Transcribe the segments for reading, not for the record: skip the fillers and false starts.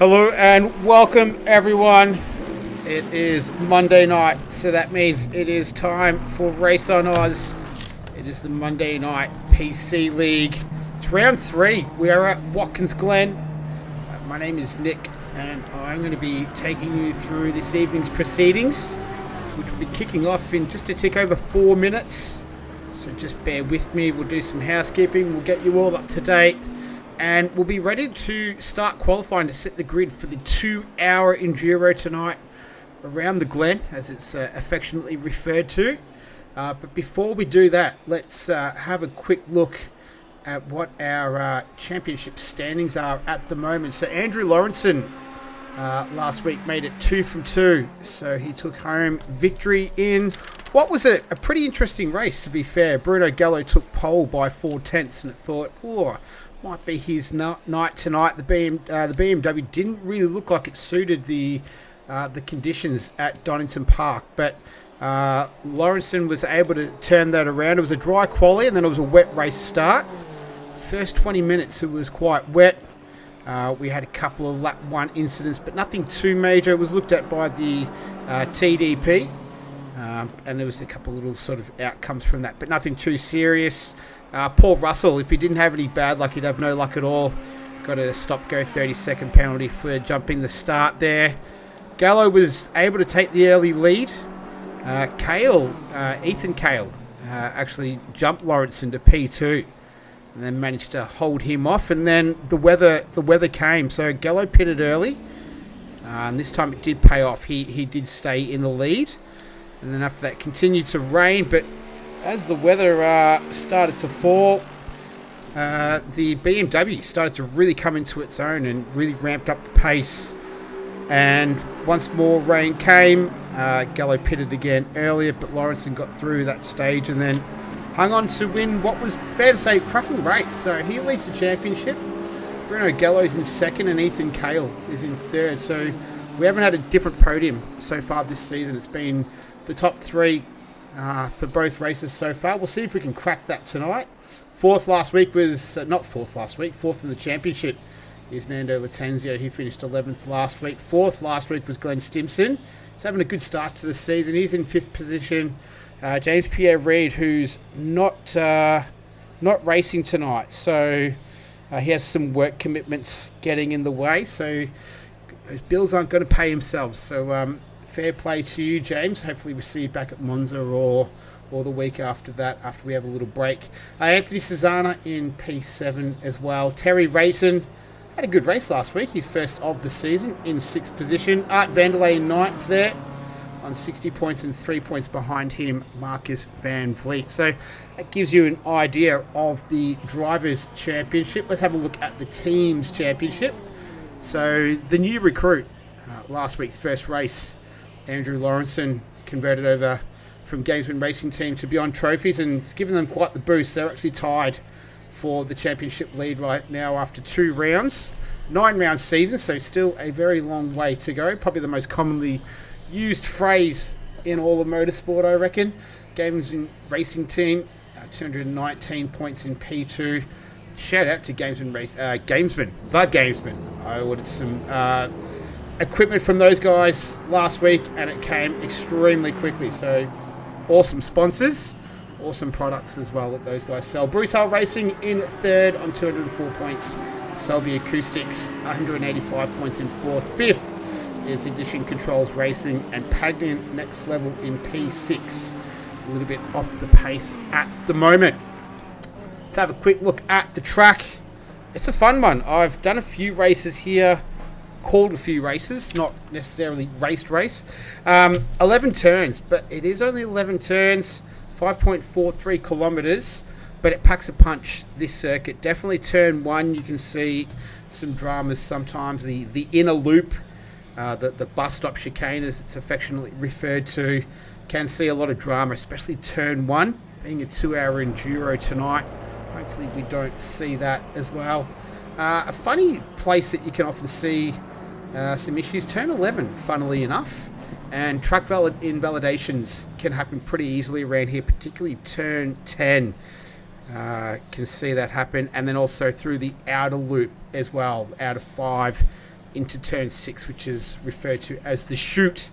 Hello and welcome everyone. It is Monday night, so that means it is time for Race on Oz. It is the Monday night PC League. It's round 3. We are at Watkins, Glen. My name is Nick and I'm going to be taking you through this evening's proceedings, which will be kicking off in just a tick over 4 minutes. So just bear with me, we'll do some housekeeping, we'll get you all up to date. And we'll be ready to start qualifying to set the grid for the 2-hour Enduro tonight around the Glen, as it's affectionately referred to. But before we do that, let's have a quick look at what our championship standings are at the moment. So Andrew Lawrenson last week made it 2 from 2. So he took home victory in what was a pretty interesting race, to be fair. Bruno Gallo took pole by 4/10 and it thought, might be his night tonight. The BMW didn't really look like it suited the conditions at Donington Park, but Lawrenson was able to turn that around. It was a dry quali and then it was a wet race start. First 20 minutes it was quite wet. We had a couple of lap 1 incidents, but nothing too major. It was looked at by the TDP, and there was a couple of little sort of outcomes from that, but nothing too serious. Paul Russell, if he didn't have any bad luck, he'd have no luck at all. Got a stop-go 30-second penalty for jumping the start there. Gallo was able to take the early lead. Ethan Cale actually jumped Lawrence into P2 and then managed to hold him off. And then the weather came, so Gallo pitted early. And this time it did pay off. He did stay in the lead. And then after that continued to rain, but as the weather started to fall, the BMW started to really come into its own and really ramped up the pace. And once more rain came, Gallo pitted again earlier, but Lawrenson got through that stage and then hung on to win what was, fair to say, cracking race. So he leads the championship. Bruno Gallo's in second and Ethan Cale is in third. So we haven't had a different podium so far this season. It's been the top 3 for both races so far. We'll see if we can crack that tonight. Fourth in the championship is Nando Latenzio. He finished 11th last week. Fourth last week was Glen Stimson. He's having a good start to the season. He's in 5th position. James Pierre Reid, who's not racing tonight, so he has some work commitments getting in the way, so those bills aren't going to pay themselves. So fair play to you, James. Hopefully we see you back at Monza or the week after that, after we have a little break. Anthony Cesana in P7 as well. Terry Rayton had a good race last week. He's first of the season in 6th position. Art Vanderlei in 9th there on 60 points, and 3 points behind him, Marcus Van Vliet. So that gives you an idea of the Drivers' Championship. Let's have a look at the Teams' Championship. So the new recruit, last week's first race, Andrew Lawrenson, converted over from Gamesman Racing Team to Beyond Trophies, and it's given them quite the boost. They're actually tied for the championship lead right now after 2 rounds. 9-round season, so still a very long way to go. Probably the most commonly used phrase in all of motorsport, I reckon. Gamesman Racing Team, 219 points in P2. Shout out to Gamesman. I ordered some equipment from those guys last week and it came extremely quickly. So awesome sponsors, awesome products as well that those guys sell. Bruce Hull Racing in 3rd on 204 points. Selby Acoustics 185 points in 4th. 5th is Ignition Controls Racing, and Pagnian Next Level in P6. A little bit off the pace at the moment. Let's have a quick look at the track. It's a fun one. I've done a few races here, called a few races, not necessarily race. 11 turns, but it is only 11 turns, 5.43 kilometres, but it packs a punch, this circuit. Definitely turn 1, you can see some dramas sometimes. The inner loop, the bus stop chicane, as it's affectionately referred to, can see a lot of drama, especially turn 1, being a 2-hour Enduro tonight. Hopefully we don't see that as well. A funny place that you can often see some issues, turn 11, funnily enough, and track invalidations can happen pretty easily around here, particularly turn 10. Can see that happen, and then also through the outer loop as well, outer 5. into turn 6, which is referred to as the chute.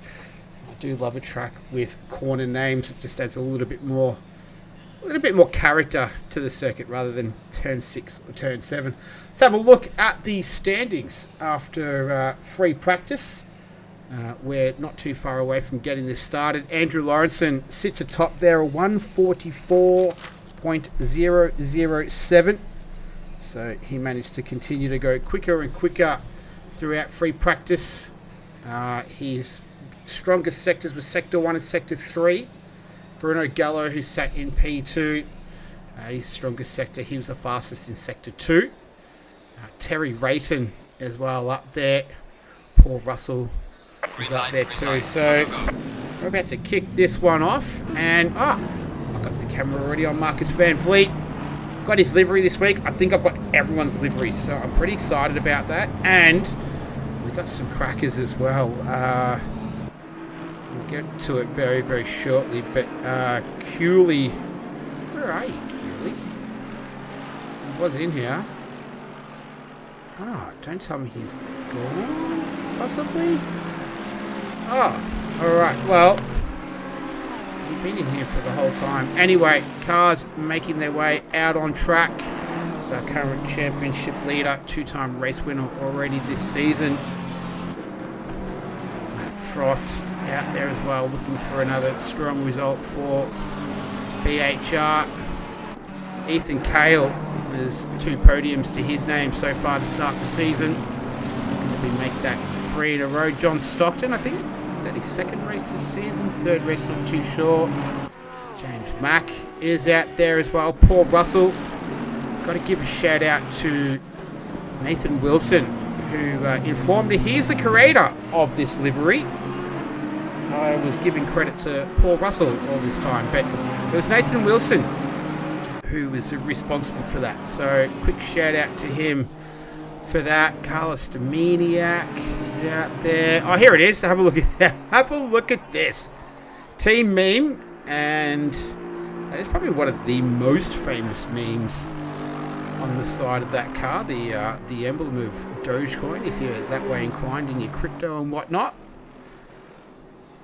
I do love a track with corner names. It just adds a little bit more character to the circuit rather than turn 6 or turn 7. Let's have a look at the standings after free practice. We're not too far away from getting this started. Andrew Lawrenson sits atop there, 144.007. So he managed to continue to go quicker and quicker throughout free practice. His strongest sectors were Sector 1 and Sector 3. Bruno Gallo, who sat in P2, his strongest sector, he was the fastest in Sector 2. Terry Rayton as well up there. Paul Russell is up there too. So we're about to kick this one off. And, I've got the camera already on Marcus Van Vliet. I've got his livery this week. I think I've got everyone's livery, so I'm pretty excited about that. And we've got some crackers as well. We'll get to it very, very shortly. But Cooley, where are you, Cooley? He was in here. Don't tell me he's gone, possibly? Alright, well, he's been in here for the whole time. Anyway, cars making their way out on track. It's our current championship leader, 2-time race winner already this season. Matt Frost out there as well, looking for another strong result for BHR. Ethan Cale has 2 podiums to his name so far to start the season. Going to make that 3 in a row. John Stockton, I think, is that his 2nd race this season? 3rd race, not too sure. James Mack is out there as well. Paul Russell. Got to give a shout out to Nathan Wilson, who informed me he's the creator of this livery. I was giving credit to Paul Russell all this time, but it was Nathan Wilson who was responsible for that. So quick shout out to him for that. Carlos Dominiak is out there. Oh, here it is. Have a look at that. Have a look at this. Team meme, and that is probably one of the most famous memes on the side of that car. The emblem of Dogecoin, if you're that way inclined in your crypto and whatnot.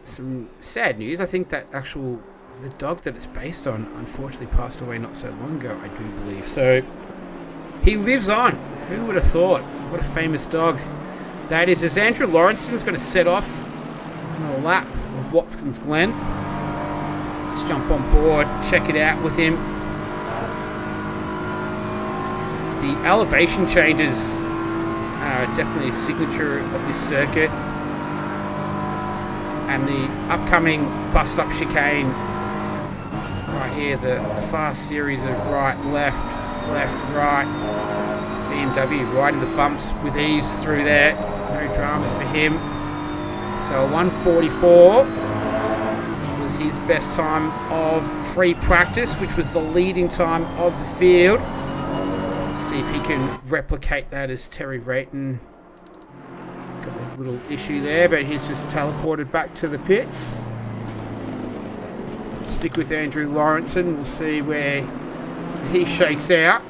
Some sad news. I think that the dog that it's based on unfortunately passed away not so long ago, I do believe. So he lives on. Who would have thought? What a famous dog that is. As Andrew Lawrenson is going to set off on a lap of Watkins Glen. Let's jump on board, check it out with him. The elevation changes are definitely a signature of this circuit. And the upcoming bust-up chicane right here, the fast series of right, left, right. BMW riding the bumps with ease through there. No dramas for him. So 144 was his best time of free practice, which was the leading time of the field. See if he can replicate that as Terry Rayton. Got a little issue there, but he's just teleported back to the pits. Stick with Andrew Lawrenson. We'll see where he shakes out.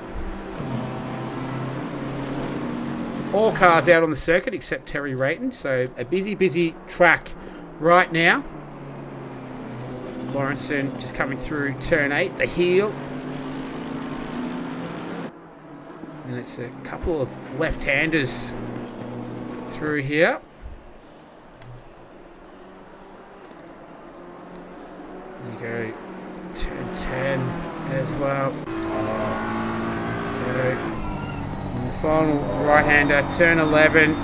All cars out on the circuit except Terry Rayton. So a busy track right now. Lawrenson just coming through turn 8, the heel. And it's a couple of left-handers through here. There you go, turn 10 as well. Okay. And the final right-hander, turn 11.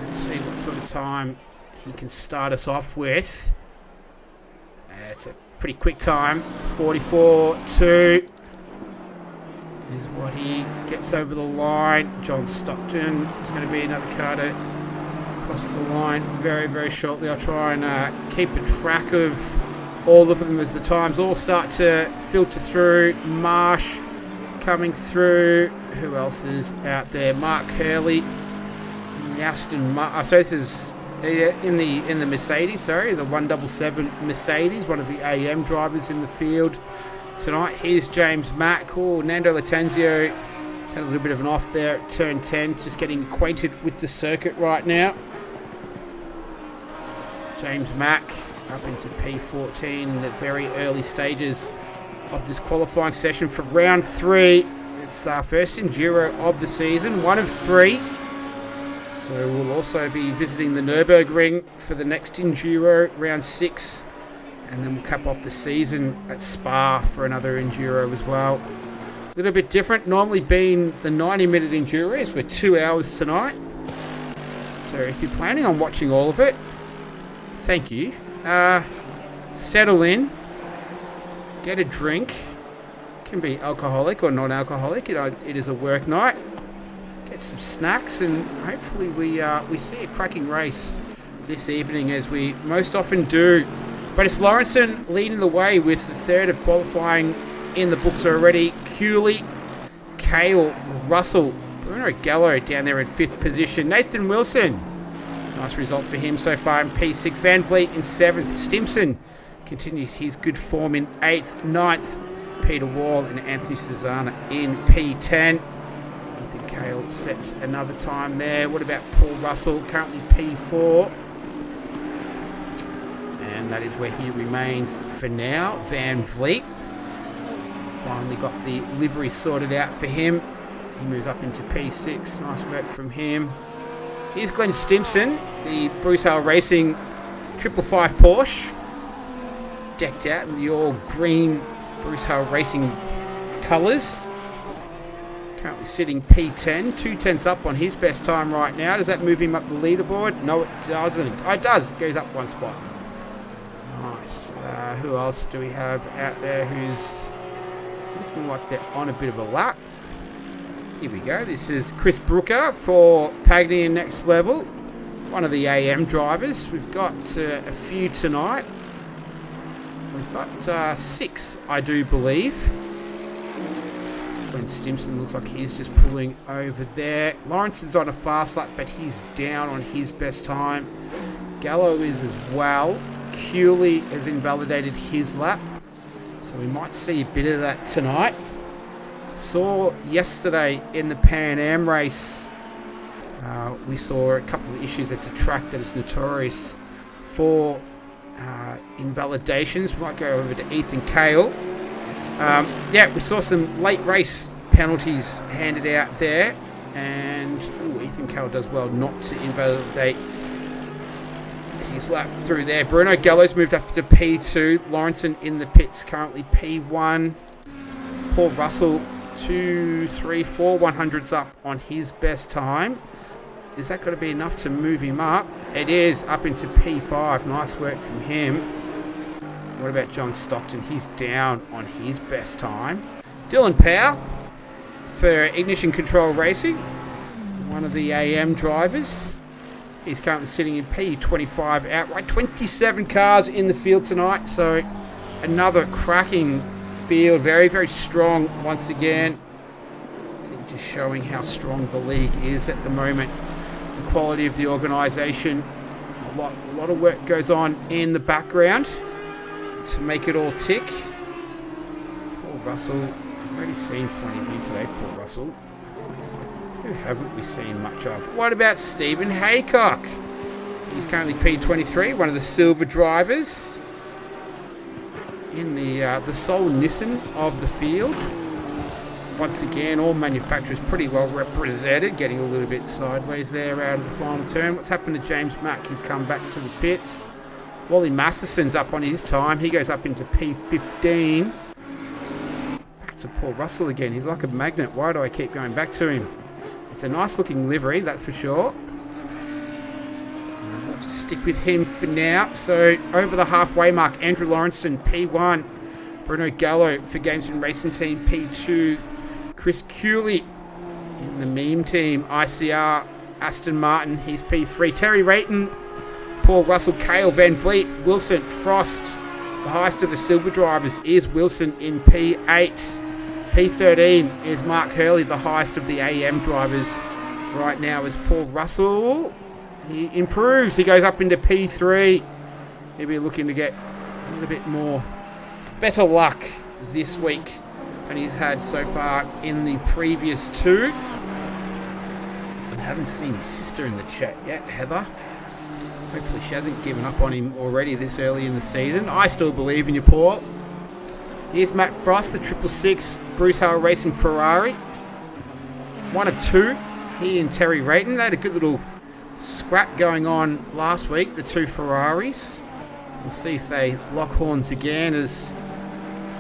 Let's see what sort of time he can start us off with. It's a pretty quick time, 44.2 is what he gets over the line. John Stockton is going to be another car to cross the line very, very shortly. I'll try and keep a track of all of them as the times all start to filter through. Marsh coming through. Who else is out there? Mark Hurley in the Aston Martin. So this is in the Mercedes, sorry, the 177 Mercedes, one of the AM drivers in the field tonight. Here's James Mack. Oh, Nando Latenzio Had a little bit of an off there at turn 10, just getting acquainted with the circuit right now. James Mack up into P14 in the very early stages of this qualifying session for round 3. It's our first Enduro of the season, 1 of 3. So we'll also be visiting the Nürburgring for the next Enduro, round 6. And then we'll cap off the season at Spa for another Enduro as well. A little bit different, normally being the 90-minute Enduros. We're 2 hours tonight. So if you're planning on watching all of it, thank you. Settle in, get a drink. It can be alcoholic or non-alcoholic. It is a work night. Get some snacks, and hopefully we see a cracking race this evening, as we most often do. But it's Lawrenson leading the way with the third of qualifying in the books already. Cooley, Kale, Russell, Bruno Gallo down there in 5th position. Nathan Wilson, nice result for him so far in P6. Van Vliet in 7th. Stimson continues his good form in 8th. 9th, Peter Wall and Anthony Susanna in P10. Ethan Kale sets another time there. What about Paul Russell, currently P4? And that is where he remains for now. Van Vliet finally got the livery sorted out for him. He moves up into P6. Nice work from him. Here's Glen Stimson, the Bruce Hale Racing 555 Porsche, decked out in the all green Bruce Hale Racing colours. Currently sitting P10, 2 tenths up on his best time right now. Does that move him up the leaderboard? No, it doesn't. Oh, it does. It goes up 1 spot. Nice. Who else do we have out there who's looking like they're on a bit of a lap? Here we go. This is Chris Brooker for Pagny and Next Level, one of the AM drivers. We've got a few tonight. We've got 6, I do believe. Glen Stimson looks like he's just pulling over there. Lawrenson's on a fast lap, but he's down on his best time. Gallo is as well. Cooley has invalidated his lap, so we might see a bit of that tonight. Saw yesterday in the Pan Am race, we saw a couple of issues. It's a track that is notorious for invalidations. We might go over to Ethan Kale. We saw some late race penalties handed out there, and Ethan Kale does well not to invalidate his lap through there. Bruno Gallo's moved up to P2. Lawrenson in the pits, currently P1. Paul Russell, 2, 3, 4 100s up on his best time. Is that going to be enough to move him up? It is, up into P5. Nice work from him. What about John Stockton? He's down on his best time. Dylan Powell for Ignition Control Racing, one of the AM drivers. He's currently sitting in P25 outright. 27 cars in the field tonight, so another cracking field. Very, very strong once again. I think just showing how strong the league is at the moment. The quality of the organisation. A lot of work goes on in the background to make it all tick. Paul Russell, I've already seen plenty of you today, Paul Russell. Who haven't we seen much of? What about Stephen Haycock? He's currently P23, one of the silver drivers in the sole Nissan of the field. Once again, all manufacturers pretty well represented, getting a little bit sideways there out of the final turn. What's happened to James Mack? He's come back to the pits. Wally Masterson's up on his time. He goes up into P15. Back to Paul Russell again. He's like a magnet. Why do I keep going back to him? It's a nice looking livery, that's for sure. We'll just stick with him for now. So over the halfway mark, Andrew Lawrenson, P1. Bruno Gallo for Gamesman Racing Team, P2. Chris Cooley in the meme team, ICR, Aston Martin, he's P3. Terry Rayton, Paul Russell, Kale, Van Vliet, Wilson, Frost. The highest of the silver drivers is Wilson in P8. P13 is Mark Hurley, the highest of the AM drivers. Right now is Paul Russell. He improves. He goes up into P3. He'll be looking to get a little bit more better luck this week than he's had so far in the previous two. I haven't seen his sister in the chat yet, Heather. Hopefully she hasn't given up on him already this early in the season. I still believe in you, Paul. Here's Matt Frost, the 666 Bruce Hale Racing Ferrari. One of two. He and Terry Rayton. They had a good little scrap going on last week, the two Ferraris. We'll see if they lock horns again, as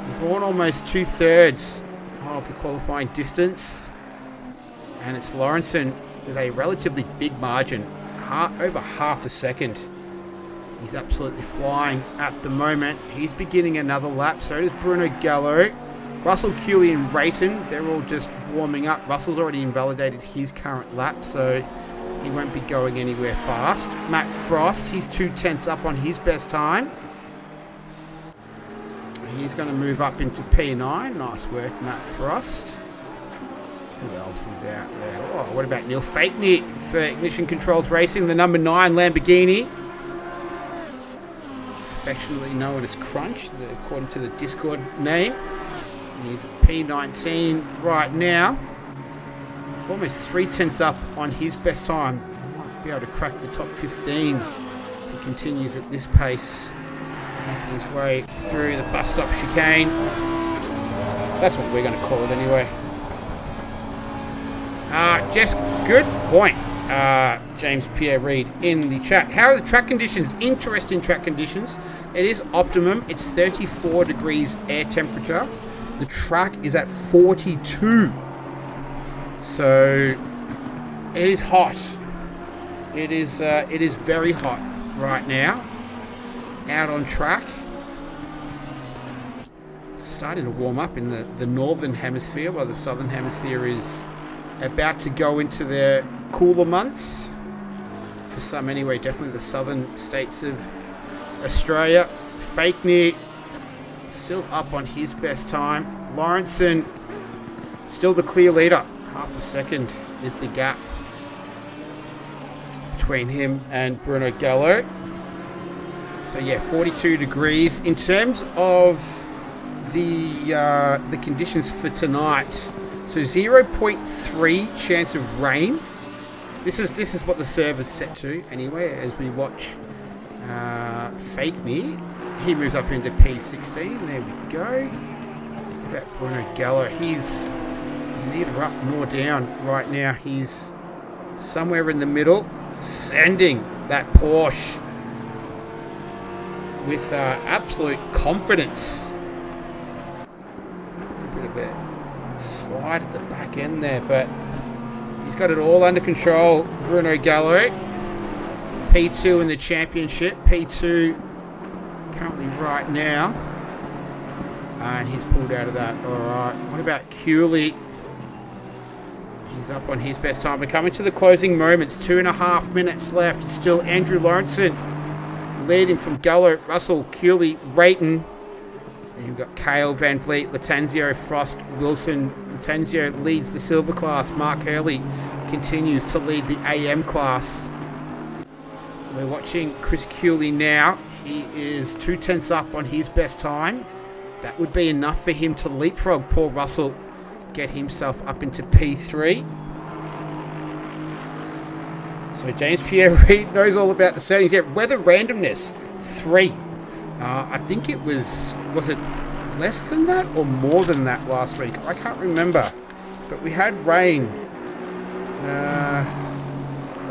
we've won almost 2/3 of the qualifying distance. And it's Lawrenson with a relatively big margin, over half a second. He's absolutely flying at the moment. He's beginning another lap, so does Bruno Gallo. Russell, Cooley and Rayton, they're all just warming up. Russell's already invalidated his current lap, so he won't be going anywhere fast. Matt Frost, he's 2/10 up on his best time. He's going to move up into P9. Nice work, Matt Frost. Who else is out there? Oh, what about Neil Fakeney for Ignition Controls Racing, the number 9 Lamborghini. Affectionately known as Crunch, according to the Discord name. He's at P19 right now. Almost 3/10 up on his best time. He might be able to crack the top 15 if he continues at this pace. Making his way through the bus stop chicane. That's what we're going to call it anyway. Just good point. James Pierre Reid in the chat. How are the track conditions? Interesting track conditions. It is optimum. It's 34 degrees air temperature. The track is at 42. So it is hot. It is very hot right now. Out on track. It's starting to warm up in the northern hemisphere, while the southern hemisphere is about to go into the cooler months. For some anyway, definitely the southern states of Australia. Fakeney still up on his best time. Lawrenson still the clear leader. Half a second is the gap between him and Bruno Gallo. So yeah, 42 degrees. In terms of the conditions for tonight, so 0.3 chance of rain. This is what the server's set to anyway. As we watch Fake Me, he moves up into P16. There we go. About Bruno Gallo, he's neither up nor down right now. He's somewhere in the middle, sending that Porsche with absolute confidence. A bit of a slide at the back end there, but he's got it all under control. Bruno Gallo, P2 in the championship. P2 currently right now, and he's pulled out of that. All right. What about Cooley? He's up on his best time. We're coming to the closing moments. 2.5 minutes left. It's still Andrew Lawrenson leading from Gallo, Russell, Cooley, Rayton. And you've got Cale, Van Vliet, Latanzio, Frost, Wilson. Latanzio leads the silver class. Mark Hurley continues to lead the AM class. We're watching Chris Cooley now. He is 2/10 up on his best time. That would be enough for him to leapfrog Paul Russell, get himself up into P3. So James Pierre Reid knows all about the settings. Yeah, weather randomness 3. I think it was it less than that or more than that last week? I can't remember, but we had rain. I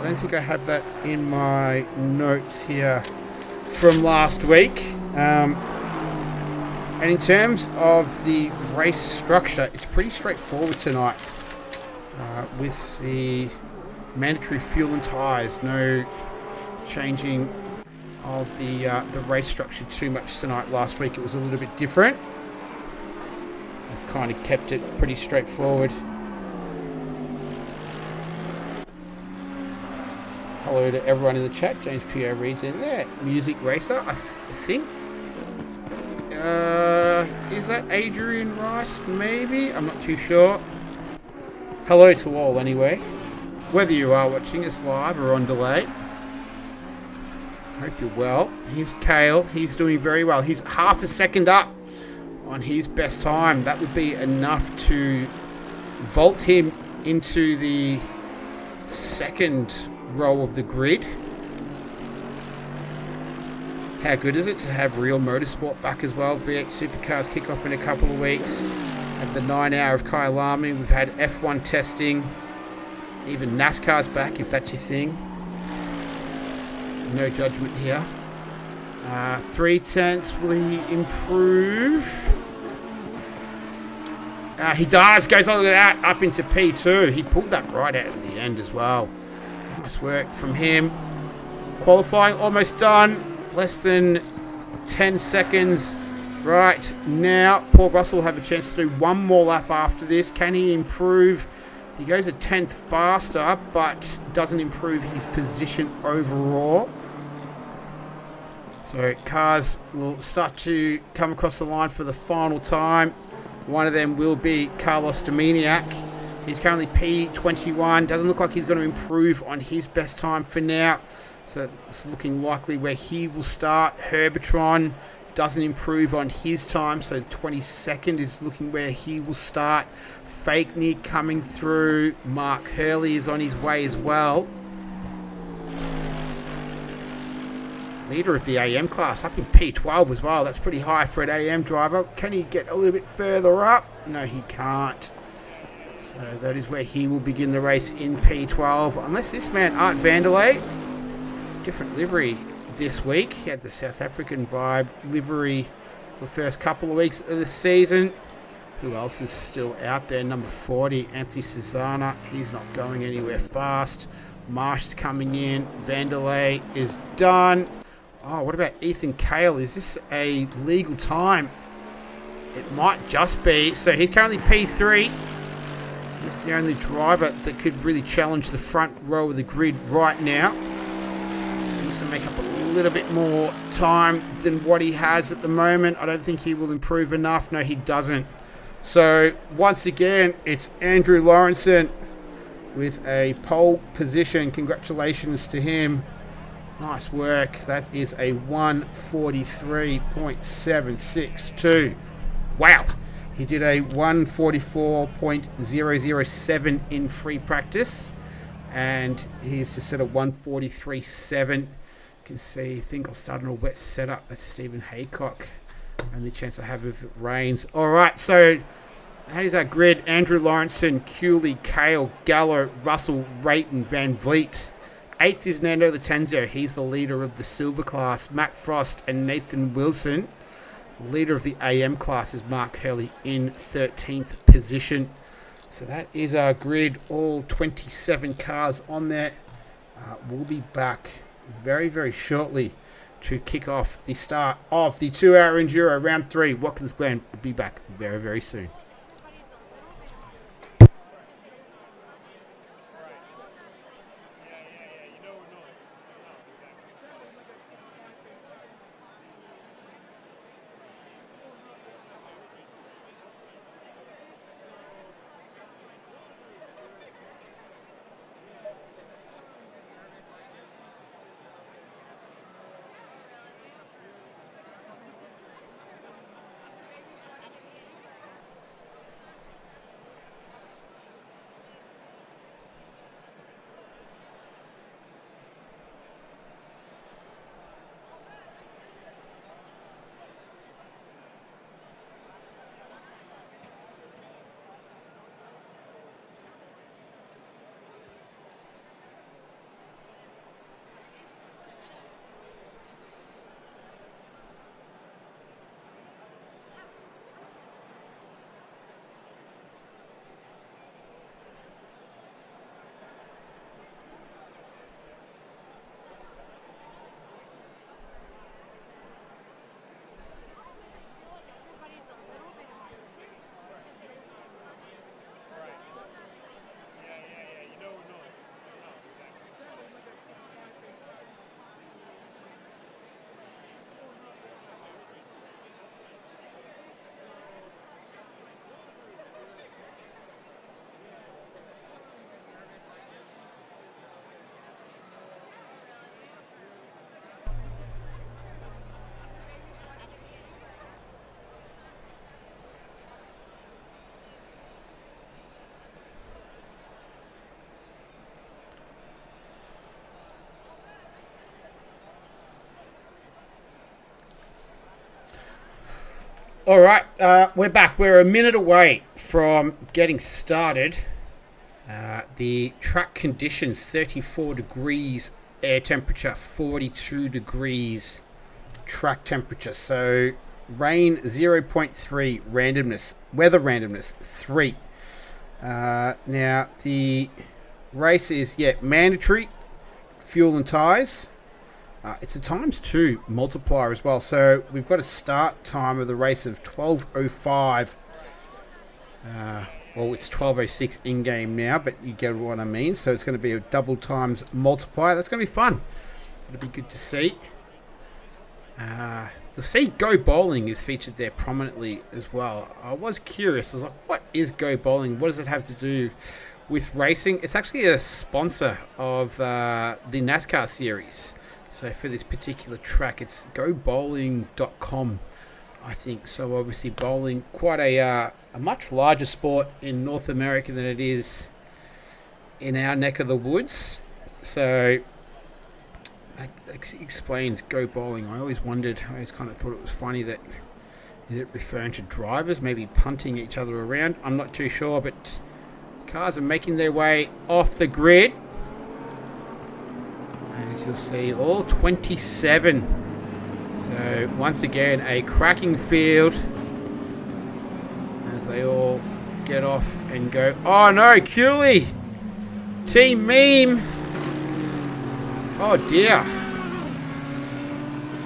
don't think I have that in my notes here from last week. And in terms of the race structure, it's pretty straightforward tonight with the mandatory fuel and tyres. No changing of the race structure too much tonight. Last week it was a little bit different. I've kind of kept it pretty straightforward. Hello to everyone in the chat. James Pierre Reid's in there. Music Racer, I think. Is that Adrian Rice? Maybe? I'm not too sure. Hello to all anyway. Whether you are watching us live or on delay. Hope you're well. Here's Cale. He's doing very well. He's half a second up on his best time. That would be enough to vault him into the second row of the grid. How good is it to have real motorsport back as well? V8 Supercars kick off in a couple of weeks. Had the 9 hour of Kyalami. We've had F1 testing. Even NASCAR's back, if that's your thing. No judgment here. 3/10. Will he improve? He does. Goes all that up into P2. He pulled that right out at the end as well. Nice work from him. Qualifying almost done. Less than 10 seconds right now. Paul Russell will have a chance to do one more lap after this. Can he improve? He goes a 10th faster, but doesn't improve his position overall. So cars will start to come across the line for the final time. One of them will be Carlos Dominiak. He's currently P21. Doesn't look like he's going to improve on his best time for now. So it's looking likely where he will start. Herbertron doesn't improve on his time. So 22nd is looking where he will start. Fakeney coming through. Mark Hurley is on his way as well. Leader of the AM class up in P12 as well. That's pretty high for an AM driver. Can he get a little bit further up? No, he can't. So that is where he will begin the race in P12. Unless this man, Art Vanderlei, different livery this week. He had the South African vibe livery for the first couple of weeks of the season. Who else is still out there? Number 40, Anthony Susanna. He's not going anywhere fast. Marsh is coming in. Vanderlei is done. Oh, what about Ethan Cale? Is this a legal time? It might just be. So he's currently P3. He's the only driver that could really challenge the front row of the grid right now. He needs to make up a little bit more time than what he has at the moment. I don't think he will improve enough. No, he doesn't. So once again, it's Andrew Lawrenson with a pole position. Congratulations to him. Nice work. That is a 143.762. Wow. He did a 144.007 in free practice. And he's just set a 143.7. You can see, I think I'll start on a wet setup. That's Stephen Haycock. Only chance I have if it rains. All right, so that is our grid. Andrew Lawrenson, Cooley, Cale, Gallo, Russell, Rayton, Van Vliet. 8th is Nando Latenzio. He's the leader of the silver class. Matt Frost and Nathan Wilson. Leader of the AM class is Mark Hurley in 13th position. So that is our grid. All 27 cars on there. We'll be back very, very shortly to kick off the start of the 2-hour Enduro round 3. Watkins Glen will be back very, very soon. All right, we're back. We're a minute away from getting started. The track conditions, 34 degrees air temperature, 42 degrees track temperature. So rain 0.3, randomness, weather randomness 3. Now the race is mandatory fuel and tyres. It's a ×2 multiplier as well. So we've got a start time of the race of 12:05. Well, it's 12:06 in game now, but you get what I mean. So it's going to be a double times multiplier. That's going to be fun. It'll be good to see. You'll see Go Bowling is featured there prominently as well. I was curious. I was like, what is Go Bowling? What does it have to do with racing? It's actually a sponsor of the NASCAR series. So for this particular track, it's gobowling.com, I think. So obviously bowling, quite a much larger sport in North America than it is in our neck of the woods. So that explains Go Bowling. I always wondered, I always kind of thought it was funny that, is it referring to drivers maybe punting each other around? I'm not too sure, but cars are making their way off the grid. As you'll see, all 27. So once again, a cracking field as they all get off and go. Oh no, Cooley! Team Meme! Oh dear.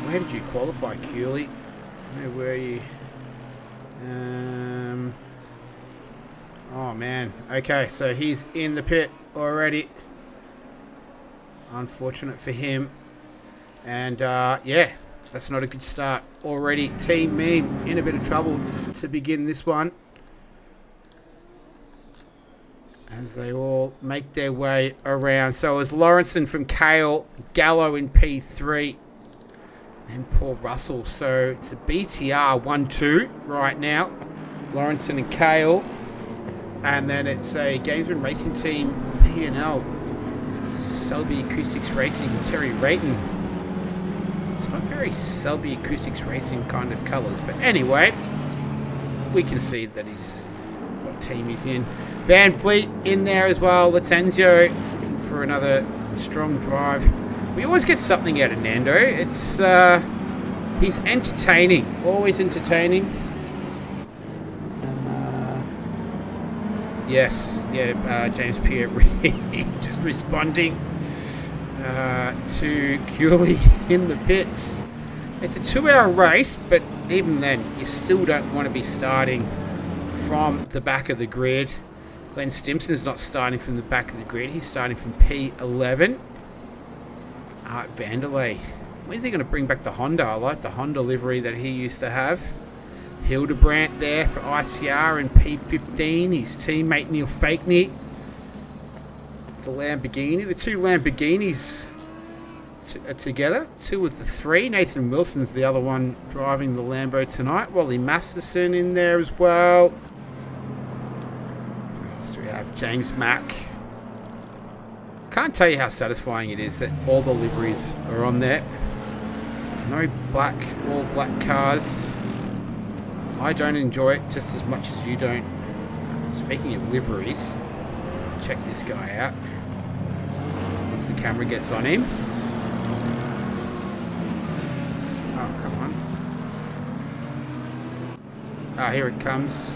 Where did you qualify, Cooley? Where were you? Oh man. Okay, so he's in the pit already. Unfortunate for him. And that's not a good start already. Team Meme in a bit of trouble to begin this one, as they all make their way around. So it's Lawrenson from Kale, Gallo in P3, and Paul Russell. So it's a BTR 1-2 right now, Lawrenson and Kale. And then it's a Gamesman Racing Team P&L, Selby Acoustics Racing, Terry Rayton. It's not very Selby Acoustics Racing kind of colours, but anyway, we can see that he's what team he's in. Van Fleet in there as well. Latenzio looking for another strong drive. We always get something out of Nando. It's he's entertaining, always entertaining. Yes, James Pierre just responding to Cooley in the pits. It's a 2-hour race, but even then, you still don't want to be starting from the back of the grid. Glen Stimson's not starting from the back of the grid. He's starting from P11. Art Vanderlei. When's he going to bring back the Honda? I like the Honda livery that he used to have. Hildebrandt there for ICR in P15. His teammate Neil Fakeney. The Lamborghini. The two Lamborghinis are together. 2 of the 3. Nathan Wilson's the other one driving the Lambo tonight. Wally Masterson in there as well. What else do we have? James Mack. Can't tell you how satisfying it is that all the liveries are on there. No all black cars. I don't enjoy it just as much as you don't. Speaking of liveries, check this guy out. Once the camera gets on him. Oh, come on. Ah, here it comes.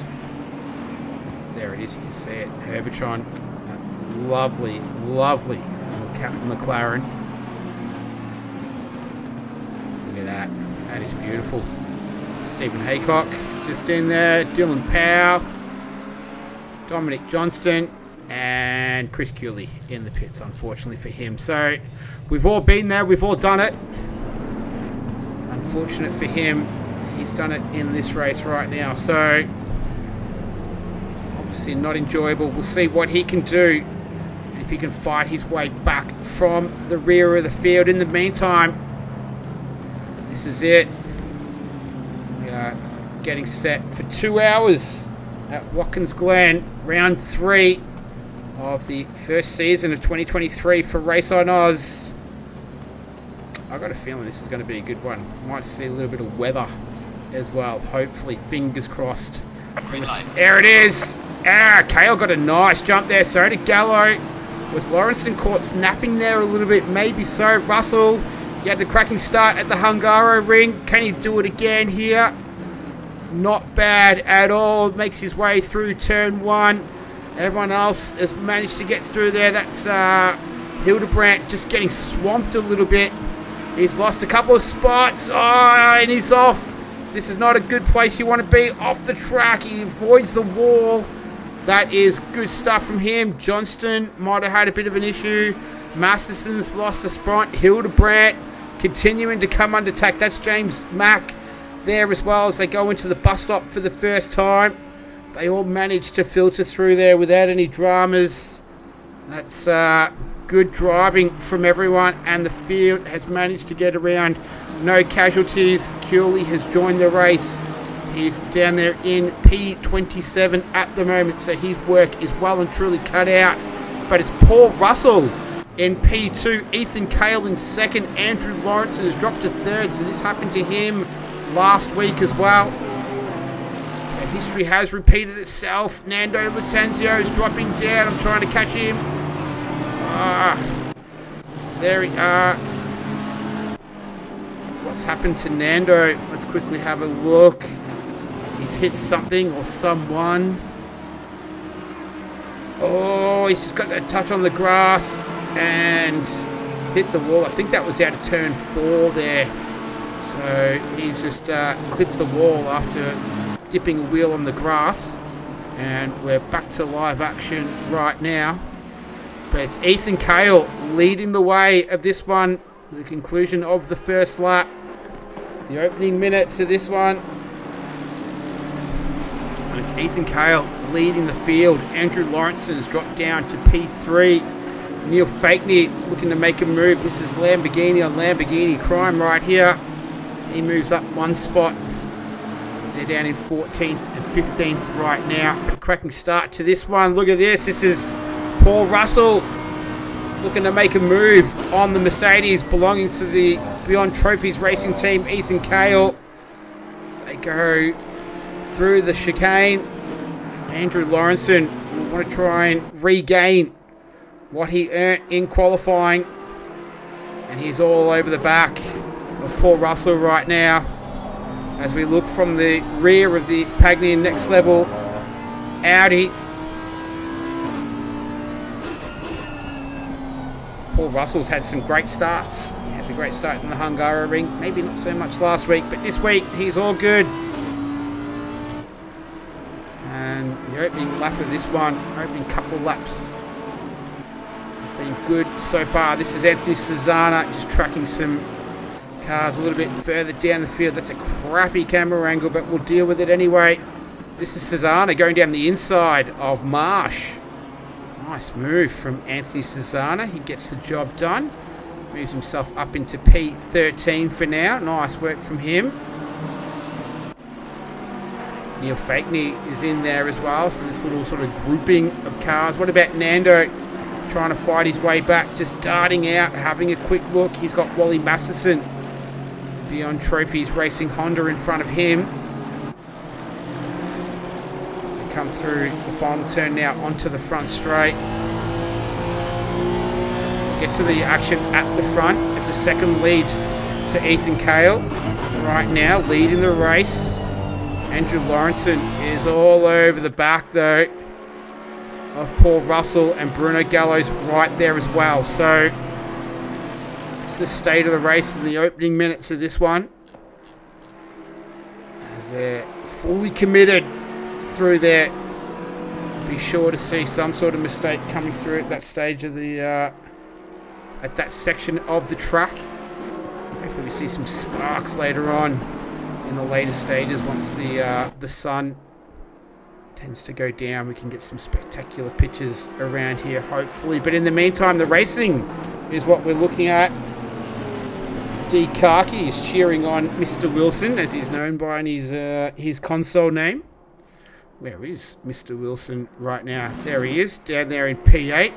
There it is, you can see it. Herbitron. Lovely, lovely Captain McLaren. Look at that. That is beautiful. Stephen Haycock just in there. Dylan Powell. Dominic Johnston. And Chris Cooley in the pits, unfortunately for him. So we've all been there. We've all done it. Unfortunate for him. He's done it in this race right now. So obviously not enjoyable. We'll see what he can do. If he can fight his way back from the rear of the field. In the meantime, this is it. We are getting set for 2 hours at Watkins Glen, round 3 of the first season of 2023 for Race on Oz. I've got a feeling this is going to be a good one. Might see a little bit of weather as well. Hopefully, fingers crossed. Green light. There it is. Kale got a nice jump there. So did Gallo. Was Lawrenson caught napping there a little bit? Maybe so. Russell, he had the cracking start at the Hungaro ring. Can he do it again here? Not bad at all. Makes his way through turn 1. Everyone else has managed to get through there. That's Hildebrandt just getting swamped a little bit. He's lost a couple of spots. Oh, and he's off. This is not a good place you want to be. Off the track. He avoids the wall. That is good stuff from him. Johnston might have had a bit of an issue. Masterson's lost a spot. Hildebrandt continuing to come under attack. That's James Mack there as well as they go into the bus stop for the first time. They all managed to filter through there without any dramas. That's good driving from everyone, and the field has managed to get around. No casualties. Curley has joined the race. He's down there in P27 at the moment, so his work is well and truly cut out. But it's Paul Russell in P2, Ethan Cale in second, Andrew Lawrence has dropped to third, so this happened to him last week as well. So history has repeated itself. Nando Latanzio is dropping down. I'm trying to catch him. There we are. What's happened to Nando? Let's quickly have a look. He's hit something or someone. Oh, he's just got that touch on the grass and hit the wall. I think that was out of turn 4 there. So he's just clipped the wall after dipping a wheel on the grass. And we're back to live action right now. But it's Ethan Cale leading the way of this one. The conclusion of the first lap. The opening minutes of this one. And it's Ethan Cale leading the field. Andrew Lawrenson has dropped down to P3. Neil Fakeney looking to make a move. This is Lamborghini on Lamborghini crime right here. He moves up one spot. They're down in 14th and 15th right now. A cracking start to this one. Look at this. This is Paul Russell looking to make a move on the Mercedes belonging to the Beyond Trophies racing team, Ethan Cale. So they go through the chicane. Andrew Lawrenson will want to try and regain what he earned in qualifying. And he's all over the back of Paul Russell right now as we look from the rear of the Pagnian Next Level Audi. Paul Russell's had some great starts. He had the great start in the Hungaro ring. Maybe not so much last week, but this week he's all good. And the opening lap of this one, opening couple of laps, has been good so far. This is Anthony Cesana just tracking some cars a little bit further down the field. That's a crappy camera angle, but we'll deal with it anyway. This is Cesana going down the inside of Marsh. Nice move from Anthony Cesana. He gets the job done. Moves himself up into P13 for now. Nice work from him. Neil Fakeney is in there as well. So this little sort of grouping of cars. What about Nando trying to fight his way back? Just darting out, having a quick look. He's got Wally Masterson, Beyond Trophies Racing Honda, in front of him. Come through the final turn now onto the front straight. Get to the action at the front as a second lead to Ethan Cale. Right now, leading the race. Andrew Lawrenson is all over the back though of Paul Russell, and Bruno Gallo's right there as well. So it's the state of the race in the opening minutes of this one, as they're fully committed through there. Be sure to see some sort of mistake coming through at that stage of the at that section of the track. Hopefully we see some sparks later on in the later stages. Once the sun tends to go down, we can get some spectacular pictures around here hopefully. But in the meantime, the racing is what we're looking at. D. Karki is cheering on Mr. Wilson, as he's known by his console name. Where is Mr. Wilson right now? There he is, down there in P8.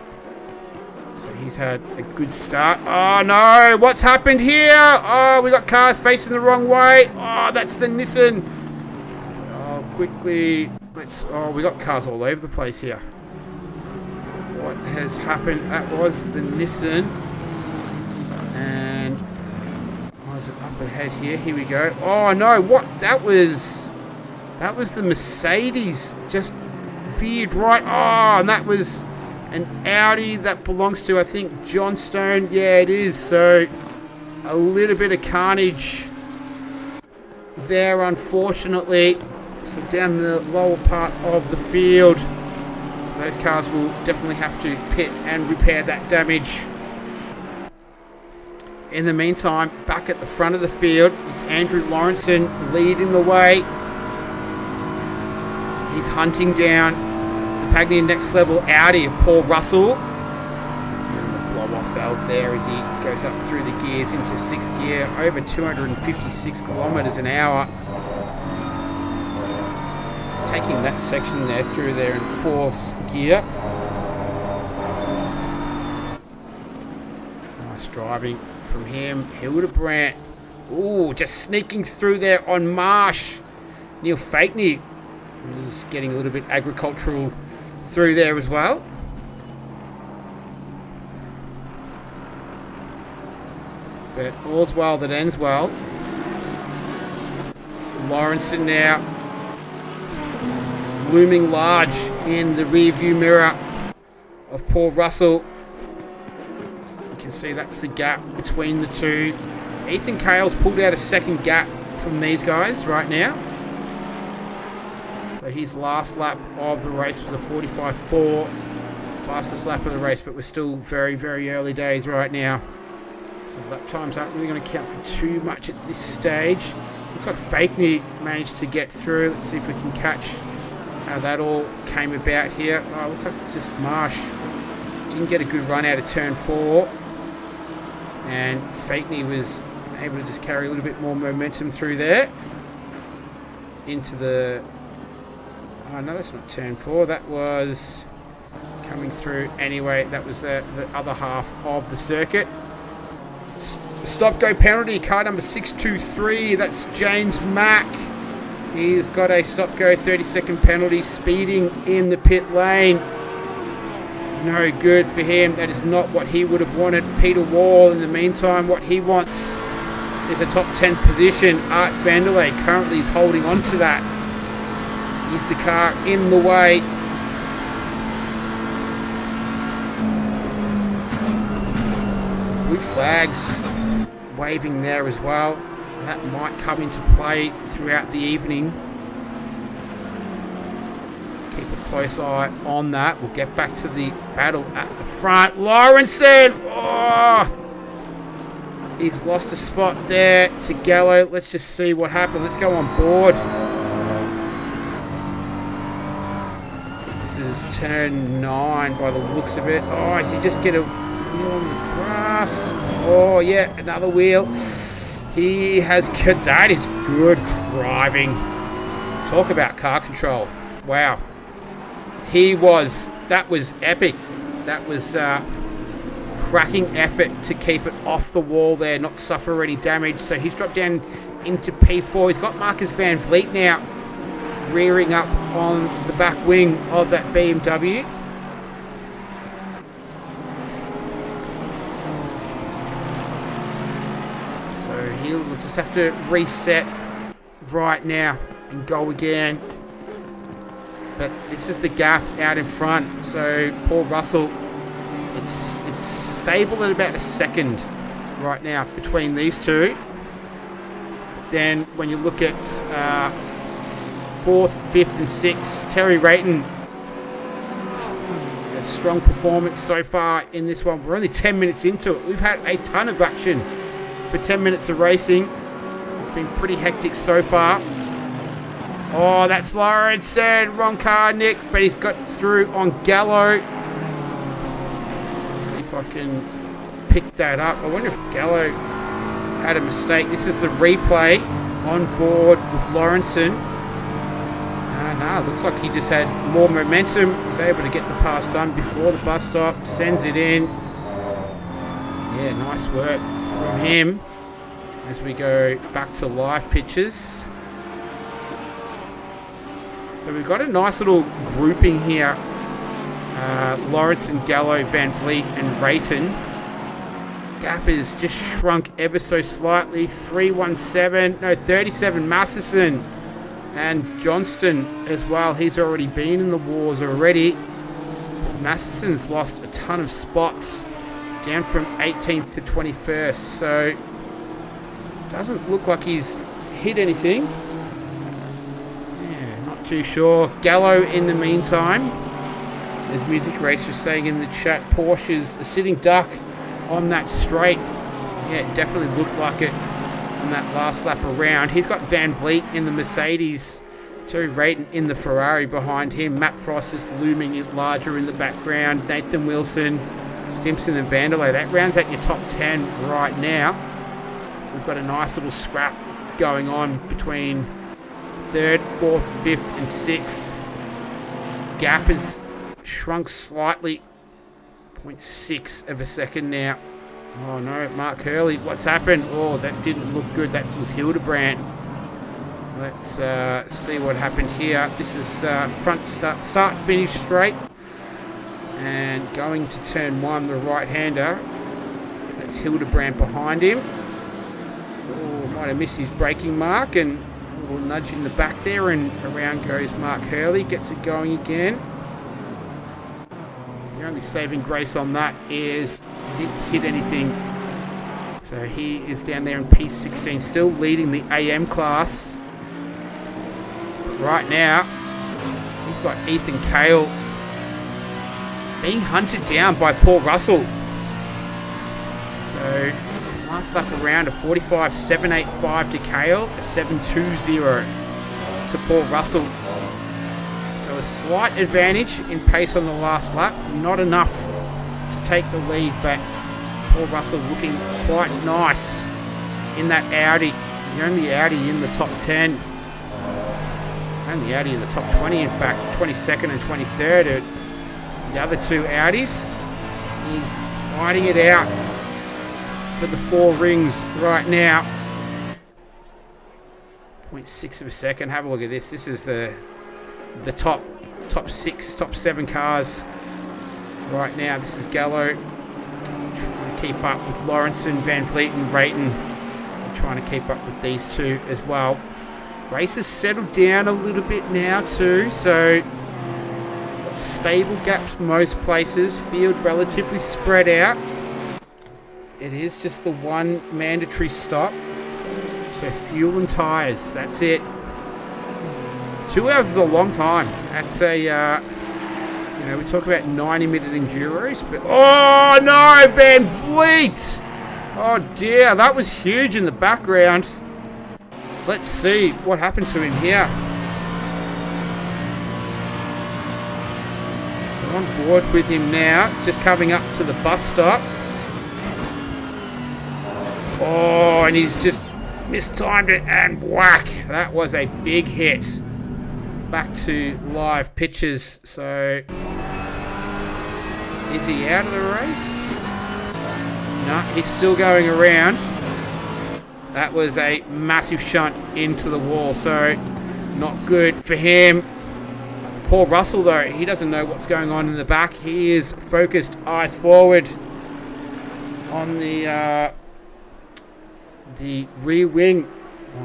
So he's had a good start. Oh no, what's happened here? Oh, we got cars facing the wrong way. Oh, that's the Nissan. Oh, quickly, we got cars all over the place here. What has happened? That was the Nissan. And was it up ahead here? Here we go. Oh no, what? That was the Mercedes. Just veered right. Oh, and that was an Audi that belongs to, I think, Johnstone. Yeah, it is. So a little bit of carnage there, unfortunately. So down the lower part of the field. So those cars will definitely have to pit and repair that damage. In the meantime, back at the front of the field is Andrew Lawrenson leading the way. He's hunting down the Pagani Next Level Audi of Paul Russell. And the blow-off valve there as he goes up through the gears into sixth gear, over 256 kilometres an hour. Taking that section there through there in fourth gear. Nice driving from him. Hildebrandt. Ooh, just sneaking through there on Marsh. Neil Fakeney was getting a little bit agricultural through there as well. But all's well that ends well. Lawrenson now looming large in the rear view mirror of Paul Russell. You can see that's the gap between the two. Ethan Cale's pulled out a second gap from these guys right now. So his last lap of the race was a 45.4, fastest lap of the race, but we're still very, very early days right now. So lap times aren't really going to count for too much at this stage. Looks like Fakeney managed to get through. Let's see if we can catch how that all came about here. Oh, looks like just Marsh didn't get a good run out of turn 4. And Fakeney was able to just carry a little bit more momentum through there. Into the... Oh, no, that's not turn 4. That was coming through anyway. That was the other half of the circuit. Stop-go penalty, car number 623. That's James Mack. He's got a stop-go 30-second penalty, speeding in the pit lane. No good for him. That is not what he would have wanted. Peter Wall, in the meantime, what he wants is a top 10 position. Art Vanderlei currently is holding on to that. Is the car in the way? Some blue flags waving there as well. That might come into play throughout the evening. Keep a close eye on that. We'll get back to the battle at the front. Lawrenson! Oh! He's lost a spot there to Gallo. Let's just see what happened. Let's go on board. This is turn 9 by the looks of it. Oh, does he just get a wheel on the grass? Oh, yeah, another wheel. He has... That is good driving. Talk about car control. Wow. That was epic. That was cracking effort to keep it off the wall there, not suffer any damage. So he's dropped down into P4. He's got Marcus Van Vliet now rearing up on the back wing of that BMW. So he'll just have to reset right now and go again. But this is the gap out in front. So Paul Russell, it's stable at about a second right now between these two. But then when you look at 4th, 5th and 6th, Terry Rayton, a strong performance so far in this one. We're only 10 minutes into it. We've had a ton of action for 10 minutes of racing. It's been pretty hectic so far. Oh, that's Lawrenson. Wrong car, Nick, but he's got through on Gallo. Let's see if I can pick that up. I wonder if Gallo had a mistake. This is the replay on board with Lawrenson. No, looks like he just had more momentum. Was able to get the pass done before the bus stop. Sends it in. Yeah, nice work from him as we go back to live pictures. So we've got a nice little grouping here. Lawrence and Gallo, Van Vliet and Rayton. Gap is just shrunk ever so slightly. 37 Masterson and Johnston as well. He's already been in the wars already. Masterson's lost a ton of spots, down from 18th to 21st, so doesn't look like he's hit anything. Yeah, not too sure. Gallo in the meantime, as Music Race was saying in the chat, Porsche's a sitting duck on that straight. Yeah, it definitely looked like it on that last lap around. He's got Van Vliet in the Mercedes, Terry Rayton in the Ferrari behind him. Matt Frost is looming larger in the background. Nathan Wilson, Stimpson and Vanderlei. That rounds out your top 10 right now. We've got a nice little scrap going on between 3rd, 4th, 5th and 6th. Gap has shrunk slightly. 0.6 of a second now. Oh no, Mark Hurley, what's happened? Oh, that didn't look good. That was Hildebrand. Let's see what happened here. This is front start finish straight. And going to turn 1, the right-hander. That's Hildebrand behind him. Oh, might have missed his braking mark, and a little nudge in the back there, and around goes Mark Hurley. Gets it going again. The only saving grace on that is he didn't hit anything. So he is down there in P16, still leading the AM class. But right now, we've got Ethan Cale being hunted down by Paul Russell. So last lap around, a 45.785 to Cale, a 7.20 to Paul Russell. So a slight advantage in pace on the last lap, not enough to take the lead, but Paul Russell looking quite nice in that Audi. The only Audi in the top 10. Only Audi in the top 20, in fact. 22nd and 23rd are the other two Audis. So he's fighting it out for the 4 rings right now. 0.6 of a second. Have a look at this. This is the top 6, top 7 cars right now. This is Gallo trying to keep up with Lawrence and Van Vliet and Rayton. Trying to keep up with these two as well. Race has settled down a little bit now too, so stable gaps most places. Field relatively spread out. It is just the one mandatory stop. So fuel and tyres, that's it. 2 hours is a long time. That's a, we talk about 90-minute enduros, but oh no, Van Vliet! Oh dear, that was huge in the background. Let's see what happened to him here. I'm on board with him now, just coming up to the bus stop. Oh, and he's just mistimed it and whack. That was a big hit. Back to live pictures. So, is he out of the race? No, he's still going around. That was a massive shunt into the wall, so not good for him. Paul Russell, though, he doesn't know what's going on in the back. He is focused, eyes forward on the rear wing.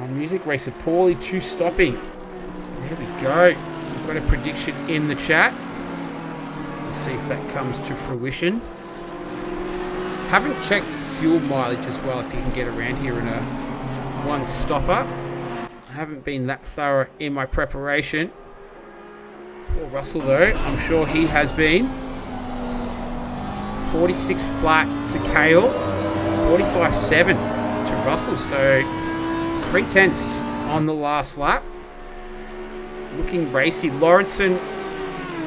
Music Racer poorly, 2 stopping. There we go. We've got a prediction in the chat. Let's see if that comes to fruition. Haven't checked fuel mileage as well, if you can get around here in a one stopper. I haven't been that thorough in my preparation. Paul Russell, though, I'm sure he has been. 46 flat to Cale, 45.7 to Russell, so 3/10 on the last lap. Looking racy. Lawrenson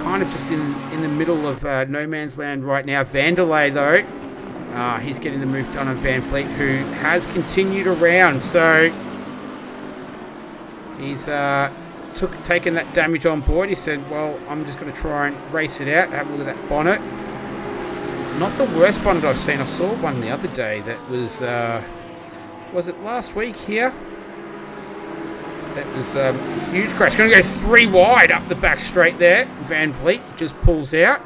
kind of just in the middle of no man's land right now. Vanderlei, though, he's getting the move done on Van Vliet, who has continued around. So he's taken that damage on board. He said, well, I'm just going to try and race it out. Have a look at that bonnet. not the worst bonnet I've seen. I saw one the other day that was it last week here? That was a huge crash. Going to go 3 wide up the back straight there. Van Vliet just pulls out.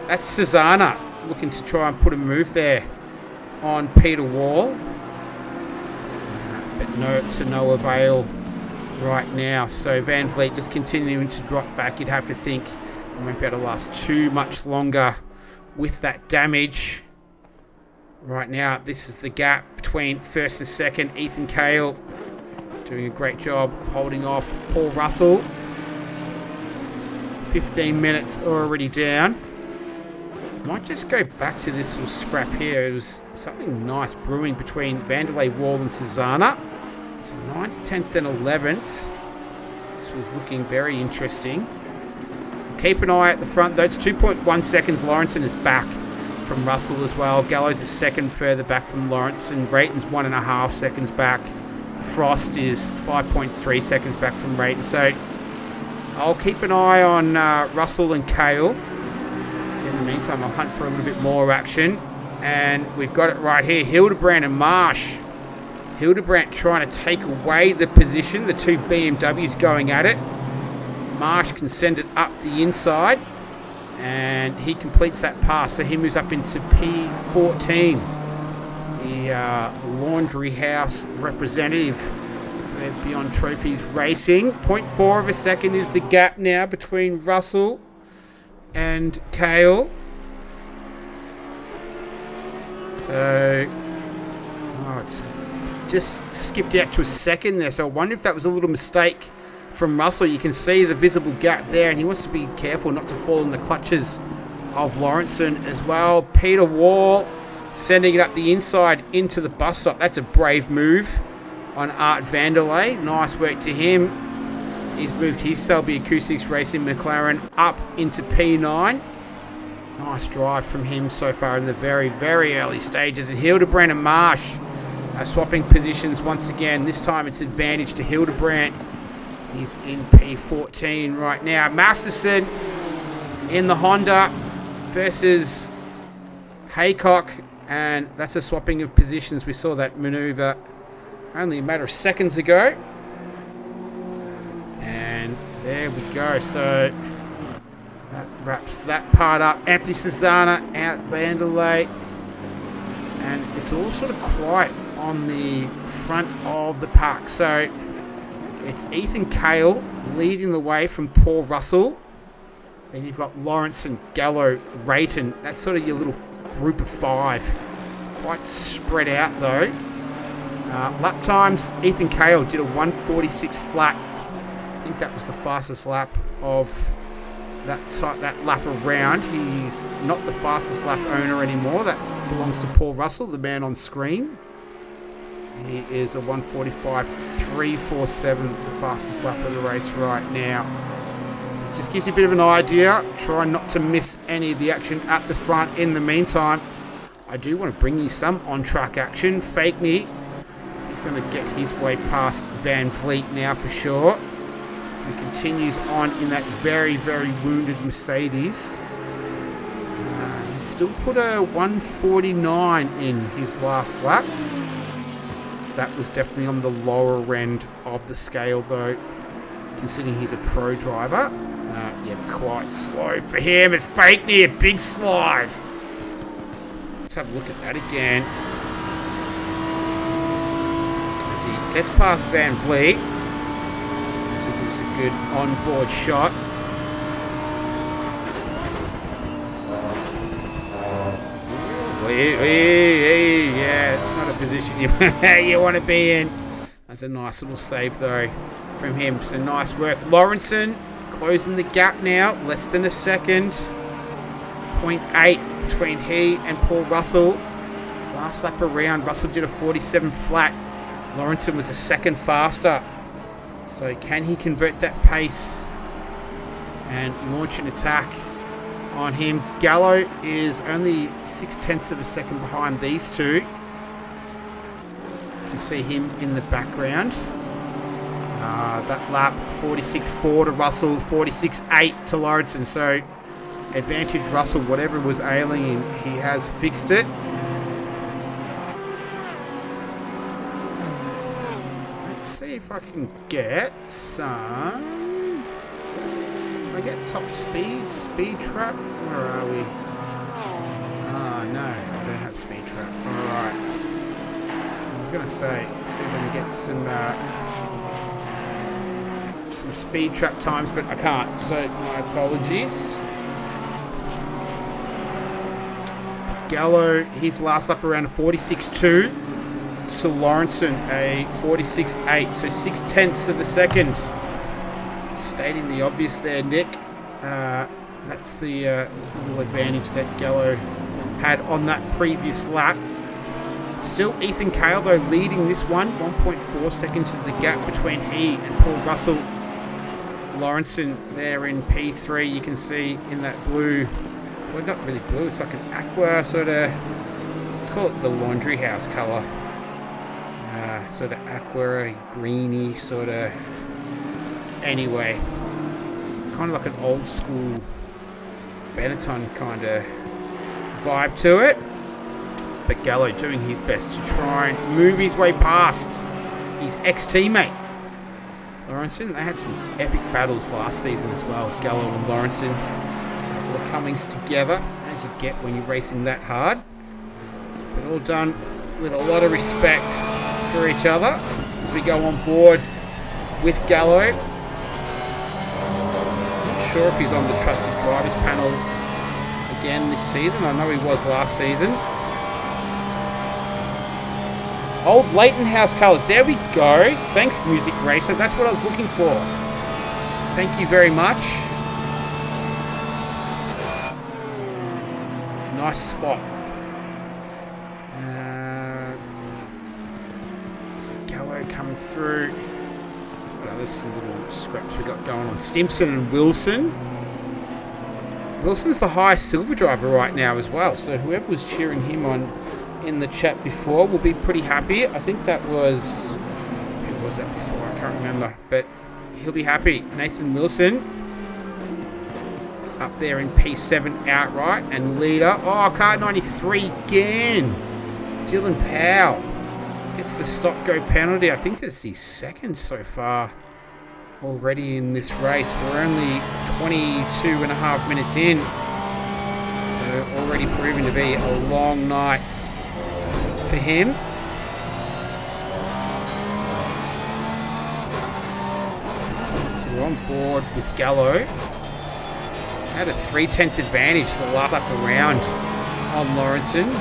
That's Susanna looking to try and put a move there on Peter Wall. But to no avail right now. So Van Vliet just continuing to drop back. You'd have to think it won't be able to last too much longer with that damage. Right now, this is the gap between first and second. Ethan Cale doing a great job holding off Paul Russell. 15 minutes already down. Might just go back to this little scrap here. It was something nice brewing between Vanderlei Wall and Susanna. So 9th, 10th and 11th. This was looking very interesting. Keep an eye at the front though. It's 2.1 seconds. Lawrenson is back from Russell as well. Gallows is second further back from Lawrenson. Rayton's 1.5 seconds back. Frost is 5.3 seconds back from Rayton. So I'll keep an eye on Russell and Cale. In the meantime, I'll hunt for a little bit more action. And we've got it right here. Hildebrand and Marsh. Hildebrand trying to take away the position. The two BMWs going at it. Marsh can send it up the inside. And he completes that pass. So he moves up into P14. The Laundry House representative for Beyond Trophies Racing. 0.4 of a second is the gap now between Russell and Cale. So, it's just skipped out to a second there. So I wonder if that was a little mistake from Russell. You can see the visible gap there, and he wants to be careful not to fall in the clutches of Lawrenson as well. Peter Wall sending it up the inside into the bus stop. That's a brave move on Art Vanderlei. Nice work to him. He's moved his Selby Acoustics Racing McLaren up into P9. Nice drive from him so far in the very, very early stages. And Hildebrand and Marsh are swapping positions once again. This time it's advantage to Hildebrand. He's in P14 right now. Masterson in the Honda versus Haycock. And that's a swapping of positions. We saw that manoeuvre only a matter of seconds ago. And there we go. So that wraps that part up. Anthony Susanna out Vanderlei. And it's all sort of quiet on the front of the pack. So it's Ethan Cale leading the way from Paul Russell. Then you've got Lawrence and Gallo, Rayton. That's sort of your little group of 5. Quite spread out though. Lap times, Ethan Cale did a 1:46 flat. I think that was the fastest lap of that lap around. He's not the fastest lap owner anymore. That belongs to Paul Russell, the man on screen. He is a 1:45.347, the fastest lap of the race right now. So it just gives you a bit of an idea. Try not to miss any of the action at the front. In the meantime, I do want to bring you some on-track action. Fakeney, he's going to get his way past Van Vliet now for sure. He continues on in that very, very wounded Mercedes. He still put a 1:49 in his last lap. That was definitely on the lower end of the scale though, considering he's a pro driver. Yeah, quite slow for him. It's Fakeney, a big slide. Let's have a look at that again. As he gets past Van Vliet. This is a good onboard shot. Yeah, it's not a position you want to be in. That's a nice little save though from him. So nice work. Lawrenson closing the gap now. Less than a second. 0.8 between he and Paul Russell. Last lap around, Russell did a 47 flat. Lawrenson was a second faster. So can he convert that pace and launch an attack on him? Gallo is only 0.6 of a second behind these two. You can see him in the background. That lap, 46.4 to Russell, 46.8 to Lawrenson. So advantage Russell. Whatever was ailing him, he has fixed it. Let's see if I can get some... Can I get top speed? Speed trap? Where are we? Ah, no, I don't have speed trap. Alright. I was going to say, see if I can get some speed trap times, but I can't, so my apologies. Gallo, his last lap around a 46.2 to Lawrenson a 46.8, so 0.6 of a second. Stating the obvious there, Nick. That's the little advantage that Gallo had on that previous lap. Still Ethan Cale though leading this one. 1.4 seconds is the gap between he and Paul Russell. Lawrenson there in P3, you can see in that blue, well not really blue, it's like an aqua sort of, let's call it the laundry house colour. Sort of aqua, greeny sort of, anyway. It's kind of like an old school Benetton kind of vibe to it. But Gallo doing his best to try and move his way past his ex-teammate Lawrenson. They had some epic battles last season as well, Gallo and Lawrenson. A couple of comings together, as you get when you're racing that hard. But all done with a lot of respect for each other as we go on board with Gallo. Not sure if he's on the trusted drivers panel again this season. I know he was last season. Old Leighton House colours. There we go. Thanks, Music Racer. That's what I was looking for. Thank you very much. Nice spot. So Gallo coming through. Well, there's some little scraps we got going on. Stimson and Wilson. Wilson's the highest silver driver right now as well. So whoever was cheering him on in the chat before will be pretty happy. I think that was, who was that before? I can't remember, but he'll be happy. Nathan Wilson up there in P7 outright and leader. Oh, car 93 again. Dylan Powell gets the stop go penalty. I think that's his second so far already in this race. We're only 22 and a half minutes in, so already proven to be a long night for him. So we're on board with Gallo. Had a 3/10 advantage the last lap around on Lawrenson.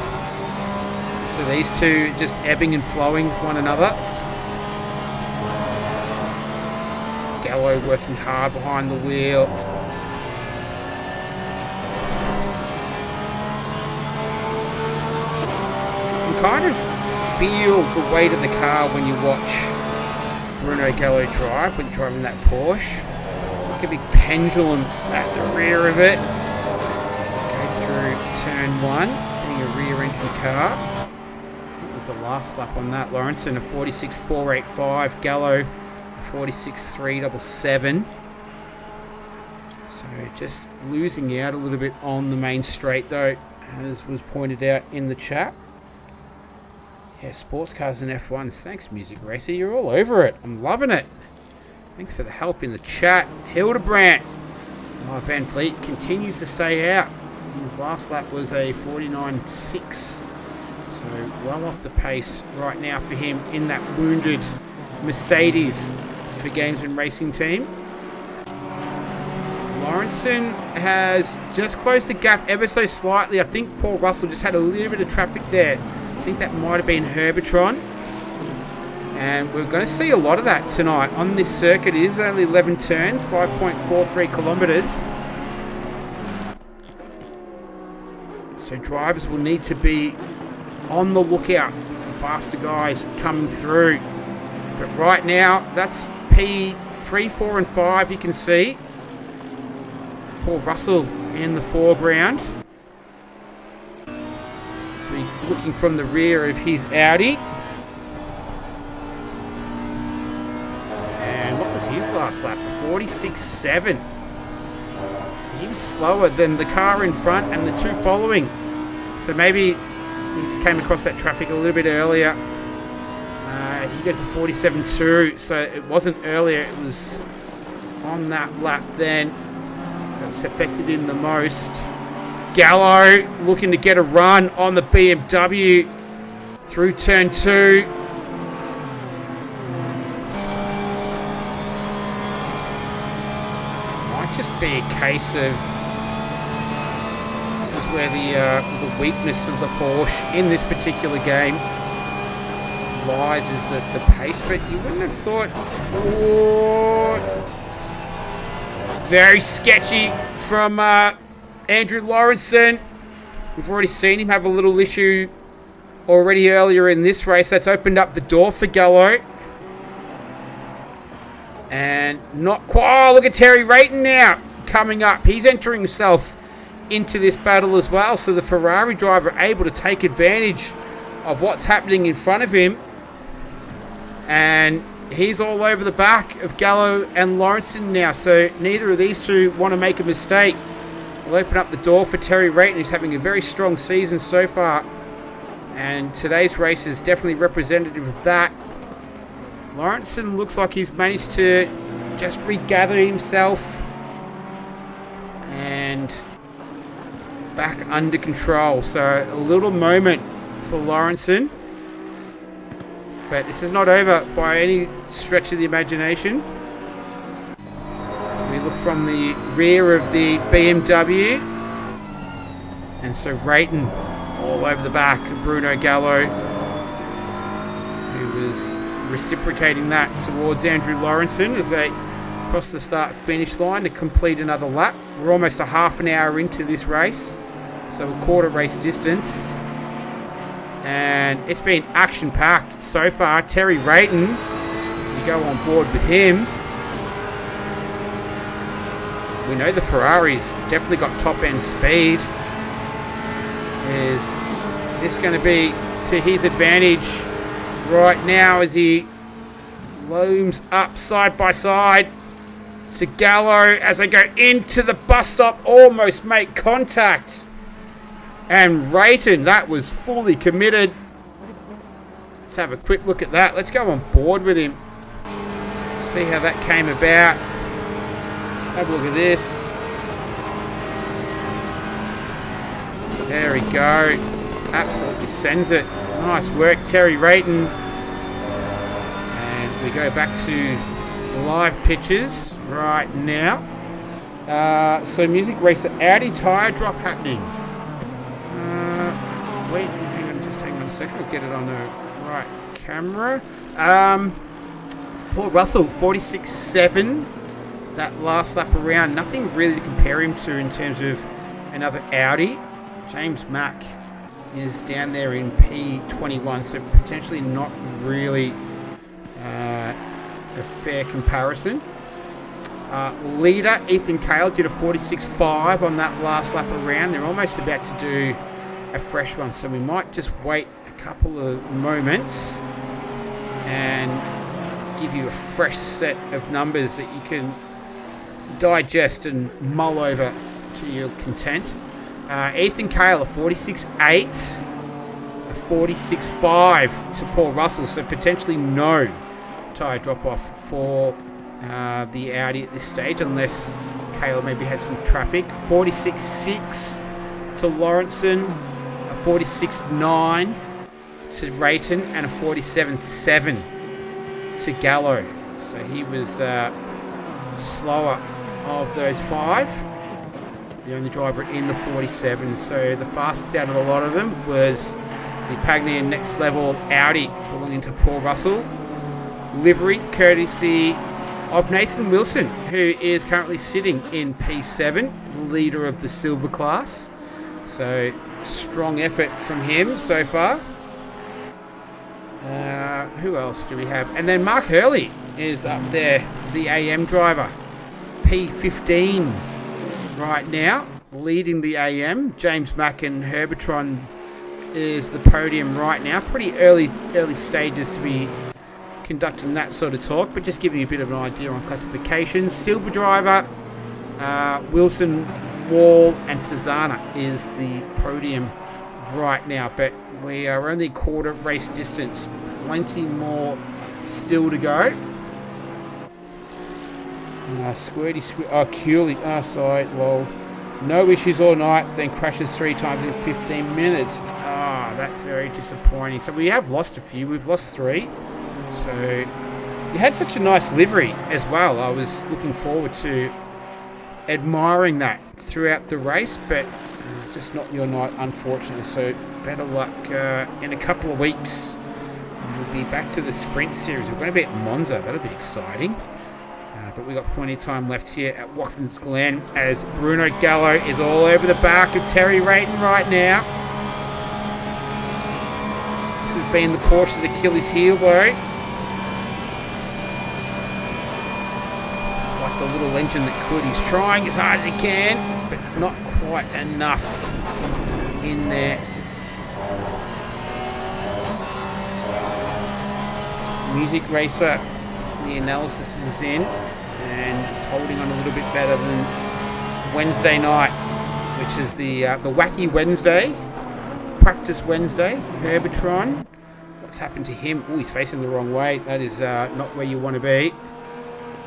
So these two just ebbing and flowing with one another. Gallo working hard behind the wheel. You can kind of feel the weight of the car when you watch Bruno Gallo drive, when driving that Porsche. Like a big pendulum at the rear of it. Go through turn 1, being a rear engine car. What was the last lap on that? Lawrenson a 46.485, Gallo a 46.377. So just losing out a little bit on the main straight though, as was pointed out in the chat. Yeah, sports cars and F1s. Thanks, Music Racer. You're all over it. I'm loving it. Thanks for the help in the chat. Hildebrandt. Oh, Van Vliet continues to stay out. His last lap was a 49.6. So well off the pace right now for him in that wounded Mercedes for Games and Racing team. Lawrenson has just closed the gap ever so slightly. I think Paul Russell just had a little bit of traffic there. I think that might have been Herbitron. And we're going to see a lot of that tonight on this circuit. It is only 11 turns, 5.43 kilometres. So drivers will need to be on the lookout for faster guys coming through. But right now, that's P3, 4 and 5, you can see. Paul Russell in the foreground. So he's looking from the rear of his Audi. And what was his last lap? 46.7. he was slower than the car in front and the two following. So maybe he just came across that traffic a little bit earlier. He goes to 47.2, so it wasn't earlier, it was on that lap then that's affected in the most. Gallo looking to get a run on the BMW through turn 2. Might just be a case of this is where the weakness of the Porsche in this particular game lies, is the pace, but you wouldn't have thought. Oh, very sketchy from Andrew Lawrenson. We've already seen him have a little issue already earlier in this race. That's opened up the door for Gallo. And not quite. Oh, look at Terry Rayton now coming up. He's entering himself into this battle as well. So the Ferrari driver able to take advantage of what's happening in front of him. And he's all over the back of Gallo and Lawrenson now. So neither of these two want to make a mistake. We'll open up the door for Terry Rayton, who's having a very strong season so far. And today's race is definitely representative of that. Lawrenson looks like he's managed to just regather himself and back under control. So a little moment for Lawrenson. But this is not over by any stretch of the imagination. We look from the rear of the BMW. And so Rayton all over the back of Bruno Gallo, who was reciprocating that towards Andrew Lawrenson as they cross the start-finish line to complete another lap. We're almost a half an hour into this race, so a quarter race distance. And it's been action-packed so far. Terry Rayton, you go on board with him. We know the Ferrari's definitely got top-end speed. Is this going to be to his advantage right now as he looms up side by side to Gallo as they go into the bus stop, almost make contact. And Rayton, that was fully committed. Let's have a quick look at that. Let's go on board with him. See how that came about. Have a look at this. There we go. Absolutely sends it. Nice work, Terry Rayton. And we go back to live pictures right now. So Music Racer Audi tyre drop happening. Wait, hang on a second. We'll get it on the right camera. Paul Russell, 46.7. That last lap around. Nothing really to compare him to in terms of another Audi. James Mack is down there in P21, so potentially not really a fair comparison. Leader Ethan Cale did a 46.5 on that last lap around. They're almost about to do a fresh one, so we might just wait a couple of moments and give you a fresh set of numbers that you can digest and mull over to your content. Ethan Cale, a 46.8, a 46.5 to Paul Russell, so potentially no tyre drop-off for the Audi at this stage, unless Cale maybe had some traffic. 46.6 to Lawrenson, a 46.9 to Rayton, and a 47.7 to Gallo. So he was slower of those five. The only driver in the 47. So the fastest out of a lot of them was the Pagnia Next Level Audi belonging to Paul Russell. Livery courtesy of Nathan Wilson, who is currently sitting in P7, the leader of the silver class. So strong effort from him so far. Who else do we have? And then Mark Hurley is up there, the AM driver. P15 right now, leading the AM. James Mack and Herbertron is the podium right now. Pretty early stages to be conducting that sort of talk, but just giving you a bit of an idea on classifications. Silver driver, Wilson Wall, and Susanna is the podium right now. But we are only quarter race distance. Plenty more still to go. Cooley. Sorry. Well, no issues all night, then crashes 3 times in 15 minutes. That's very disappointing. So we have lost a few. We've lost 3. So you had such a nice livery as well. I was looking forward to admiring that throughout the race, but just not your night, unfortunately. So better luck in a couple of weeks. We'll be back to the sprint series. We're going to be at Monza. That'll be exciting. But we've got plenty of time left here at Watkins Glen as Bruno Gallo is all over the back of Terry Rayton right now. This has been the Porsche's Achilles heel, though. It's like the little engine that could. He's trying as hard as he can, but not quite enough in there. Music Racer, the analysis is in. And it's holding on a little bit better than Wednesday night, which is the wacky Wednesday, practice Wednesday. Herbertron, what's happened to him? Oh, he's facing the wrong way. That is not where you want to be.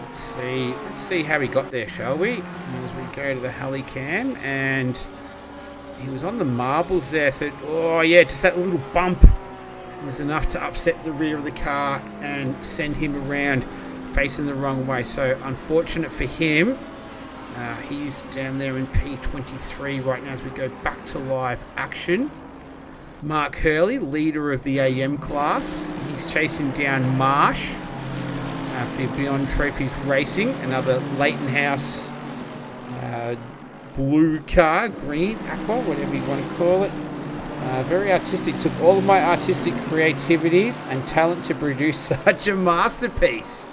Let's see how he got there, shall we? As we go to the Heli-cam, and he was on the marbles there. So, just that little bump was enough to upset the rear of the car and send him around facing the wrong way. So unfortunate for him. He's down there in P23 right now as we go back to live action. Mark Hurley, leader of the AM class. He's chasing down Marsh for Beyond Trophies Racing, another Leighton House blue car, green, aqua, whatever you want to call it. Very artistic. Took all of my artistic creativity and talent to produce such a masterpiece.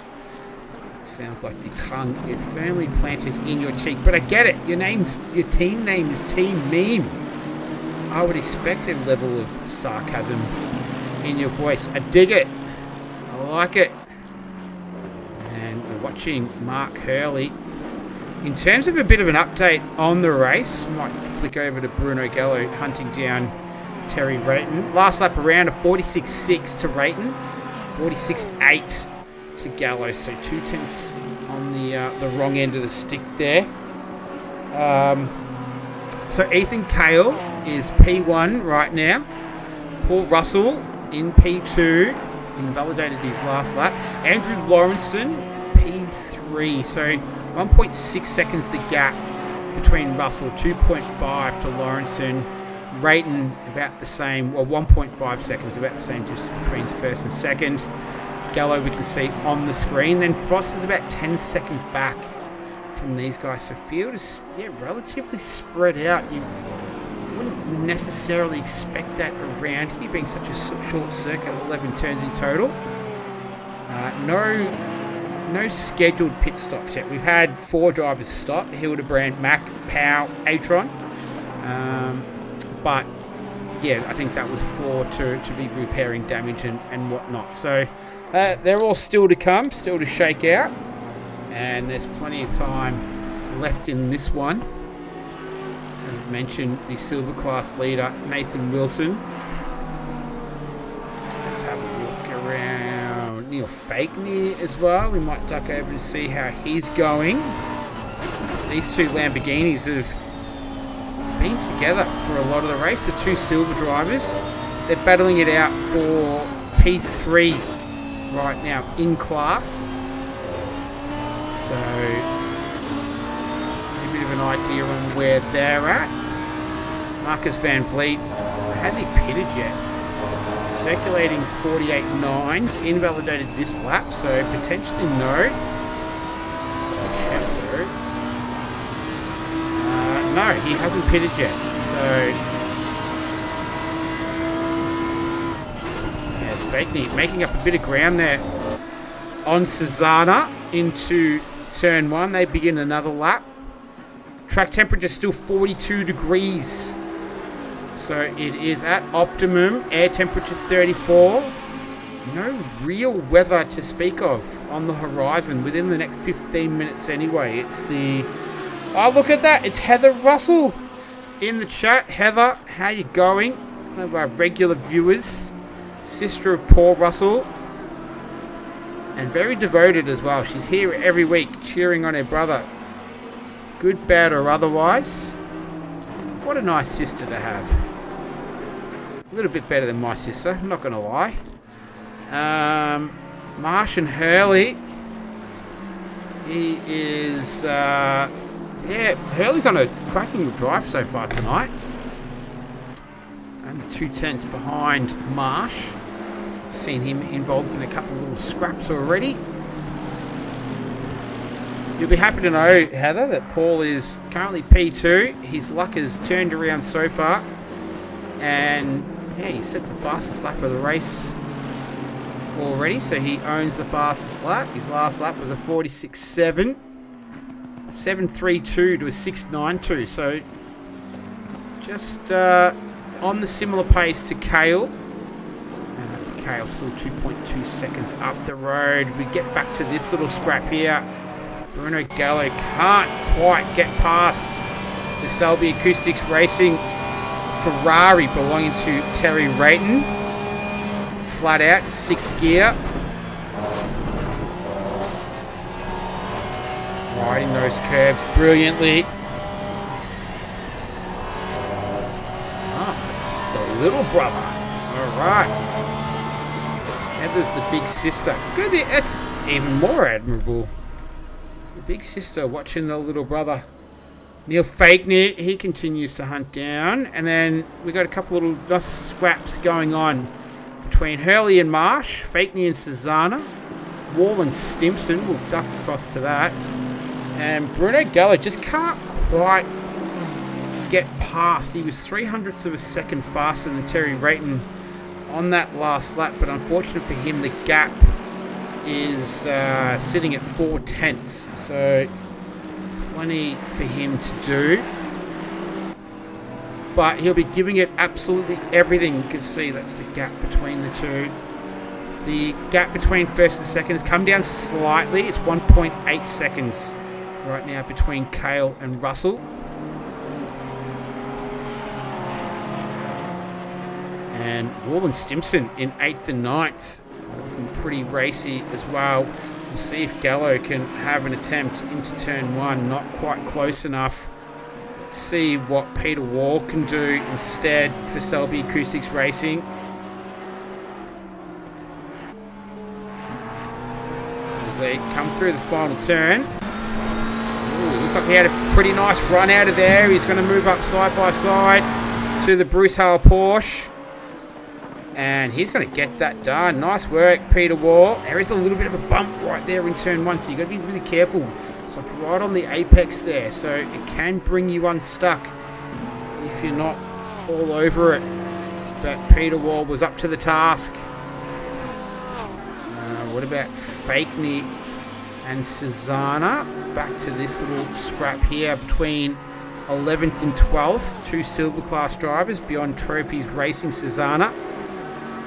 Sounds like the tongue is firmly planted in your cheek, but I get it. Your team name is Team Meme. I would expect a level of sarcasm in your voice. I dig it. I like it. And we're watching Mark Hurley. In terms of a bit of an update on the race, might flick over to Bruno Gallo hunting down Terry Rayton. Last lap around, a 46.6 to Rayton, 46.8 to Gallo, so 2/10 on the wrong end of the stick there. So Ethan Cale is P1 right now. Paul Russell in P2, invalidated his last lap. Andrew Lawrenson P3, so 1.6 seconds the gap between Russell, 2.5 to Lawrenson. Rayton about the same, 1.5 seconds, about the same distance between first and second. Gallo we can see on the screen. Then Frost is about 10 seconds back from these guys. So field is relatively spread out. You wouldn't necessarily expect that around here, being such a short circuit, 11 turns in total. No scheduled pit stops yet. We've had 4 drivers stop: Hildebrand, Mack, Powell, Atron. But yeah, I think that was to be repairing damage and whatnot. So they're all still to come, still to shake out, and there's plenty of time left in this one. As mentioned, the silver class leader Nathan Wilson. Let's have a look around Neil Fakeney as well. We might duck over to see how he's going. These 2 Lamborghinis have been together for a lot of the race. The 2 silver drivers, they're battling it out for P3 right now in class. So a bit of an idea on where they're at. Marcus Van Vliet, has he pitted yet? Circulating 48.9s, invalidated this lap, so potentially no. No, he hasn't pitted yet. So yes, Fakeney making up a bit of ground there on Susanna into turn 1. They begin another lap. Track temperature still 42 degrees. So it is at optimum. Air temperature 34. No real weather to speak of on the horizon within the next 15 minutes anyway. It's the Oh, look at that. It's Heather Russell in the chat. Heather, how you going? One of our regular viewers. Sister of Paul Russell. And very devoted as well. She's here every week cheering on her brother. Good, bad or otherwise. What a nice sister to have. A little bit better than my sister, I'm not going to lie. Marsh and Hurley. He is... yeah, Hurley's on a cracking drive so far tonight. And 2/10 behind Marsh. Seen him involved in a couple of little scraps already. You'll be happy to know, Heather, that Paul is currently P2. His luck has turned around so far. And yeah, he set the fastest lap of the race already, so he owns the fastest lap. His last lap was a 46.7. 7.32 to a 6.92, so just on the similar pace to Kale. Kale still 2.2 seconds up the road. We get back to this little scrap here. Bruno Gallo can't quite get past the Selby Acoustics Racing Ferrari belonging to Terry Rayton. Flat out, 6th gear. Riding those curves brilliantly. Ah, it's the little brother. Alright. Heather's the big sister. Good, that's even more admirable. The big sister watching the little brother. Neil Fakeney, he continues to hunt down. And then we got a couple little dust scraps going on between Hurley and Marsh, Fakeney and Susanna. Wall and Stimson will duck across to that. And Bruno Gallo just can't quite get past. He was 0.03 of a second faster than Terry Rayton on that last lap, but unfortunately for him, the gap is sitting at 0.4, so plenty for him to do. But he'll be giving it absolutely everything. You can see that's the gap between the two. The gap between first and second has come down slightly. It's 1.8 seconds right now between Kale and Russell. And Wall and Stimson in 8th and 9th. Looking pretty racy as well. We'll see if Gallo can have an attempt into turn 1. Not quite close enough. Let's see what Peter Wall can do instead for Selby Acoustics Racing. As they come through the final turn. Ooh, looks like he had a pretty nice run out of there. He's going to move up side by side to the Bruce Hale Porsche. And he's going to get that done. Nice work, Peter Wall. There is a little bit of a bump right there in turn 1, so you've got to be really careful. It's like right on the apex there, so it can bring you unstuck if you're not all over it. But Peter Wall was up to the task. What about Fakeney and Susanna? Back to this little scrap here between 11th and 12th. Two silver class drivers beyond trophies racing. Susanna.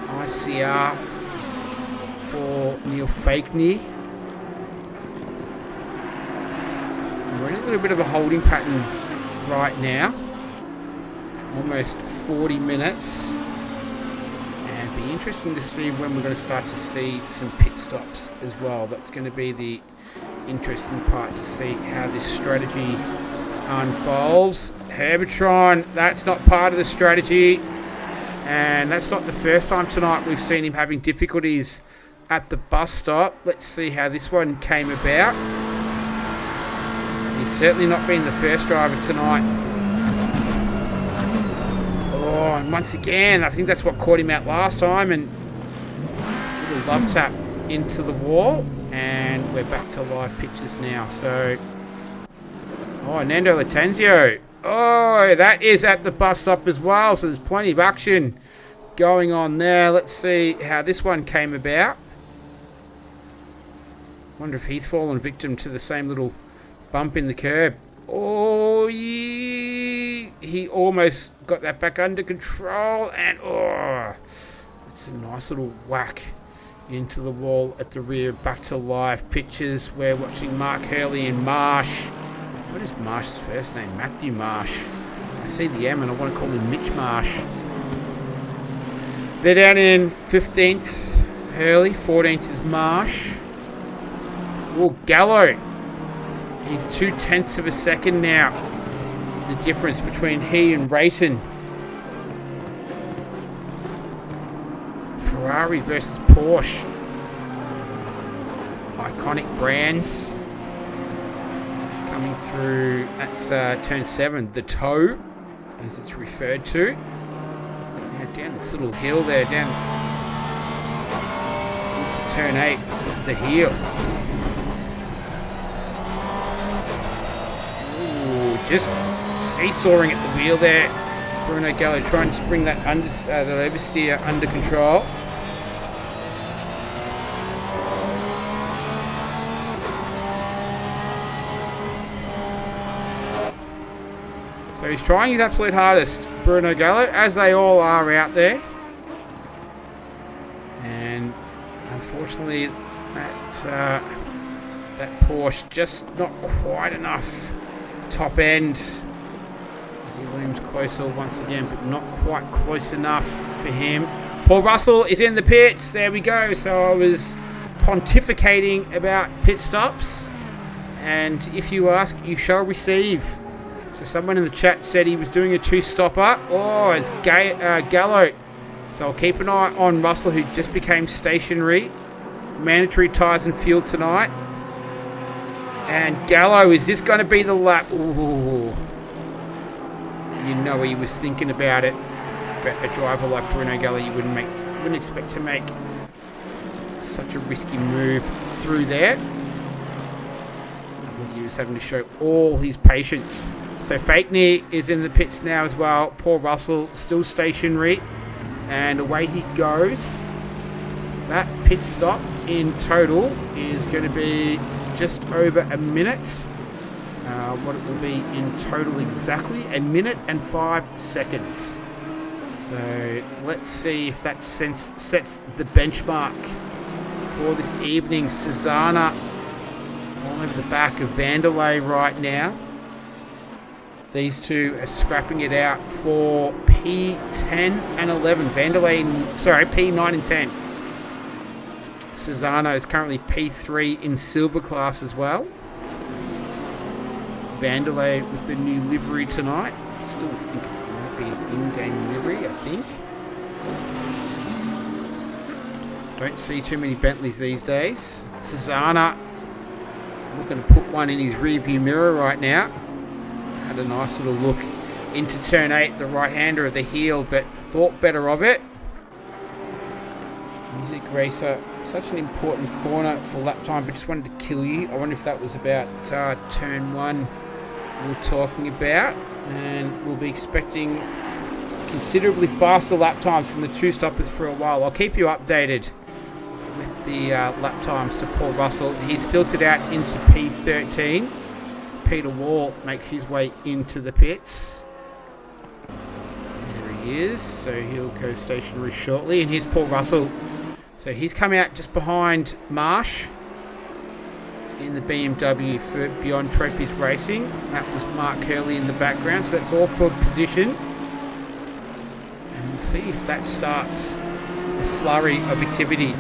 ICR for Neil Fakeney. We're in a little bit of a holding pattern right now. Almost 40 minutes. And it'll be interesting to see when we're going to start to see some pit stops as well. That's going to be the interesting part to see how this strategy unfolds. Herbertron, that's not part of the strategy. And that's not the first time tonight we've seen him having difficulties at the bus stop. Let's see how this one came about. He's certainly not been the first driver tonight. Oh, and once again, I think that's what caught him out last time. And a little love tap into the wall. And we're back to live pictures now. So, oh, Nando Latanzio. Oh, that is at the bus stop as well, so there's plenty of action going on there. Let's see how this one came about. Wonder if he's fallen victim to the same little bump in the curb. Oh, yeah. He almost got that back under control, and oh, it's a nice little whack into the wall at the rear. Back to live pictures. We're watching Mark Hurley and Marsh What is Marsh's first name? Matthew Marsh. I see the M and I want to call him Mitch Marsh. They're down in 15th, Hurley. 14th is Marsh. Oh, Gallo. He's 0.2 of a second now. The difference between he and Rayton. Ferrari versus Porsche. Iconic brands. Coming through, that's turn 7, the toe, as it's referred to. Now down this little hill there, down into turn 8, the heel. Ooh, just seesawing at the wheel there. Bruno Gallo trying to bring that oversteer under control. So he's trying his absolute hardest, Bruno Gallo, as they all are out there. And unfortunately, that Porsche just not quite enough top end. As he looms closer once again, but not quite close enough for him. Paul Russell is in the pits. There we go. So I was pontificating about pit stops. And if you ask, you shall receive. So someone in the chat said he was doing a 2-stopper. Oh, it's Gallo. So I'll keep an eye on Russell, who just became stationary. Mandatory tyres and fuel tonight. And Gallo, is this going to be the lap? Ooh. You know he was thinking about it. But a driver like Bruno Gallo, you wouldn't expect to make such a risky move through there. I think he was having to show all his patience. So Fakeney is in the pits now as well. Paul Russell still stationary. And away he goes. That pit stop in total is going to be just over a minute. What it will be in total exactly, 1 minute and 5 seconds. So let's see if that sets the benchmark for this evening. Susanna all over the back of Vanderlei right now. These two are scrapping it out for P10 and 11. P9 and 10. Susanna is currently P3 in silver class as well. Vanderlei with the new livery tonight. Still think it might be an in-game livery, I think. Don't see too many Bentleys these days. Susanna looking to put one in his rearview mirror right now. Had a nice little look into turn 8, the right-hander of the heel, but thought better of it. Music Racer, such an important corner for lap time, but just wanted to kill you. I wonder if that was about turn 1 we were talking about, and we'll be expecting considerably faster lap times from the 2-stoppers for a while. I'll keep you updated with the lap times to Paul Russell. He's filtered out into P13. Peter Wall makes his way into the pits. There he is. So he'll go stationary shortly. And here's Paul Russell. So he's come out just behind Marsh in the BMW for Beyond Trophies Racing. That was Mark Hurley in the background. So that's all for position. And we'll see if that starts a flurry of activity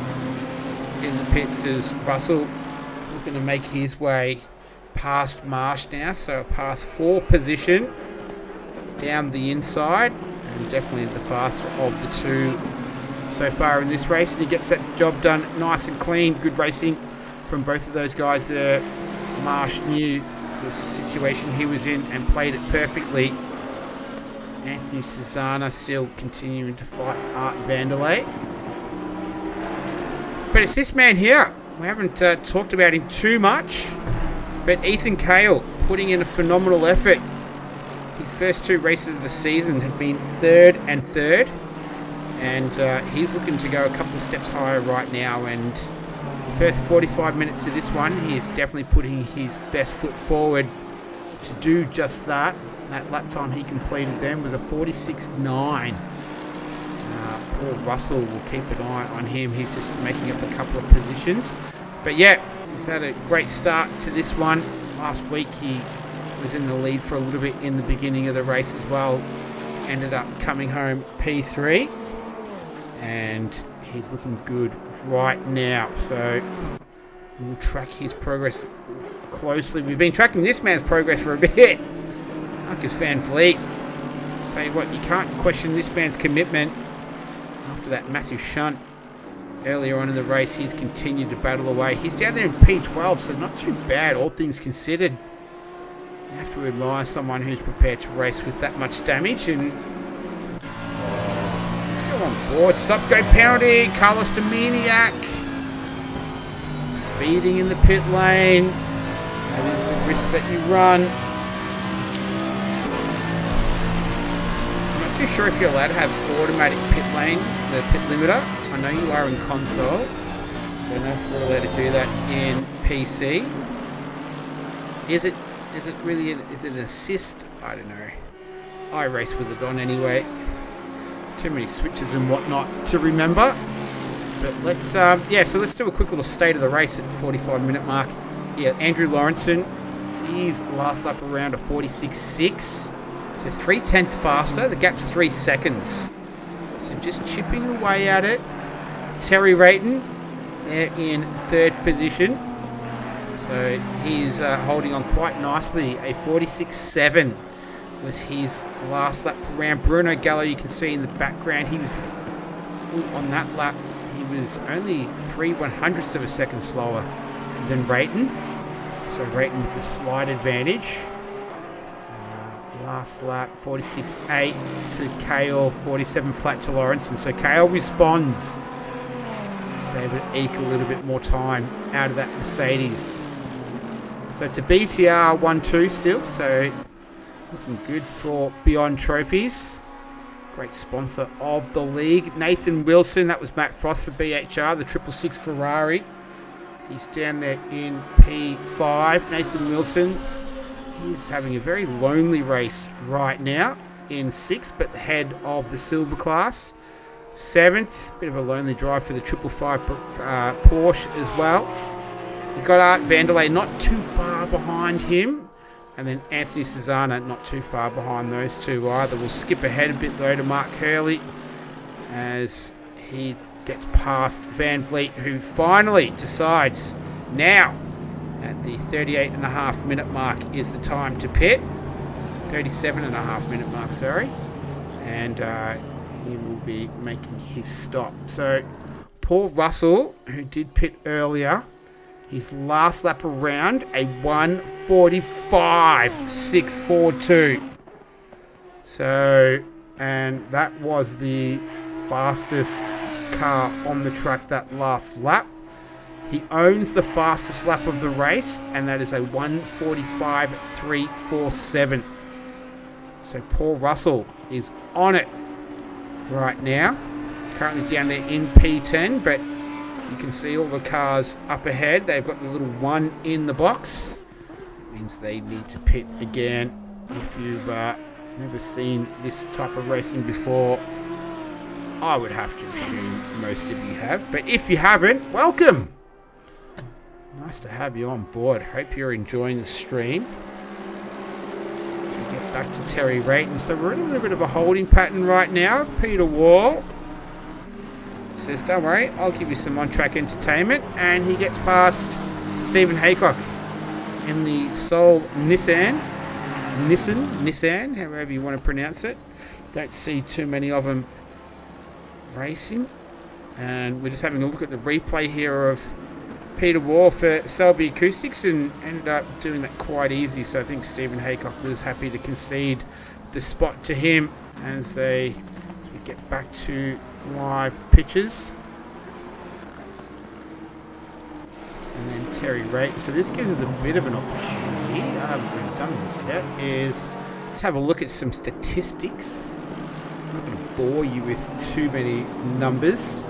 in the pits as Russell looking to make his way past Marsh now, so past 4 position down the inside, and definitely the faster of the two so far in this race, and he gets that job done nice and clean. Good racing from both of those guys there. Marsh knew the situation he was in and played it perfectly. Anthony Susanna still continuing to fight Art Vanderlei, but it's this man here. We haven't talked about him too much. But Ethan Cale putting in a phenomenal effort. His first 2 races of the season have been 3rd and 3rd. And he's looking to go a couple of steps higher right now. And the first 45 minutes of this one, he is definitely putting his best foot forward to do just that. That lap time he completed then was a 46.9. Paul Russell will keep an eye on him. He's just making up a couple of positions. But yeah, he's had a great start to this one. Last week he was in the lead for a little bit in the beginning of the race as well. Ended up coming home P3. And he's looking good right now. So we'll track his progress closely. We've been tracking this man's progress for a bit. Marcus Van Vliet. Say what, you can't question this man's commitment. After that massive shunt earlier on in the race, he's continued to battle away. He's down there in P12, so not too bad, all things considered. You have to admire someone who's prepared to race with that much damage. And let's go on board. Stop, go pounding. Carlos Dominiak speeding in the pit lane. That is the risk that you run. I'm not too sure if you're allowed to have automatic pit lane, the pit limiter. I know you are in console. Don't know if we're allowed to do that in PC. Is it really is it an assist? I don't know. I race with it on anyway. Too many switches and whatnot to remember. But let's so let's do a quick little state of the race at 45-minute mark. Yeah, Andrew Lawrenson, his last lap around a 46.6. So 0.3 faster. The gap's 3 seconds. So just chipping away at it. Terry Rayton, there in third position. So he's holding on quite nicely. A 46.7 was his last lap around. Bruno Gallo, you can see in the background, he was on that lap. He was only 3/100ths of a second slower than Rayton. So Rayton with the slight advantage. Last lap, 46.8 to Kale, 47 flat to Lawrence. And so Kale responds. Just able to eke a little bit more time out of that Mercedes. So it's a BTR 1-2 still. So looking good for Beyond Trophies. Great sponsor of the league. Nathan Wilson, that was Matt Frost for BHR, the 666 Ferrari. He's down there in P5. Nathan Wilson, he's having a very lonely race right now in 6th, but the head of the silver class. 7th, bit of a lonely drive for the 555 Porsche as well. He's got Art Vanderlei not too far behind him. And then Anthony Cesana not too far behind those two either. We'll skip ahead a bit though to Mark Hurley as he gets past Van Vliet, who finally decides now at the 38.5-minute mark is the time to pit. 37.5-minute mark, sorry. And he will be making his stop. So Paul Russell, who did pit earlier, his last lap around, a 1:45.642. So, and that was the fastest car on the track that last lap. He owns the fastest lap of the race, and that is a 1:45.347. So Paul Russell is on it right now. Currently down there in P10, but you can see all the cars up ahead. They've got the little 1 in the box. It means they need to pit again. If you've never seen this type of racing before, I would have to assume most of you have. But if you haven't, welcome. Nice to have you on board. Hope you're enjoying the stream. We'll get back to Terry Rayton. So we're in a little bit of a holding pattern right now. Peter Wall says, don't worry, I'll give you some on-track entertainment. And he gets past Stephen Haycock in the Seoul Nissan, however you want to pronounce it. Don't see too many of them racing. And we're just having a look at the replay here of Peter Wall for Selby Acoustics and ended up doing that quite easy. So I think Stephen Haycock was happy to concede the spot to him as we get back to live pictures. And then Terry Rayton. So this gives us a bit of an opportunity. I haven't really done this yet. Let's have a look at some statistics. I'm not going to bore you with too many numbers.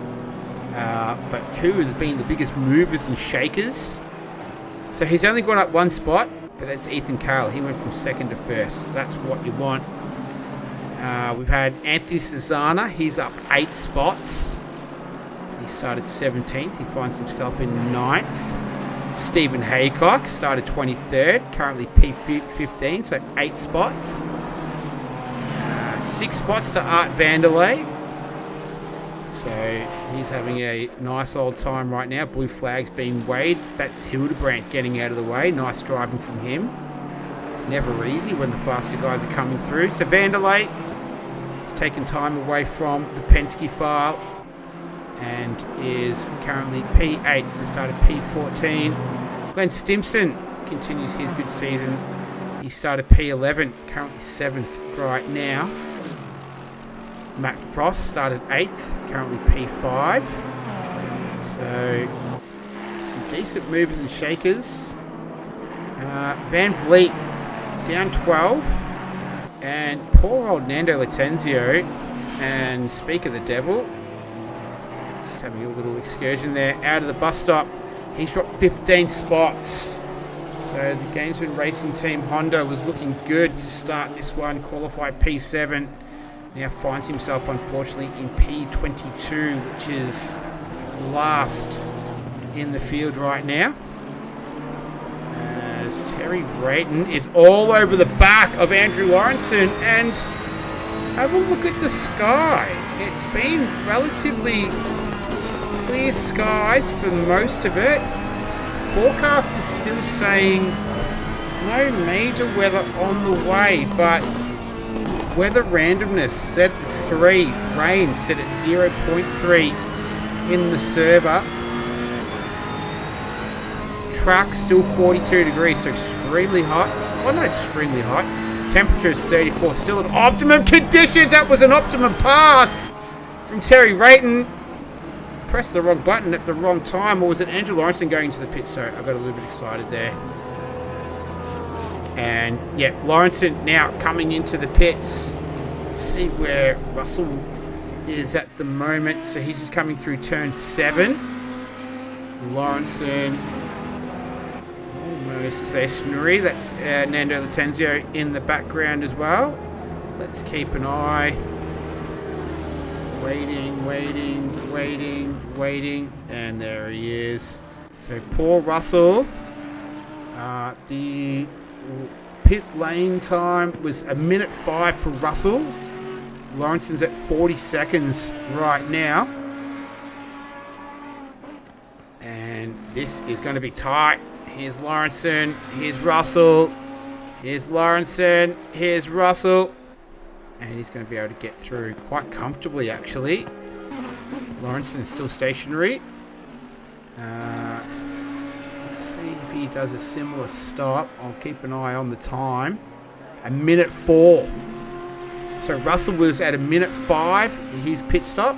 But who has been the biggest movers and shakers? So he's only gone up one spot, but that's Ethan Cale. He went from 2nd to 1st. That's what you want. We've had Anthony Cesana. He's up 8 spots. So he started 17th. He finds himself in 9th. Stephen Haycock started 23rd, currently P15, so 8 spots. 6 spots to Art Vanderlei. So he's having a nice old time right now. Blue flag's being waved. That's Hildebrandt getting out of the way. Nice driving from him. Never easy when the faster guys are coming through. So Vanderlei has taken time away from the Penske file and is currently P8, so started P14. Glen Stimson continues his good season. He started P11, currently 7th right now. Matt Frost started 8th, currently P5. So some decent movers and shakers. Van Vliet down 12. And poor old Nando Latenzio. And speak of the devil, just having a little excursion there. Out of the bus stop, he's dropped 15 spots. So the Gainesville Racing Team Honda was looking good to start this one. Qualified P7. Now finds himself unfortunately in P22, which is last in the field right now. As Terry Brayton is all over the back of Andrew Lawrenson, and have a look at the sky. It's been relatively clear skies for most of it. Forecast is still saying no major weather on the way, but weather randomness set at 3, rain set at 0.3 in the server. Track still 42 degrees, so extremely hot. Well, not extremely hot. Temperature is 34, still at optimum conditions. That was an optimum pass from Terry Rayton. Pressed the wrong button at the wrong time, or was it Andrew Lawrenson going to the pit? So I got a little bit excited there. And yeah, Lawrenson now coming into the pits. Let's see where Russell is at the moment. So he's just coming through turn 7. Lawrenson almost stationary. That's Nando Latenzio in the background as well. Let's keep an eye. Waiting, and there he is. So poor Russell. The pit lane time was 1:05 for Russell. Lawrenson's at 40 seconds right now. And this is going to be tight. Here's Lawrenson, here's Russell, here's Lawrenson, here's Russell. And he's going to be able to get through quite comfortably, actually. Lawrenson is still stationary. Let's see if he does a similar stop. I'll keep an eye on the time. 1:04. So Russell was at 1:05, his pit stop.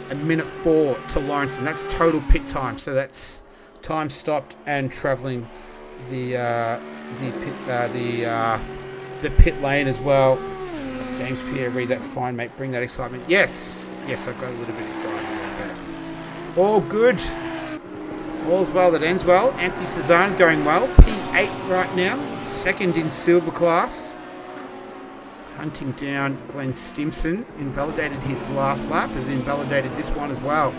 1:04 to Lawrenson. That's total pit time. So that's time stopped and travelling the pit lane as well. James Pierre Reid, that's fine, mate. Bring that excitement. Yes, I got a little bit excited about that. All good. All's well that ends well. Anthony Cesare's going well. P8 right now. 2nd in silver class. Hunting down Glen Stimson. Invalidated his last lap. Has invalidated this one as well.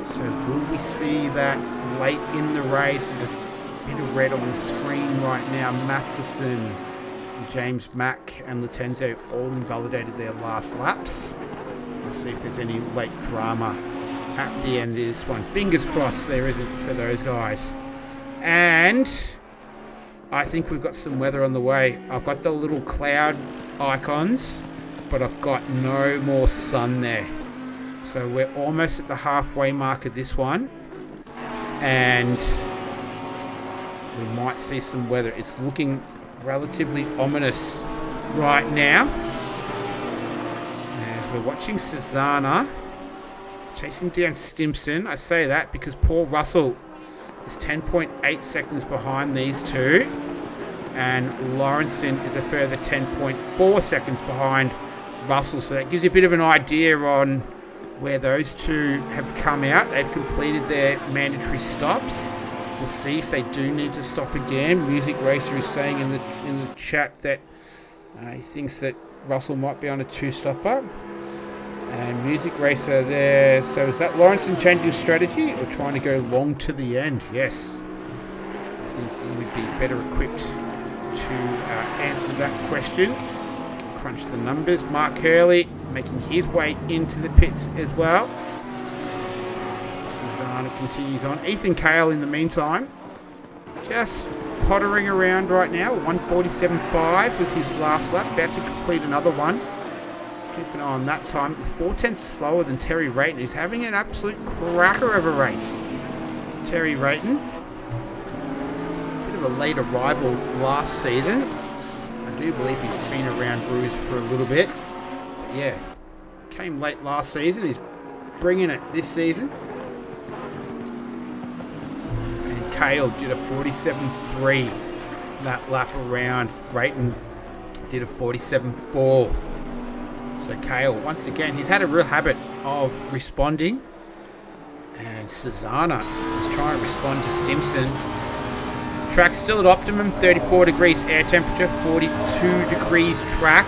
So will we see that late in the race? There's a bit of red on the screen right now. Masterson, James Mack and Latenzio all invalidated their last laps. We'll see if there's any late drama at the end of this one. Fingers crossed there isn't for those guys. And I think we've got some weather on the way. I've got the little cloud icons, but I've got no more sun there. So we're almost at the halfway mark of this one. And we might see some weather. It's looking relatively ominous right now. As we're watching Cesana chasing down Stimson. I say that because poor Russell is 10.8 seconds behind these two, and Lawrenson is a further 10.4 seconds behind Russell. So that gives you a bit of an idea on where those two have come out. They've completed their mandatory stops. We'll see if they do need to stop again. Music Racer is saying in the chat that he thinks that Russell might be on a 2-stopper. And Music Racer there. So is that Lawrenson changing strategy or trying to go long to the end? Yes. think he would be better equipped to answer that question. Crunch the numbers. Mark Hurley making his way into the pits as well. Susanna continues on. Ethan Cale in the meantime, just pottering around right now. 1:47.5 was his last lap. About to complete another one. Keep an eye on that time. It's 4/10 slower than Terry Rayton, who's having an absolute cracker of a race. Terry Rayton, bit of a late arrival last season. I do believe he's been around Bruce for a little bit. But yeah, came late last season. He's bringing it this season. And Cale did a 47.3 that lap around. Rayton did a 47.4. So Cale, once again, he's had a real habit of responding. And Susanna is trying to respond to Stimson. Track still at optimum, 34 degrees air temperature, 42 degrees track.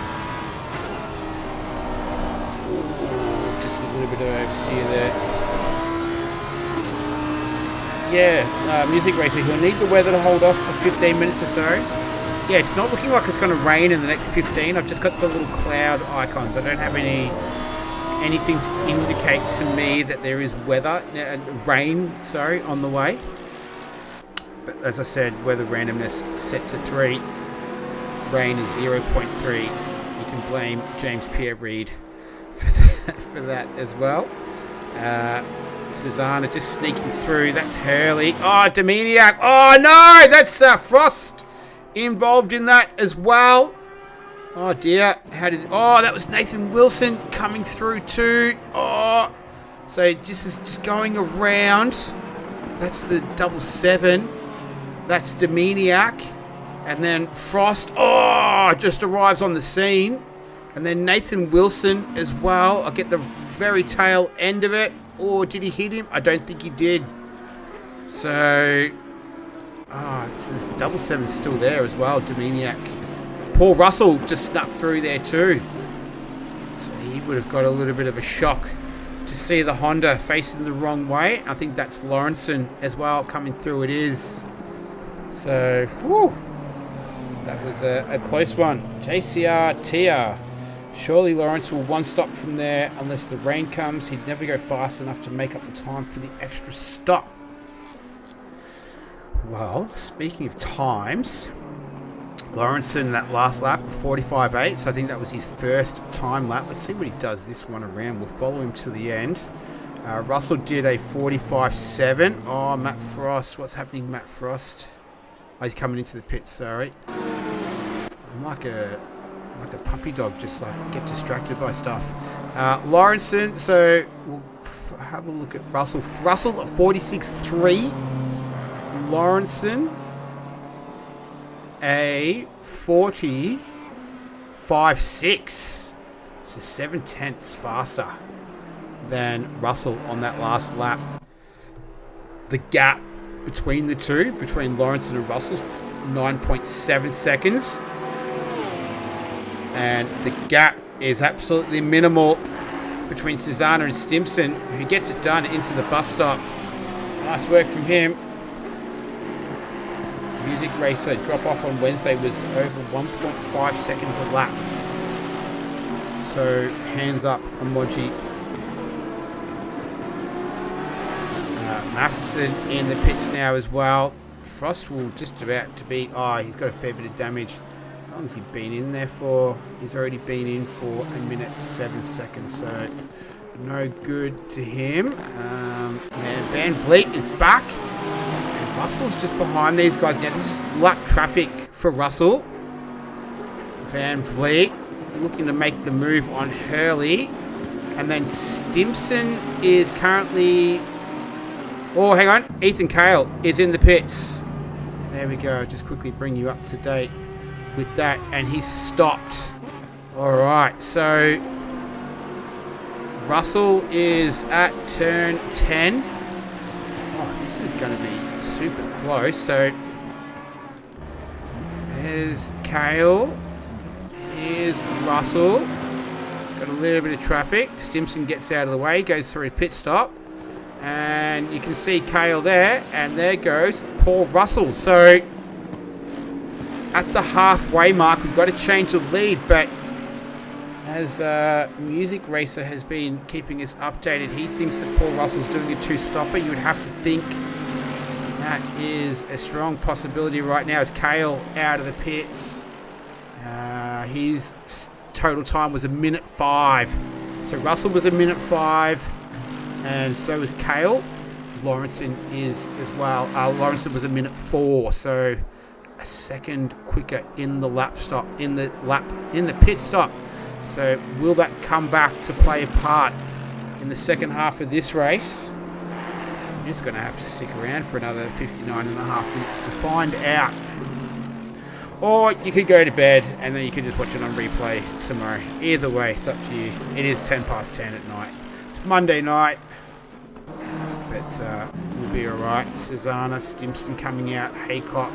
Just a little bit of oversteer there. Yeah, music racing. He'll need the weather to hold off for 15 minutes or so. Yeah, it's not looking like it's going to rain in the next 15. I've just got the little cloud icons. I don't have anything to indicate to me that there is rain on the way. But as I said, weather randomness set to 3. Rain is 0.3. You can blame James Pierre Reid for that as well. Susanna just sneaking through. That's Hurley. Oh, Dominiak. Oh, no! That's Frost involved in that as well. Oh dear. That was Nathan Wilson coming through too. Oh, so just going around. That's the 7. That's Dominiak. And then Frost, just arrives on the scene. And then Nathan Wilson as well. I'll get the very tail end of it. Or did he hit him? I don't think he did. So this 7's still there as well, Dominiak. Paul Russell just snuck through there too. So he would have got a little bit of a shock to see the Honda facing the wrong way. I think that's Lawrenson as well coming through. It is. So, that was a close one. JCR TR. Surely Lawrence will one stop from there unless the rain comes. He'd never go fast enough to make up the time for the extra stop. Well, speaking of times, Lawrenson, that last lap, 45.8, so I think that was his first time lap. Let's see what he does this one around. We'll follow him to the end. Russell did a 45.7. Oh, Matt Frost. What's happening, Matt Frost? Oh, he's coming into the pit, sorry. I'm like a puppy dog, just like get distracted by stuff. Lawrenson, so we'll have a look at Russell. Russell at 46.3. Lawrenson a 45.6. So 7/10 faster than Russell on that last lap. The gap between the two, between Lawrenson and Russell, 9.7 seconds. And the gap is absolutely minimal between Susanna and Stimson, who gets it done into the bus stop. Nice work from him. Music Racer drop off on Wednesday was over 1.5 seconds a lap. So hands up emoji. Masterson in the pits now as well. Frost will just about to be, he's got a fair bit of damage. How long has he been in there for? He's already been in for 1 minute 7 seconds, so no good to him. And Van Vliet is back. And Russell's just behind these guys now. This is lap traffic for Russell. Van Vliet looking to make the move on Hurley. And then Stimson is currently... Oh, hang on. Ethan Cale is in the pits. There we go. Just quickly bring you up to date with that. And he's stopped. All right. So Russell is at turn 10. Oh, this is going to be super close. So there's Cale. Here's Russell. Got a little bit of traffic. Stimson gets out of the way. Goes through a pit stop. And you can see Cale there, and there goes Paul Russell. So at the halfway mark, we've got to change the lead, but as Music Racer has been keeping us updated, he thinks that Paul Russell's doing a two-stopper. You would have to think that is a strong possibility right now as Cale out of the pits. His total time was 1:05. So Russell was 1:05, and so was Cale. Lawrenson is as well. Lawrenson was 1:04, so a second quicker in the pit stop. So will that come back to play a part in the second half of this race? I'm just going to have to stick around for another 59.5 minutes to find out. Or you could go to bed and then you could just watch it on replay tomorrow. Either way, it's up to you. It is 10:10 at night. It's Monday night, but we'll be alright. Susanna, Stimson coming out, Haycock.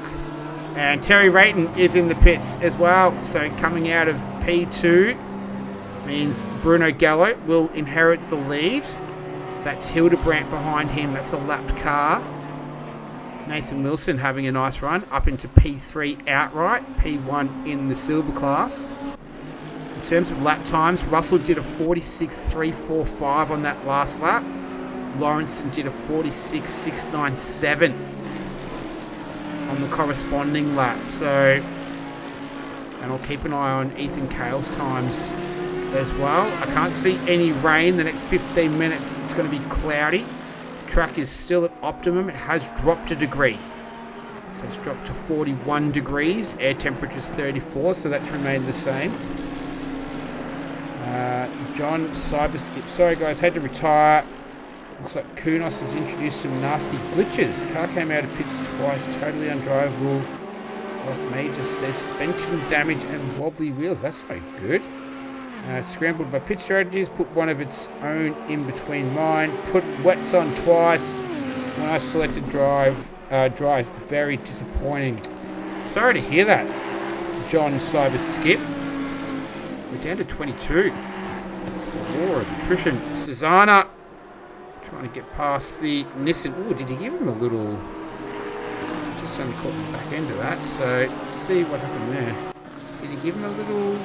And Terry Rayton is in the pits as well. So coming out of P2 means Bruno Gallo will inherit the lead. That's Hildebrandt behind him. That's a lapped car. Nathan Wilson having a nice run up into P3 outright. P1 in the silver class. In terms of lap times, Russell did a 46.345 on that last lap. Lawrenson did a 46.697 on the corresponding lap. So, and I'll keep an eye on Ethan Cale's times as well. I can't see any rain the next 15 minutes. It's going to be cloudy. Track is still at optimum. It has dropped a degree. So it's dropped to 41 degrees. Air temperature is 34, so that's remained the same. John Cyberskip. Sorry guys, had to retire. Looks like Kunos has introduced some nasty glitches. Car came out of pits twice, totally undrivable. Major suspension damage and wobbly wheels. That's no good. Scrambled by pit strategies, put one of its own in between mine, put wets on twice. When I selected drives, very disappointing. Sorry to hear that, John Cyberskip. We're down to 22. It's the law of attrition. Susanna trying to get past the Nissan. Oh, did he give him a little... Just only caught the back end of that, so let's see what happened there. Did he give him a little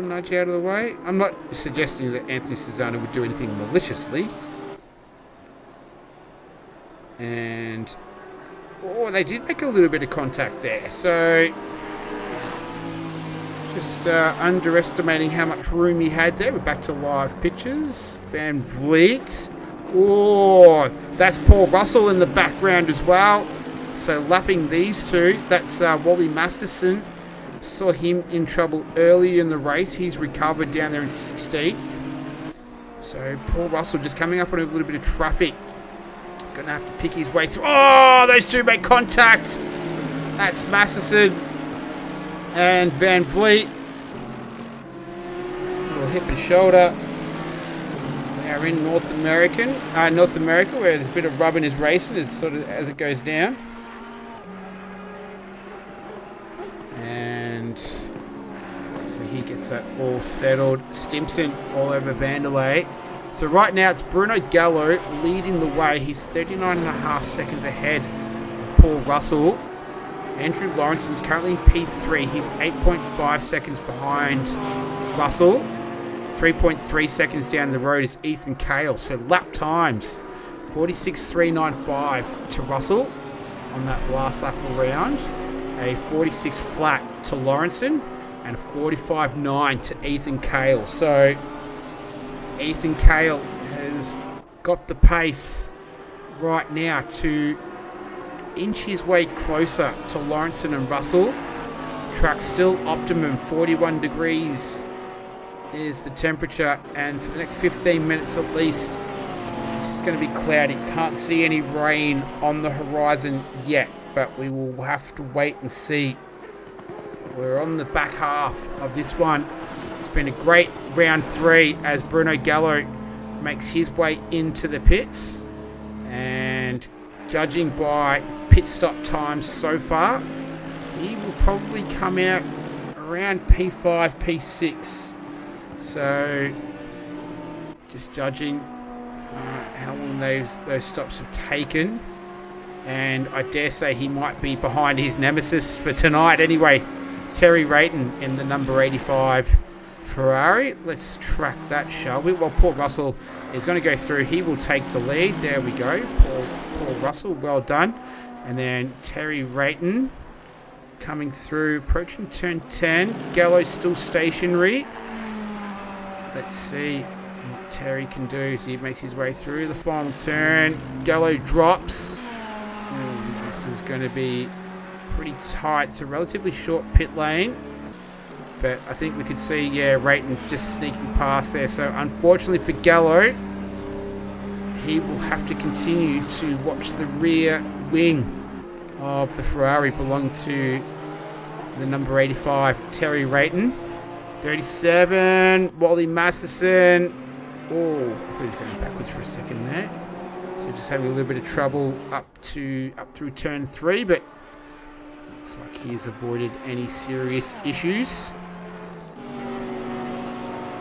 nudge out of the way? I'm not suggesting that Anthony Susanna would do anything maliciously. And... oh, they did make a little bit of contact there, so... just underestimating how much room he had there. We're back to live pictures. Van Vliet. Oh, that's Paul Russell in the background as well. So lapping these two. That's Wally Masterson. Saw him in trouble early in the race. He's recovered down there in 16th. So Paul Russell just coming up on a little bit of traffic. Going to have to pick his way through. Oh, those two make contact. That's Masterson and Van Vliet. Little hip and shoulder. We are in North America, where there's a bit of rub in his racing as it goes down. And so he gets that all settled. Stimson all over Vanderlei. So right now it's Bruno Gallo leading the way. He's 39.5 seconds ahead of Paul Russell. Andrew Lawrenson's currently in P3. He's 8.5 seconds behind Russell. 3.3 seconds down the road is Ethan Cale. So lap times, 46.395 to Russell on that last lap around. A 46 flat to Lawrenson and a 45.9 to Ethan Cale. So Ethan Cale has got the pace right now to inch his way closer to Lawrenson and Russell. Track still optimum, 41 degrees is the temperature, and for the next 15 minutes at least, this is going to be cloudy. Can't see any rain on the horizon yet, but we will have to wait and see. We're on the back half of this one. It's been a great round 3 as Bruno Gallo makes his way into the pits, and judging by pit stop times so far, he will probably come out around P5, P6. So, just judging how long those stops have taken. And I dare say he might be behind his nemesis for tonight. Anyway, Terry Rayton in the number 85 Ferrari. Let's track that, shall we? Well, Paul Russell is going to go through. He will take the lead. There we go. Paul Russell, well done. And then Terry Rayton coming through, approaching turn 10. Gallo's still stationary. Let's see what Terry can do as he makes his way through the final turn. Gallo drops. This is going to be pretty tight. It's a relatively short pit lane, but I think we could see, Rayton just sneaking past there. So unfortunately for Gallo, he will have to continue to watch the rear wing of the Ferrari belonging to the number 85 Terry Rayton. 37 Wally Masterson. Oh, I thought he was going backwards for a second there. So just having a little bit of trouble up through turn 3, but looks like he's avoided any serious issues.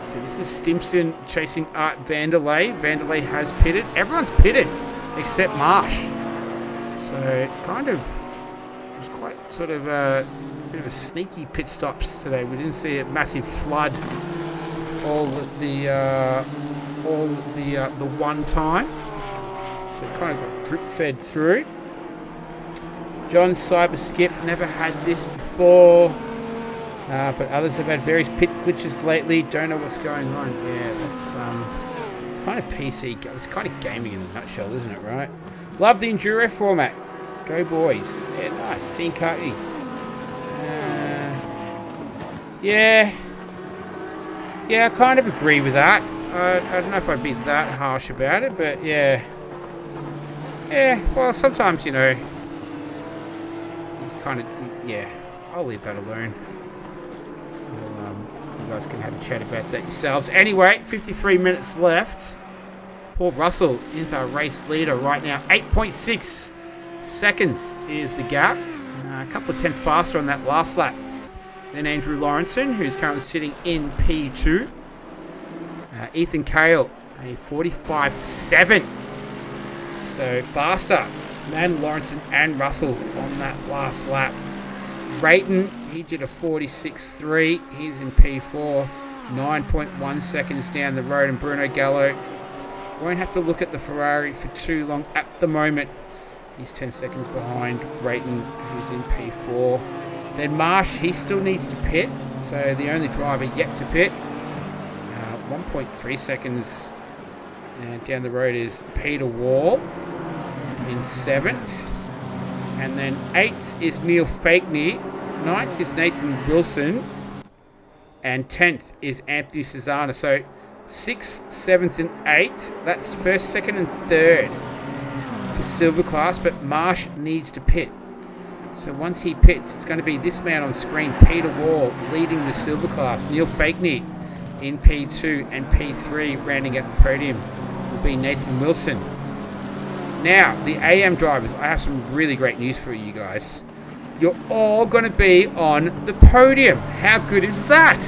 So this is Stimson chasing Art Vanderlei. Vanderlei has pitted. Everyone's pitted except Marsh. So it was quite sort of a bit of a sneaky pit stops today. We didn't see a massive flood all the one time. So it kind of got drip fed through. John Cyberskip never had this before, but others have had various pit glitches lately. Don't know what's going on. Yeah, that's it's kind of PC. It's kind of gaming in a nutshell, isn't it? Right? Love the Enduro format. Go boys. Yeah, nice. Dean Cartney. Yeah, I kind of agree with that. I don't know if I'd be that harsh about it, but yeah, well, sometimes, you I'll leave that alone. You guys can have a chat about that yourselves. Anyway, 53 minutes left. Paul Russell is our race leader right now. 8.6 seconds is the gap. A couple of tenths faster on that last lap than Andrew Lawrenson, who's currently sitting in P2. Ethan Cale, a 45.7. So faster than Lawrenson and Russell on that last lap. Rayton, he did a 46.3. He's in P4. 9.1 seconds down the road. And Bruno Gallo won't have to look at the Ferrari for too long at the moment. He's 10 seconds behind Rayton, who's in P4. Then Marsh, he still needs to pit. So the only driver yet to pit. 1.3 seconds down the road is Peter Wall in 7th. And then 8th is Neil Fakeney. 9th is Nathan Wilson. And 10th is Anthony Cesana. So 6th, 7th and 8th. That's 1st, 2nd and 3rd for Silver Class. But Marsh needs to pit. So once he pits, it's going to be this man on screen, Peter Wall, leading the Silver Class. Neil Fakeney in P2 and P3, rounding out the podium, will be Nathan Wilson. Now, the AM drivers, I have some really great news for you guys. You're all going to be on the podium. How good is that?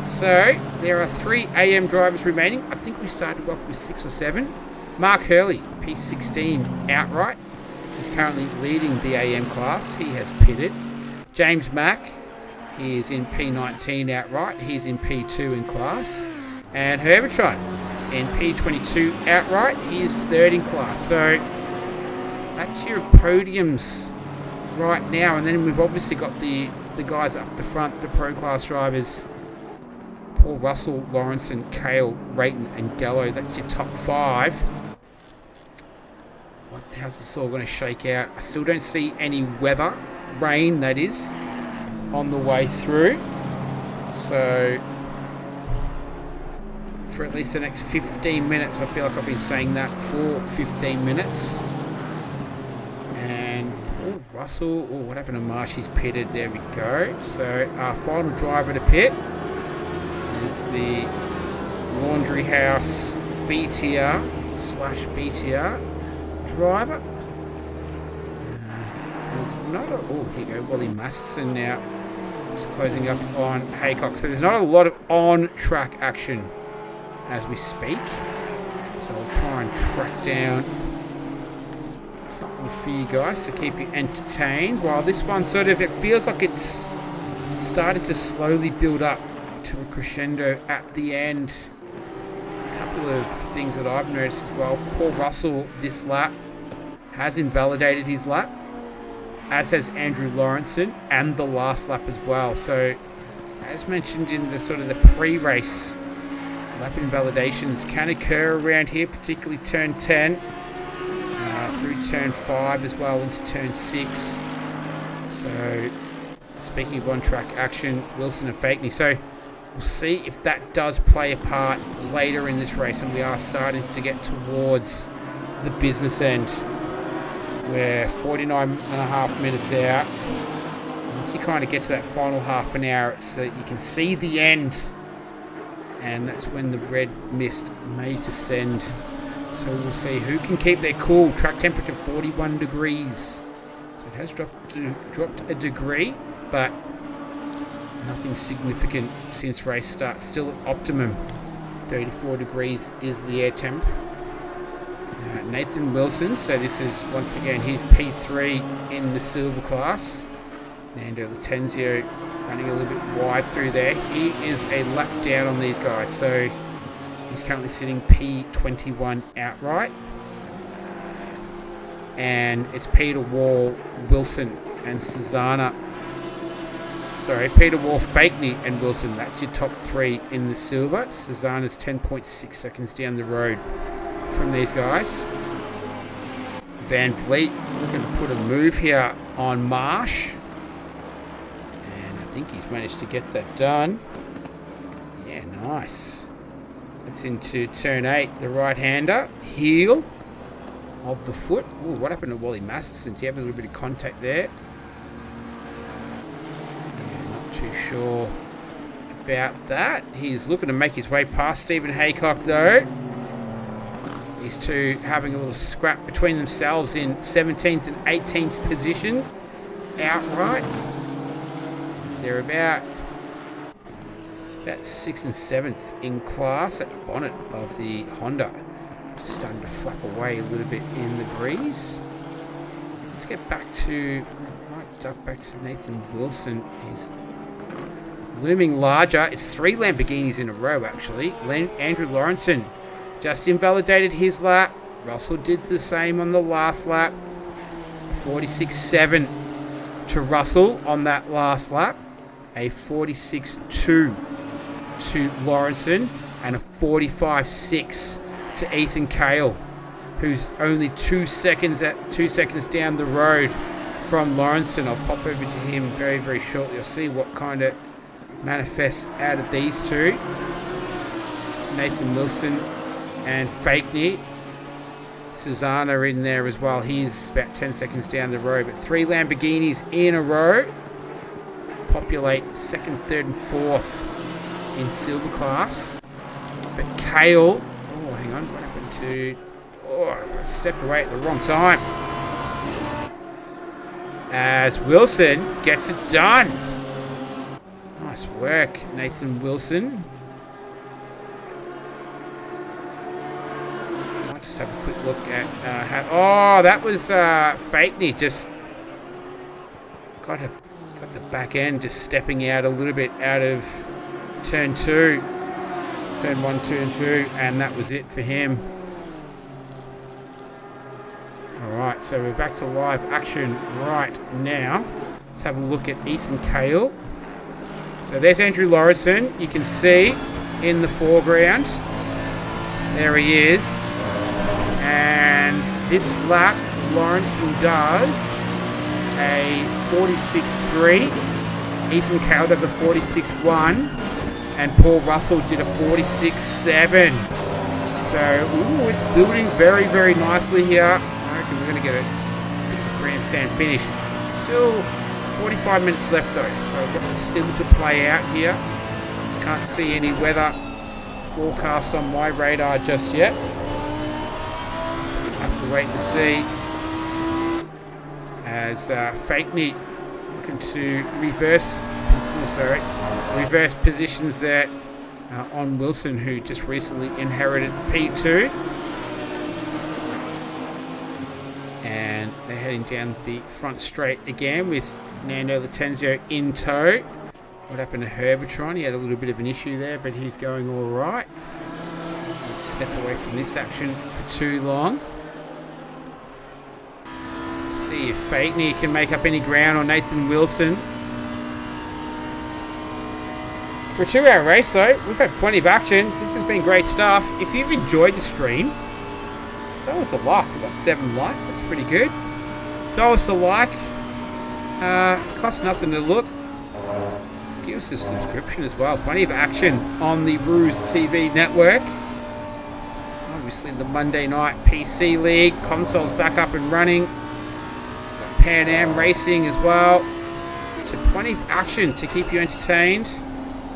So, there are 3 AM drivers remaining. I think we started off with 6 or 7. Mark Hurley, P16 outright. He's currently leading the AM class. He has pitted. James Mack, he is in P19 outright. He's in P2 in class. And Herbertron in P22 outright. He is 3rd in class. So that's your podiums right now. And then we've obviously got the guys up the front, the pro class drivers. Paul Russell, Lawrenson, Cale, Rayton and Gallo. That's your top 5. How's this all going to shake out? I still don't see any weather, rain that is, on the way through. So for at least the next 15 minutes, I feel like I've been saying that for 15 minutes. And Paul Russell, what happened to Marsh? He's pitted. There we go. So our final driver to pit is the Laundry House BTR/BTR driver. There's not a... here you go. Wally Masterson now just closing up on Haycock. So there's not a lot of on-track action as we speak. So I'll try and track down something for you guys to keep you entertained. While this one sort of, it feels like it's started to slowly build up to a crescendo at the end. A couple of things that I've noticed as well. Paul Russell this lap has invalidated his lap, as has Andrew Lawrenson, and the last lap as well. So as mentioned in the sort of the pre-race, lap invalidations can occur around here, particularly turn 10 through turn 5 as well into turn 6. So speaking of on-track action, Wilson and Fakeney. So we'll see if that does play a part later in this race, and we are starting to get towards the business end. We're 49 and a half minutes out. Once you kind of get to that final half an hour, so you can see the end, and that's when the red mist may descend. So we'll see who can keep their cool. Track temperature 41 degrees. So it has dropped a degree, but nothing significant since race start. Still at optimum. 34 degrees is the air temp. Nathan Wilson, so this is once again his P3 in the silver class. Nando Latenzio running a little bit wide through there. He is a lap down on these guys, so he's currently sitting P21 outright. And it's Peter Wall, Wilson and Susanna. Sorry, Peter Wall, Fakeney and Wilson. That's your top 3 in the silver. Susanna's 10.6 seconds down the road from these guys. Van Vliet looking to put a move here on Marsh. And I think he's managed to get that done. Yeah, nice. That's into turn 8, the right-hander. Heel of the foot. Ooh, what happened to Wally Masterson? Do you have a little bit of contact there? Yeah, not too sure about that. He's looking to make his way past Stephen Haycock, though. These two having a little scrap between themselves in 17th and 18th position outright. They're about 6th and 7th in class at bonnet of the Honda. Just starting to flap away a little bit in the breeze. Let's get back to Nathan Wilson. He's looming larger. It's 3 Lamborghinis in a row, actually. Andrew Lawrenson just invalidated his lap. Russell did the same on the last lap. 46.7 to Russell on that last lap. A 46.2 to Lawrenson. And a 45.6 to Ethan Cale, who's only 2 seconds down the road from Lawrenson. I'll pop over to him very, very shortly. I'll see what kind of manifests out of these two. Nathan Wilson and Fakeney. Susanna in there as well. He's about 10 seconds down the road. But 3 Lamborghinis in a row populate 2nd, 3rd and 4th in silver class. But Cale... Oh, hang on. What happened to... Oh, I stepped away at the wrong time. As Wilson gets it done. Nice work, Nathan Wilson. Might just have a quick look at how... Oh, that was Fakeney. Just got the back end just stepping out a little bit out of turn 2. Turn 1, 2 and 2. And that was it for him. Alright, so we're back to live action right now. Let's have a look at Ethan Cale. So there's Andrew Lawrenson. You can see in the foreground. There he is. And this lap, Lawrenson does a 46.3. Ethan Cale does a 46.1. And Paul Russell did a 46.7. So, ooh, it's building very, very nicely here. We're going to get a grandstand finish. Still 45 minutes left though, so I've got still to play out here. Can't see any weather forecast on my radar just yet. Have to wait and see. As Fakeney looking to reverse positions there on Wilson, who just recently inherited P2. They're heading down the front straight again with Nando Latenzio in tow. What happened to Herbertron? He had a little bit of an issue there, but he's going all right. Let's step away from this action for too long. See if Fakeney can make up any ground on Nathan Wilson. For a 2-hour race though, we've had plenty of action. This has been great stuff. If you've enjoyed the stream, throw us a like. We've got 7 likes, that's pretty good. Throw us a like. Costs nothing to look. Give us a subscription as well. Plenty of action on the Ruse TV network. Obviously the Monday night PC League. Console's back up and running. Got Pan Am Racing as well. So plenty of action to keep you entertained.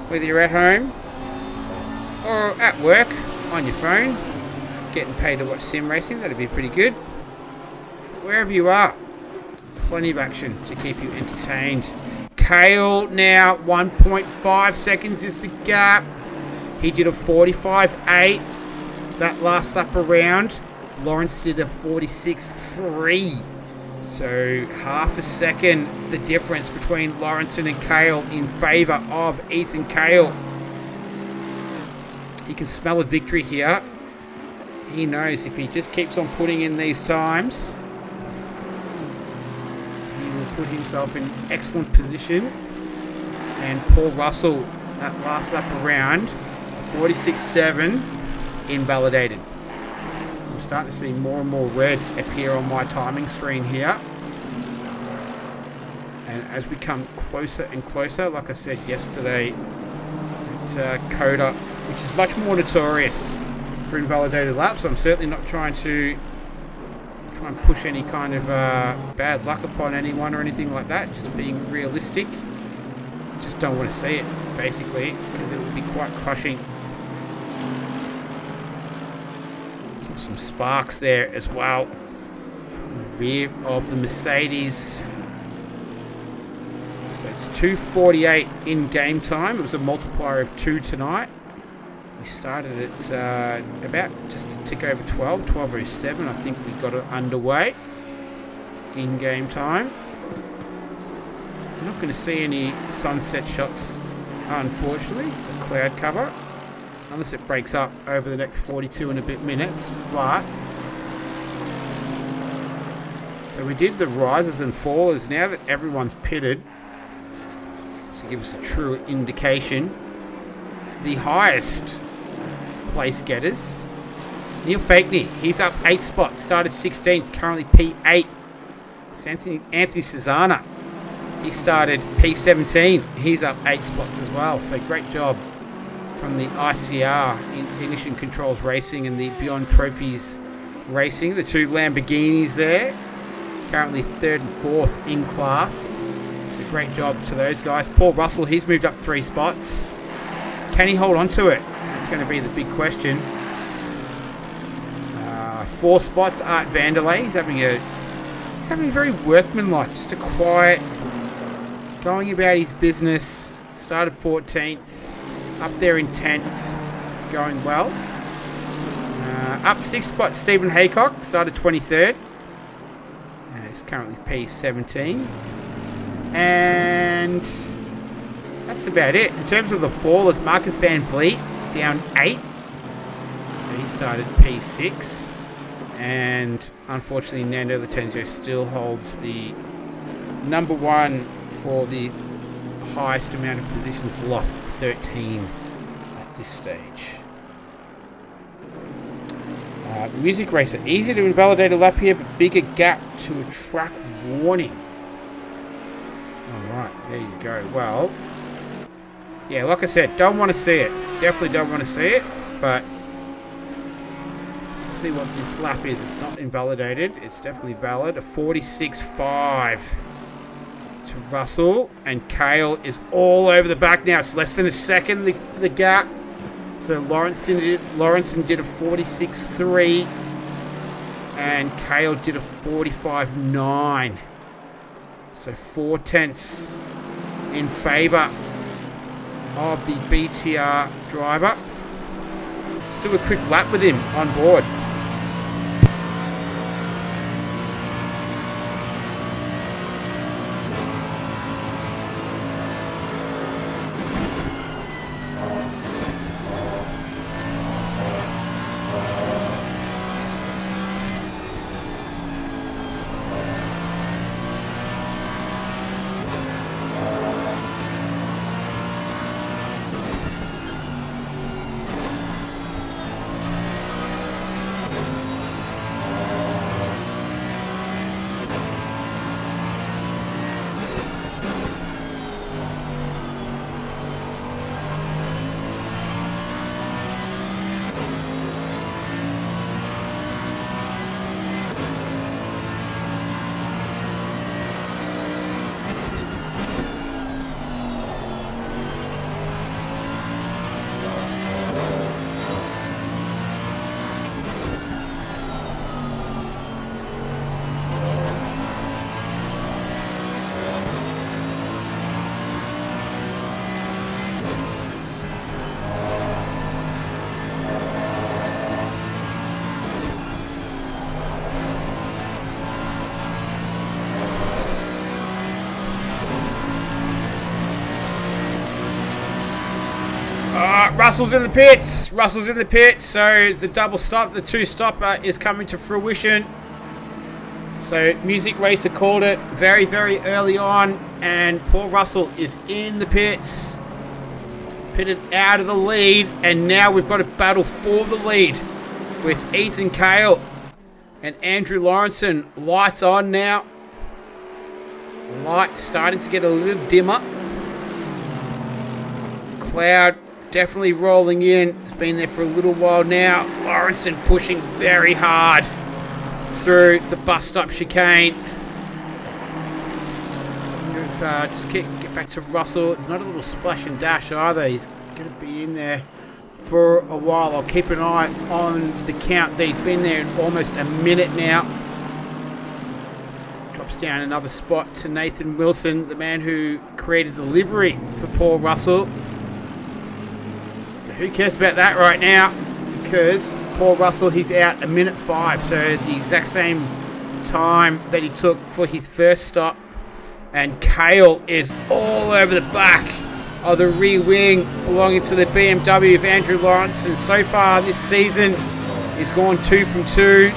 Whether you're at home or at work on your phone. Getting paid to watch sim racing. That'd be pretty good. Wherever you are. Plenty of action to keep you entertained. Kale now 1.5 seconds is the gap. He did a 45.8 that last lap around. Lawrence did a 46.3. So half a second the difference between Lawrenson and Kale in favour of Ethan Kale. He can smell a victory here. He knows if he just keeps on putting in these times, put himself in excellent position. And Paul Russell, that last lap around, 46.7, invalidated. So I'm starting to see more and more red appear on my timing screen here. And as we come closer and closer, like I said yesterday, at Coda, which is much more notorious for invalidated laps, I'm certainly not trying to and push any kind of bad luck upon anyone or anything like that. Just being realistic. Just don't want to see it, basically, because it would be quite crushing. Some sparks there as well from the rear of the Mercedes. So it's 2:48 in game time. It was a multiplier of 2 tonight. We started at about just a tick over 12:07. I think we got it underway in game time. I'm not going to see any sunset shots, unfortunately, the cloud cover, unless it breaks up over the next 42 and a bit minutes. But so we did the risers and fallers. Now that everyone's pitted, to give us a true indication, the highest place getters, Neil Fakeney, he's up 8 spots, started 16th, currently P8. Anthony Cesana, he started P17, he's up 8 spots as well. So great job from the ICR, Ignition Controls Racing, and the Beyond Trophies Racing. The 2 Lamborghinis there, currently 3rd and 4th in class. So great job to those guys. Paul Russell, he's moved up 3 spots. Can he hold on to it? That's going to be the big question. 4 spots, Art Vanderlei. He's having a very workmanlike, just a quiet, going about his business. Started 14th, up there in 10th, going well. Up 6 spots, Stephen Haycock, started 23rd. He's currently P17. And that's about it. In terms of the fallers, Marcus Van Vliet down 8. So he started P6. And unfortunately, Nando Latenzio still holds the number 1 for the highest amount of positions lost, 13 at this stage. Music Racer, easy to invalidate a lap here, but bigger gap to a track warning. Alright, there you go. Well, yeah, like I said, don't want to see it. Definitely don't want to see it, but let's see what this lap is. It's not invalidated. It's definitely valid. A 46.5 to Russell, and Kale is all over the back now. It's less than a second, the gap. So Lawrenson did a 46.3, and Kale did a 45.9. So 4 tenths in favour of the BTR driver. Let's do a quick lap with him on board. Russell's in the pits. Russell's in the pits. So the double stop, the two stopper is coming to fruition. So Music Racer called it very, very early on. And Paul Russell is in the pits. Pitted out of the lead. And now we've got a battle for the lead with Ethan Cale and Andrew Lawrenson. Lights on now. Light starting to get a little dimmer. Cloud definitely rolling in. It's been there for a little while now. Lawrenson pushing very hard through the bus stop chicane. Just get back to Russell. It's not a little splash and dash either. He's going to be in there for a while. I'll keep an eye on the count that he's been there in almost a minute now. Drops down another spot to Nathan Wilson, the man who created the livery for Paul Russell. But who cares about that right now? Because Paul Russell, he's out a minute 5, so the exact same time that he took for his first stop. And Cale is all over the back of the rear wing belonging to the BMW of Andrew Lawrence. And so far this season, he's gone 2 from 2.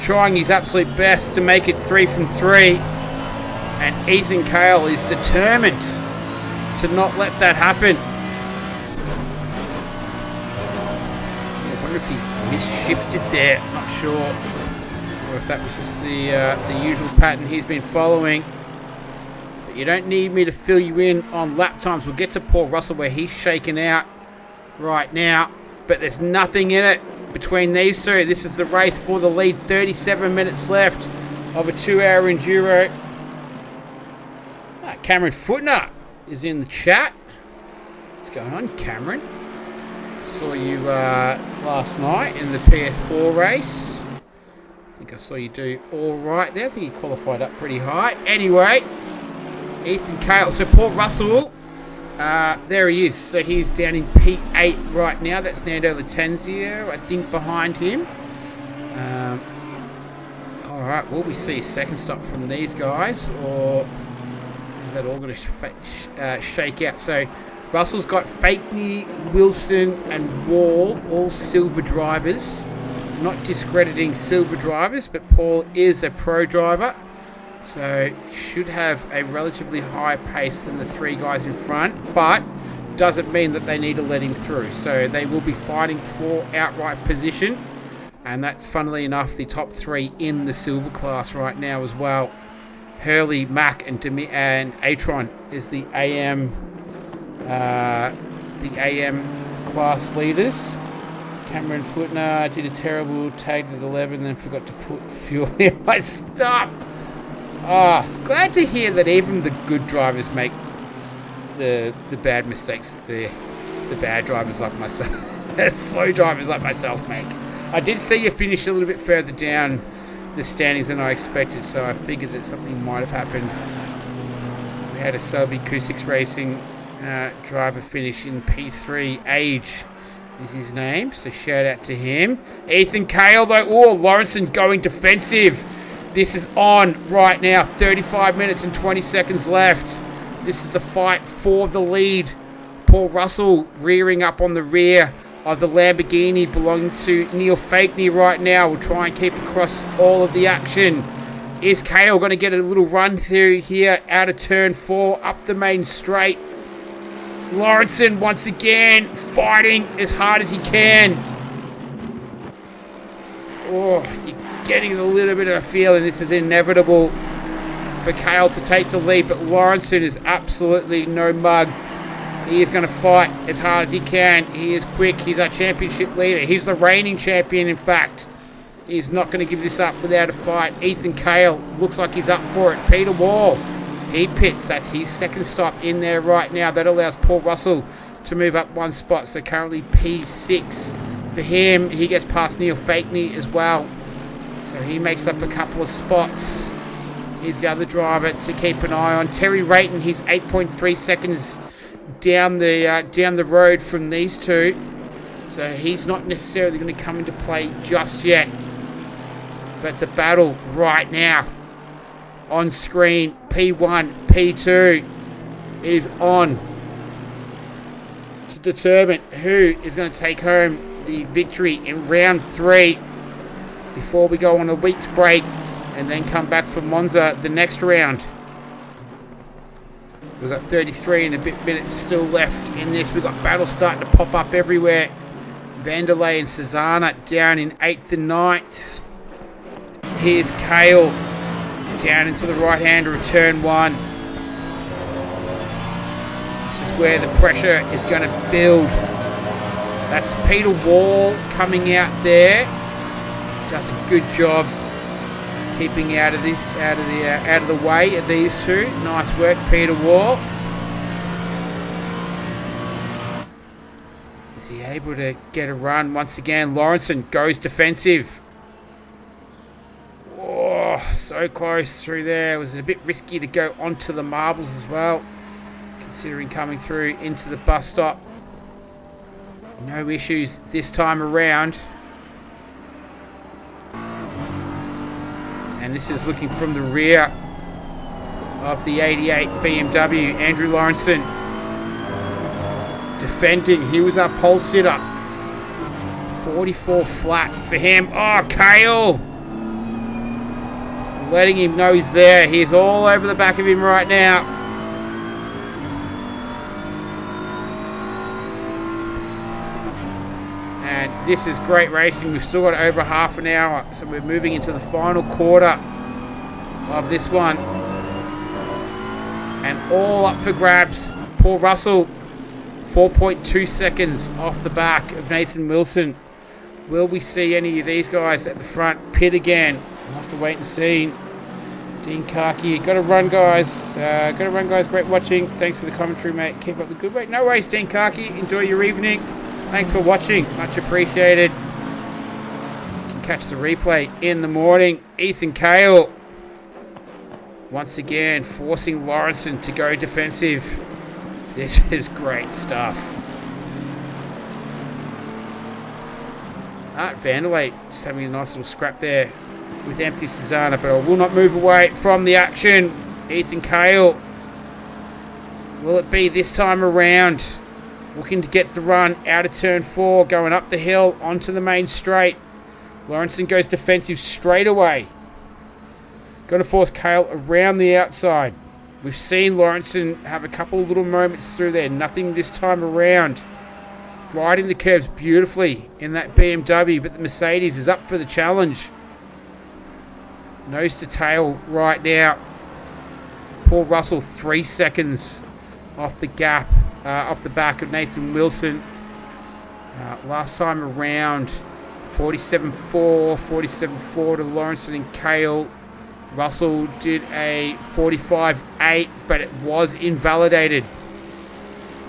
Trying his absolute best to make it 3 from 3. And Ethan Cale is determined to not let that happen. I wonder if he misshifted there, not sure. Or if that was just the usual pattern he's been following. But you don't need me to fill you in on lap times. We'll get to Paul Russell where he's shaken out right now. But there's nothing in it between these two. This is the race for the lead. 37 minutes left of a 2-hour enduro. Cameron Footner is in the chat. What's going on, Cameron? Saw you last night in the PS4 race. I think I saw you do all right there. I think you qualified up pretty high. Anyway, Ethan Cale. So Paul Russell, there he is. So he's down in P8 right now. That's Nando Latenzio, I think, behind him. All right, will we see a second stop from these guys, or is that all going to shake out? So Russell's got Fakeney, Wilson, and Wall, all silver drivers. Not discrediting silver drivers, but Paul is a pro driver, so should have a relatively higher pace than the 3 guys in front, but doesn't mean that they need to let him through. So they will be fighting for outright position, and that's, funnily enough, the top 3 in the silver class right now as well. Hurley, Mack, and Atron is the AM class leaders. Cameron Footner did a terrible tag at 11, then forgot to put fuel in my stop. Oh, glad to hear that even the good drivers make the bad mistakes the bad drivers like myself, slow drivers like myself make. I did see you finish a little bit further down the standings than I expected, so I figured that something might have happened. We had a Selby Q6 Racing driver finish in P3. Age is his name, so shout out to him. Ethan Cale though, Lawrenson going defensive. This is on right now. 35 minutes and 20 seconds left. This is the fight for the lead. Paul Russell rearing up on the rear of the Lamborghini belonging to Neil Fakeney right now. We'll try and keep across all of the action. Is Cale going to get a little run through here out of turn 4 up the main straight? Lawrenson once again fighting as hard as he can. Oh, you're getting a little bit of a feeling this is inevitable for Cale to take the lead, but Lawrenson is absolutely no mug. He is going to fight as hard as he can. He is quick. He's our championship leader. He's the reigning champion, in fact. He's not going to give this up without a fight. Ethan Cale looks like he's up for it. Peter Wall, he pits. That's his second stop in there right now. That allows Paul Russell to move up 1 spot. So currently P6 for him. He gets past Neil Fakeney as well. So he makes up a couple of spots. Here's the other driver to keep an eye on. Terry Rayton, he's 8.3 seconds down the road from these two. So he's not necessarily going to come into play just yet. But the battle right now on screen, P1, P2, it is on. determine who is going to take home the victory in round 3 before we go on a week's break and then come back for Monza the next round. We've got 33 and a bit minutes still left in this. We've got battles starting to pop up everywhere. Vanderlei and Cesana down in 8th and 9th. Here's Kale down into the right-hander of turn 1. This is where the pressure is going to build. That's Peter Wall coming out there. Does a good job keeping out of the way of these two. Nice work, Peter Wall. Is he able to get a run? Once again, Lawrenson goes defensive. Oh, so close through there. It was a bit risky to go onto the marbles as well, considering coming through into the bus stop. No issues this time around. And this is looking from the rear of the 88 BMW. Andrew Lawrenson defending. He was our pole sitter. 44 flat for him. Oh, Kale! Letting him know he's there. He's all over the back of him right now. And this is great racing. We've still got over half an hour, so we're moving into the final quarter of this one. And all up for grabs. Paul Russell, 4.2 seconds off the back of Nathan Wilson. Will we see any of these guys at the front pit again? We'll have to wait and see. Dean Karki, gotta run, guys. Great watching. Thanks for the commentary, mate. Keep up the good work. No worries, Dean Karki. Enjoy your evening. Thanks for watching. Much appreciated. You can catch the replay in the morning. Ethan Kale, once again, forcing Lawrenson to go defensive. This is great stuff. Vanderlei just having a nice little scrap there with Anthony Cesana, but I will not move away from the action. Ethan Kale, will it be this time around? Looking to get the run out of turn 4, going up the hill onto the main straight. Lawrenson goes defensive straight away. Going to force Kale around the outside. We've seen Lawrenson have a couple of little moments through there. Nothing this time around. Riding the curves beautifully in that BMW, but the Mercedes is up for the challenge. Nose to tail right now. Paul Russell 3 seconds off the gap, off the back of Nathan Wilson. Last time around, 47.4 to Lawrenson and Kale. Russell did a 45.8, but it was invalidated.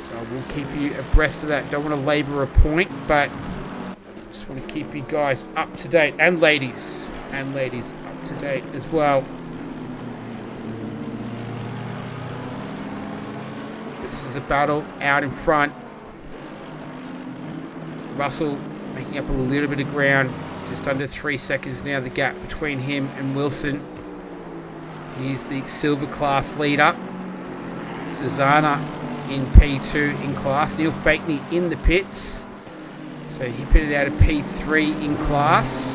So we'll keep you abreast of that. Don't want to labour a point, but just want to keep you guys up to date, and ladies up to date as well. This is the battle out in front. Russell making up a little bit of ground, just under 3 seconds now, the gap between him and Wilson. He's the silver class leader. Cesana in P2 in class. Neil Fakney in the pits. So he pitted out of P3 in class.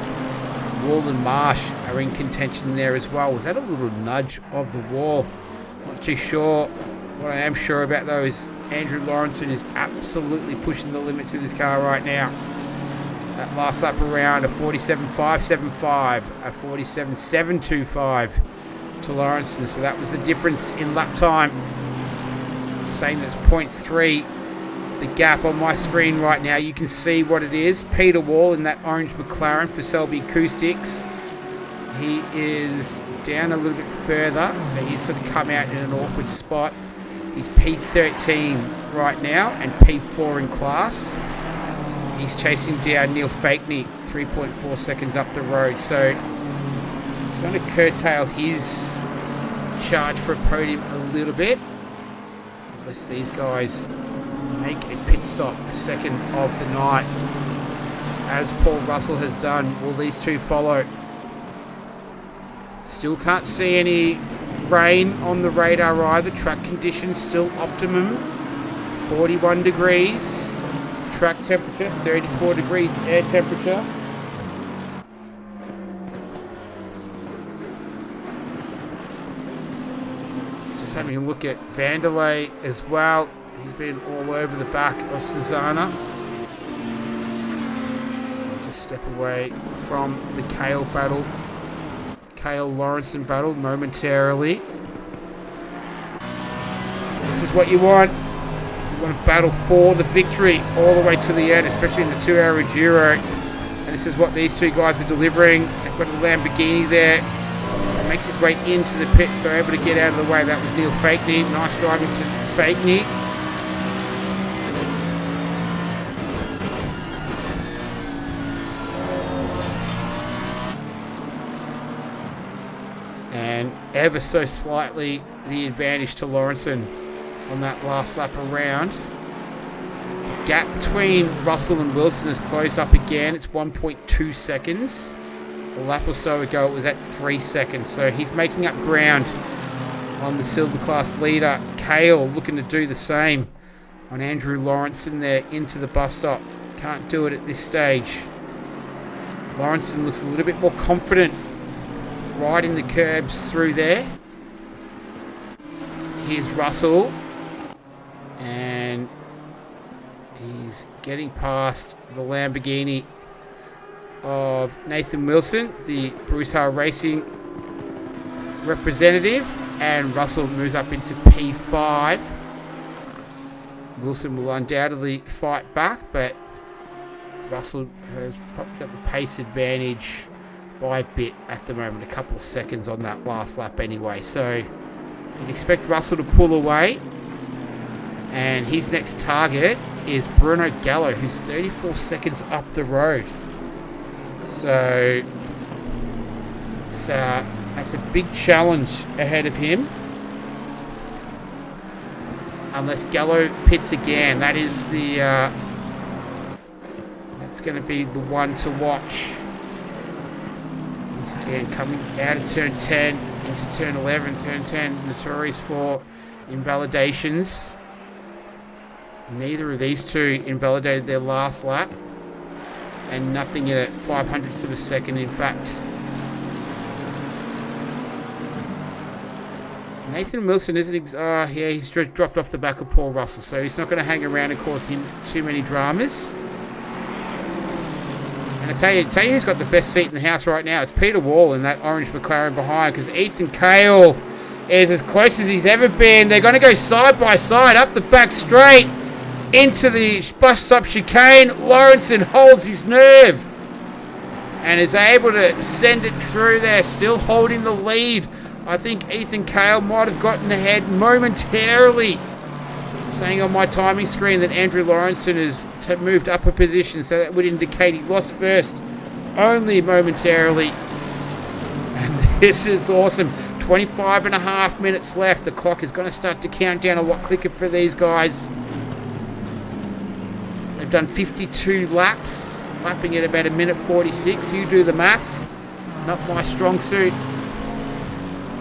Wall and Marsh are in contention there as well. Was that a little nudge of the wall? Not too sure. What I am sure about though is Andrew Lawrenson is absolutely pushing the limits of this car right now. That last lap around, a 47.575, a 47.725 to Lawrenson. So that was the difference in lap time. Saying that's 0.3. The gap on my screen right now, you can see what it is. Peter Wall in that orange McLaren for Selby Acoustics. He is down a little bit further, so he's sort of come out in an awkward spot. He's P13 right now and P4 in class. He's chasing down Neil Fakney 3.4 seconds up the road, so he's going to curtail his charge for a podium a little bit. Unless these guys make a pit stop, the second of the night, as Paul Russell has done. Will these two follow? Still can't see any rain on the radar either. Track conditions still optimum, 41 degrees. track temperature, 34 degrees air temperature. Just having a look at Vanderlei as well. He's been all over the back of Susanna. Just step away from the Cale battle. Cale Lawrenson battle momentarily. This is what you want. You want to battle for the victory all the way to the end, especially in the 2-hour Enduro. And this is what these two guys are delivering. They've got a Lamborghini there. It makes his way into the pit, so able to get out of the way. That was Neil Fakeney. Nice driving to Fakeney. And ever so slightly the advantage to Lawrenson on that last lap around. The gap between Russell and Wilson has closed up again. It's 1.2 seconds. A lap or so ago it was at 3 seconds. So he's making up ground on the silver class leader. Cale looking to do the same on Andrew Lawrenson there into the bus stop. Can't do it at this stage. Lawrenson looks a little bit more confident riding the curbs through there. Here's Russell. And he's getting past the Lamborghini of Nathan Wilson, the Bruce Hall Racing representative. And Russell moves up into P5. Wilson will undoubtedly fight back, but Russell has probably got the pace advantage by a bit at the moment, a couple of seconds on that last lap anyway. So you'd expect Russell to pull away. And his next target is Bruno Gallo, who's 34 seconds up the road. So that's a big challenge ahead of him. Unless Gallo pits again, that is the that's going to be the one to watch. Once again, coming out of turn 10 into turn 11. Turn 10 notorious for invalidations. Neither of these two invalidated their last lap, and nothing at 500ths of a second, in fact. Nathan Wilson isn't... yeah, he's dropped off the back of Paul Russell, so he's not going to hang around and cause him too many dramas. And I tell you who's got the best seat in the house right now. It's Peter Wall in that orange McLaren behind, because Ethan Cale is as close as he's ever been. They're going to go side by side up the back straight into the bus stop chicane. Lawrenson holds his nerve and is able to send it through there, still holding the lead. I think Ethan Cale might have gotten ahead momentarily. Saying on my timing screen that Andrew Lawrenson has moved up a position, so that would indicate he lost first only momentarily. And this is awesome. 25 and a half minutes left. The clock is going to start to count down a lot quicker for these guys. They've done 52 laps, lapping at about 1:46. You do the math. Not my strong suit.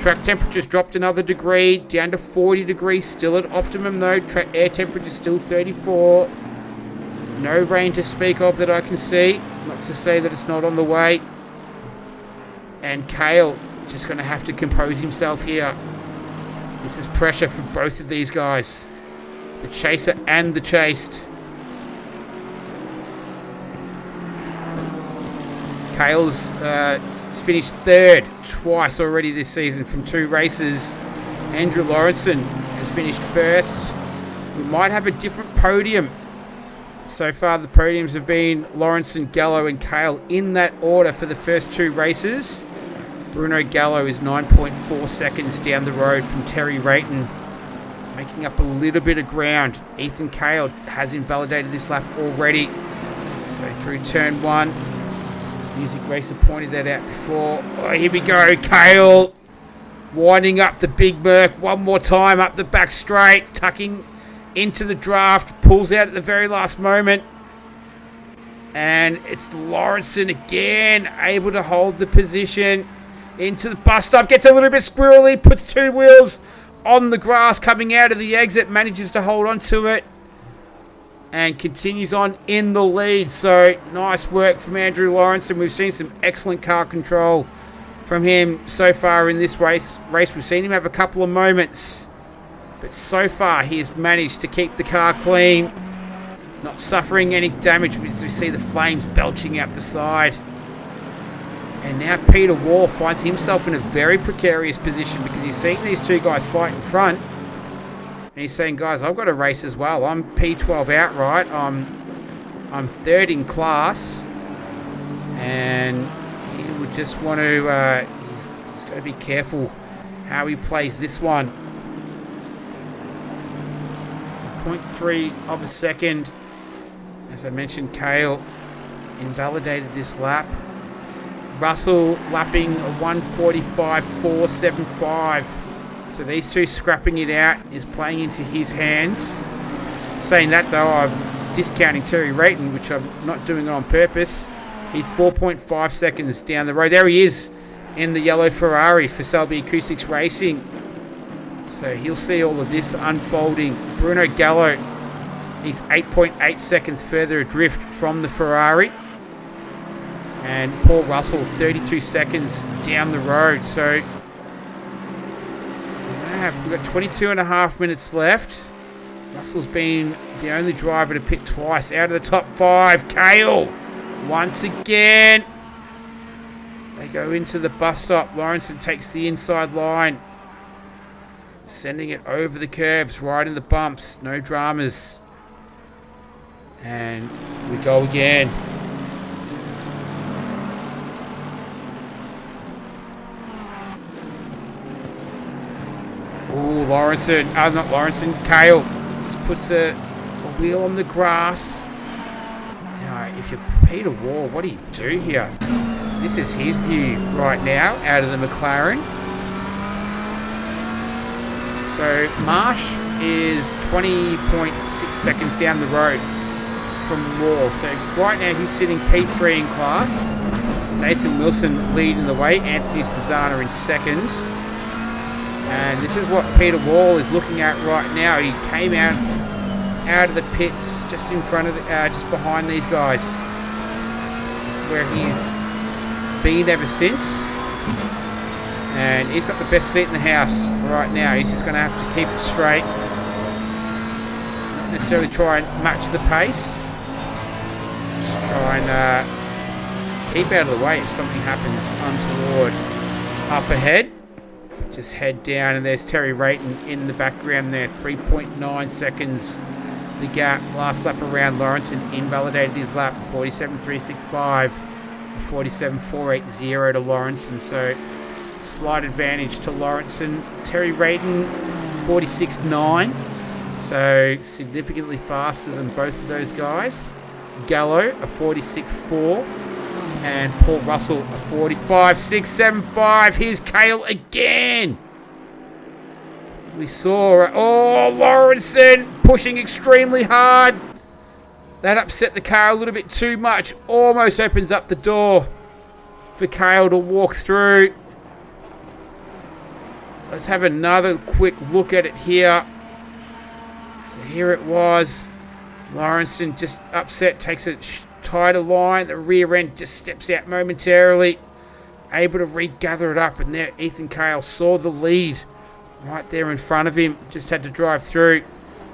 Track temperature's dropped another degree, down to 40 degrees, still at optimum though. Air temperature still 34. No rain to speak of that I can see. Not to say that it's not on the way. And Cale just going to have to compose himself here. This is pressure for both of these guys. The chaser and the chased. Cale's finished third twice already this season from 2 races. Andrew Lawrenson has finished first. We might have a different podium. So far the podiums have been Lawrenson, Gallo and Cale in that order for the first 2 races. Bruno Gallo is 9.4 seconds down the road from Terry Rayton, making up a little bit of ground. Ethan Cale has invalidated this lap already. So through turn 1, Music Racer pointed that out before. Oh, here we go. Cale winding up the Big Merc one more time up the back straight, tucking into the draft, pulls out at the very last moment. And it's Lawrenson again, able to hold the position into the bus stop. Gets a little bit squirrely, puts 2 wheels on the grass coming out of the exit, manages to hold on to it. and continues on in the lead. So nice work from Andrew Lawrence, and we've seen some excellent car control from him so far in this race. We've seen him have a couple of moments, but so far he has managed to keep the car clean, not suffering any damage because we see the flames belching out the side. And now Peter Wall finds himself in a very precarious position because he's seeing these two guys fight in front. And he's saying, guys, I've got a race as well. I'm P12 outright. I'm third in class. And he would just want to... he's got to be careful how he plays this one. So 0.3 of a second. As I mentioned, Cale invalidated this lap. Russell lapping a 1:45.475. So these two scrapping it out is playing into his hands. Saying that though, I'm discounting Terry Rayton, which I'm not doing on purpose. He's 4.5 seconds down the road. There he is in the yellow Ferrari for Selby Acoustics Racing. So he'll see all of this unfolding. Bruno Gallo, he's 8.8 seconds further adrift from the Ferrari. And Paul Russell, 32 seconds down the road. So we've got 22 and a half minutes left. Russell's been the only driver to pit twice. Out of the top 5, Cale once again. They go into the bus stop. Lawrenson takes the inside line, sending it over the curbs, right in the bumps. No dramas. And we go again. Oh, Lawrenson, not Lawrenson, Cale just puts a wheel on the grass. Now, if you're Peter Wall, what do you do here? This is his view right now out of the McLaren. So Marsh is 20.6 seconds down the road from Wall. So right now he's sitting P3 in class. Nathan Wilson leading the way. Anthony Susanna in second. And this is what Peter Wall is looking at right now. He came out of the pits just in front of, just behind these guys. This is where he's been ever since. And he's got the best seat in the house right now. He's just going to have to keep it straight. Not necessarily try and match the pace. Just try and keep out of the way if something happens untoward up ahead. Just head down, and there's Terry Rayton in the background there. 3.9 seconds the gap. Last lap around, Lawrenson invalidated his lap. 47.365, 47.480 to Lawrenson. So slight advantage to Lawrenson. Terry Rayton 46.9, so significantly faster than both of those guys. Gallo a 46.4. And Paul Russell, a 45.675. Here's Cale again. We saw, Lawrenson pushing extremely hard. That upset the car a little bit too much. Almost opens up the door for Cale to walk through. Let's have another quick look at it here. So here it was. Lawrenson just upset, takes a tighter line. The rear end just steps out momentarily, able to regather it up, and there Ethan Cale saw the lead right there in front of him, just had to drive through,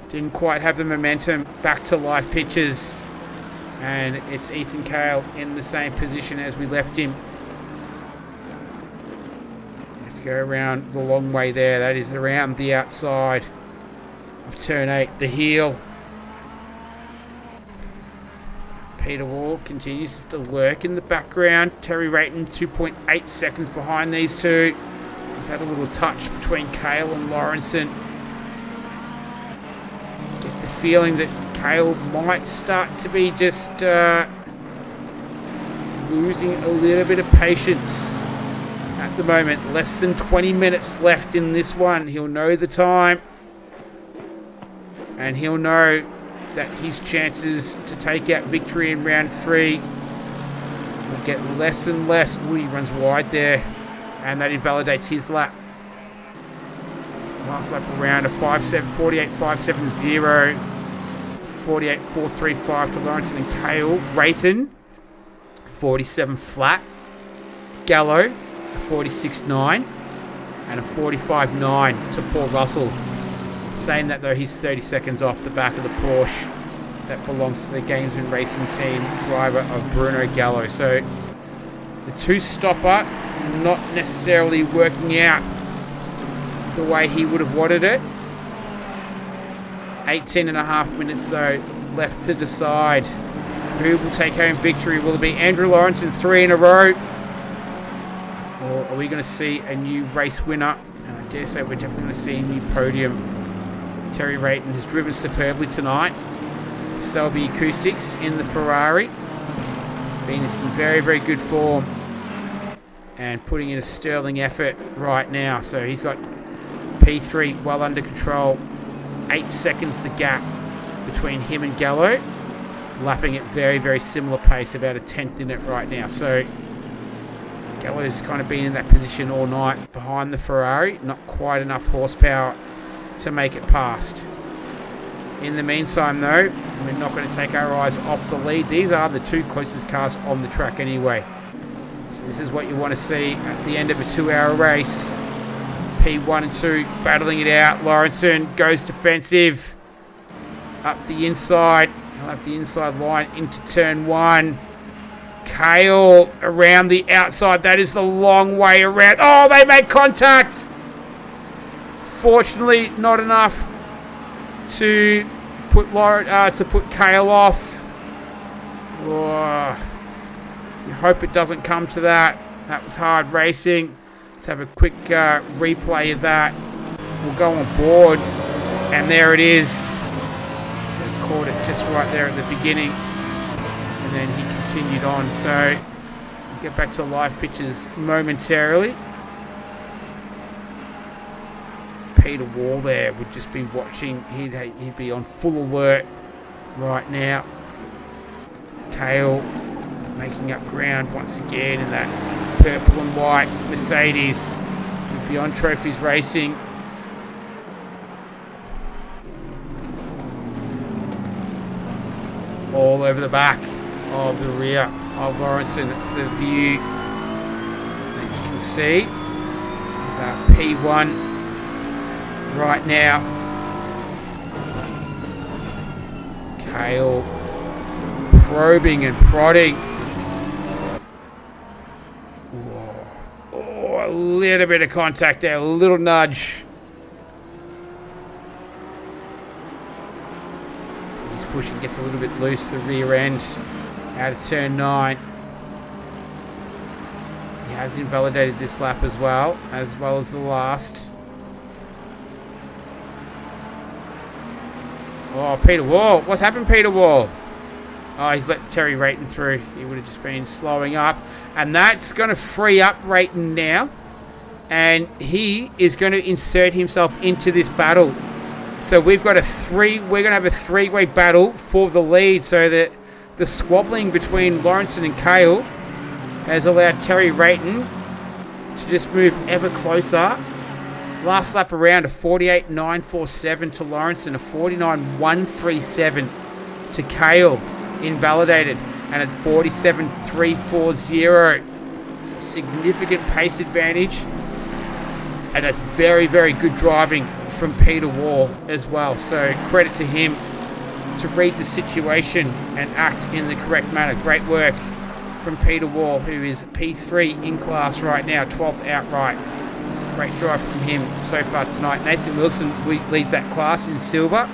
didn't quite have the momentum. Back to live pitches, and it's Ethan Cale in the same position as we left him. Have to go around the long way there. That is around the outside of turn 8, the heel. Peter Wall continues to lurk in the background. Terry Rayton 2.8 seconds behind these two. He's had a little touch between Cale and Lawrenson. Get the feeling that Cale might start to be just losing a little bit of patience at the moment. Less than 20 minutes left in this one. He'll know the time, and he'll know that his chances to take out victory in round 3 will get less and less. He runs wide there, and that invalidates his lap. Last lap around, a 5.7, 48.570. 48.435 to Lawrenson and Kale. Rayton, 47 flat. Gallo, a 46.9. And a 45.9 to Paul Russell. Saying that, though, he's 30 seconds off the back of the Porsche that belongs to the Gamesman Racing Team driver of Bruno Gallo. So the two-stopper not necessarily working out the way he would have wanted it. 18.5 minutes, though, left to decide who will take home victory. Will it be Andrew Lawrence in 3 in a row? Or are we going to see a new race winner? And I dare say we're definitely going to see a new podium. Terry Rayton has driven superbly tonight. Selby Acoustics in the Ferrari. Been in some very, very good form. And putting in a sterling effort right now. So he's got P3 well under control. 8 seconds the gap between him and Gallo. Lapping at very, very similar pace. About a 10th in it right now. So Gallo's kind of been in that position all night behind the Ferrari. Not quite enough horsepower to make it past. In the meantime, though, we're not going to take our eyes off the lead. These are the two closest cars on the track anyway. So this is what you want to see at the end of a 2-hour race. P1 and 2 battling it out. Lawrenson goes defensive. Up the inside. He'll have the inside line into turn 1. Kale around the outside. That is the long way around. Oh, they make contact. Fortunately, not enough to put Kale off. Oh, you hope it doesn't come to that. That was hard racing. Let's have a quick replay of that. We'll go on board, and there it is. So caught it just right there at the beginning, and then he continued on. So we'll get back to the live pictures momentarily. Peter Wall there would just be watching. He'd be on full alert right now. Kale making up ground once again in that purple and white Mercedes. Beyond Trophies Racing. All over the back of the rear of Lawrenson. That's the view that you can see. About P1 right now. Kale probing and prodding. Oh, a little bit of contact there, a little nudge. He's pushing, gets a little bit loose, the rear end out of turn 9. He has invalidated this lap as well as the last. Oh, Peter Wall. What's happened, Peter Wall? Oh, he's let Terry Rayton through. He would have just been slowing up. And that's going to free up Rayton now. And he is going to insert himself into this battle. So we're going to have a 3-way battle for the lead. So that the squabbling between Lawrenson and Kale has allowed Terry Rayton to just move ever closer. Last lap around, a 48.947 to Lawrenson, a 49.137 to Kale, invalidated, and at 47.340. Significant pace advantage, and that's very, very good driving from Peter Wall as well. So credit to him to read the situation and act in the correct manner. Great work from Peter Wall, who is P3 in class right now, 12th outright. Great drive from him so far tonight. Nathan Wilson leads that class in silver.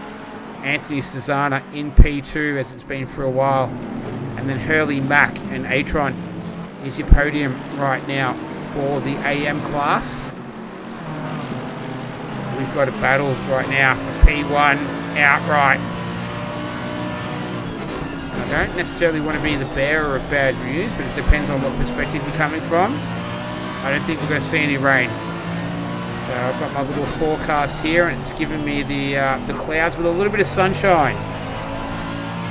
Anthony Cesana in P2, as it's been for a while. And then Hurley, Mack and Atron is your podium right now for the AM class. We've got a battle right now for P1 outright. I don't necessarily want to be the bearer of bad news, but it depends on what perspective you're coming from. I don't think we're going to see any rain. So I've got my little forecast here, and it's giving me the clouds with a little bit of sunshine.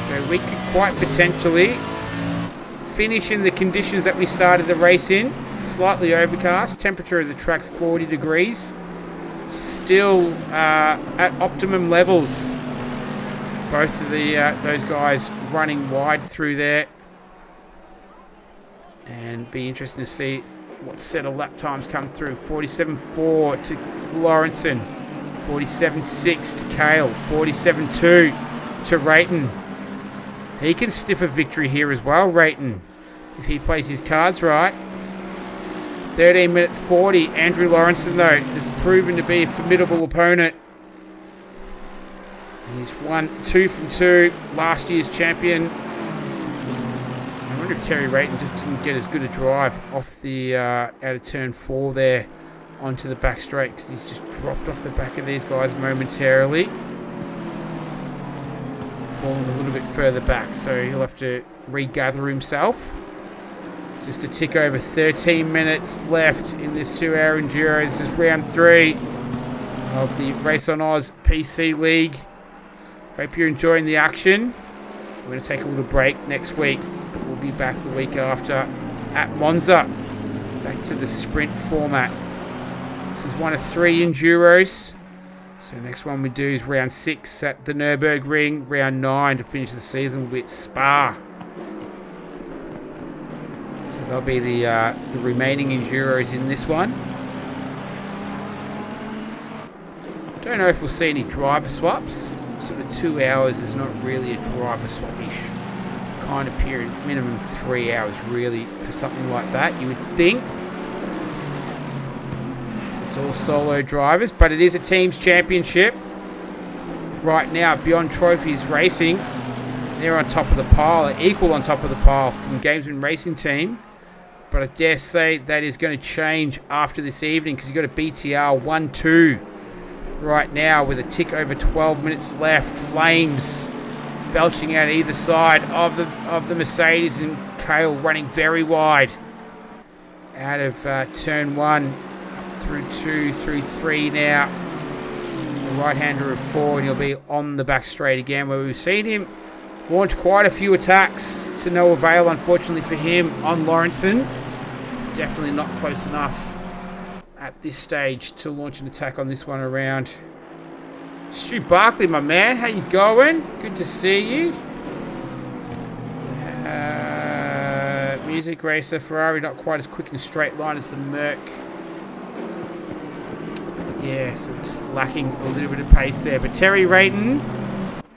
So we could quite potentially finish in the conditions that we started the race in. Slightly overcast. Temperature of the track's 40 degrees. Still at optimum levels Both of those guys running wide through there. And be interesting to see what set of lap times come through. 47.4 to Lawrenson. 47.6 to Kale. 47.2 to Rayton. He can sniff a victory here as well, Rayton, if he plays his cards right. 13 minutes 40. Andrew Lawrenson, though, has proven to be a formidable opponent. He's won 2 from 2. Last year's champion. I wonder if Terry Rayton just didn't get as good a drive off the out of turn 4 there onto the back straight, because he's just dropped off the back of these guys momentarily. Fallen a little bit further back, so he'll have to regather himself. Just a tick over 13 minutes left in this 2-hour Enduro. This is round 3 of the Race on Oz PC League. Hope you're enjoying the action. We're going to take a little break next week, but we'll be back the week after at Monza. Back to the sprint format. This is one of 3 Enduros. So next one we do is round 6 at the Nürburgring. Round 9 to finish the season with Spa. So there'll be the remaining Enduros in this one. Don't know if we'll see any driver swaps. Sort of 2 hours is not really a driver swap-ish kind of period. Minimum 3 hours really for something like that, you would think. It's all solo drivers, but it is a team's championship. Right now, Beyond Trophies Racing, they're on top of the pile, they're equal on top of the pile from Gamesman Racing Team. But I dare say that is going to change after this evening, because you've got a BTR 1-2 right now with a tick over 12 minutes left. Flames belching out either side of the Mercedes, and Kale running very wide out of turn 1 through 2, through 3 now. The right-hander of 4, and he'll be on the back straight again, where we've seen him launch quite a few attacks to no avail, unfortunately for him, on Lawrenson. Definitely not close enough at this stage to launch an attack on this one around. Stu Barkley, my man, how you going? Good to see you. Music Racer, Ferrari not quite as quick in straight line as the Merc. Yeah, so just lacking a little bit of pace there. But Terry Rayton,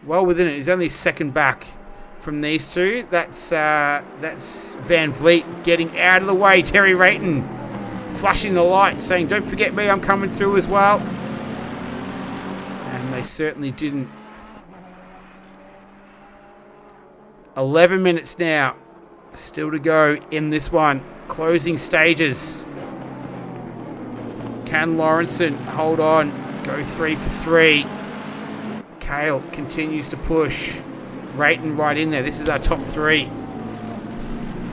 well within it. He's only second back from these two. That's Van Vliet getting out of the way. Terry Rayton flashing the lights, saying, "Don't forget me, I'm coming through as well." And they certainly didn't. 11 minutes now. Still to go in this one. Closing stages. Can Lawrenson hold on? Go 3 for 3. Kale continues to push. Rayton right in there. This is our top 3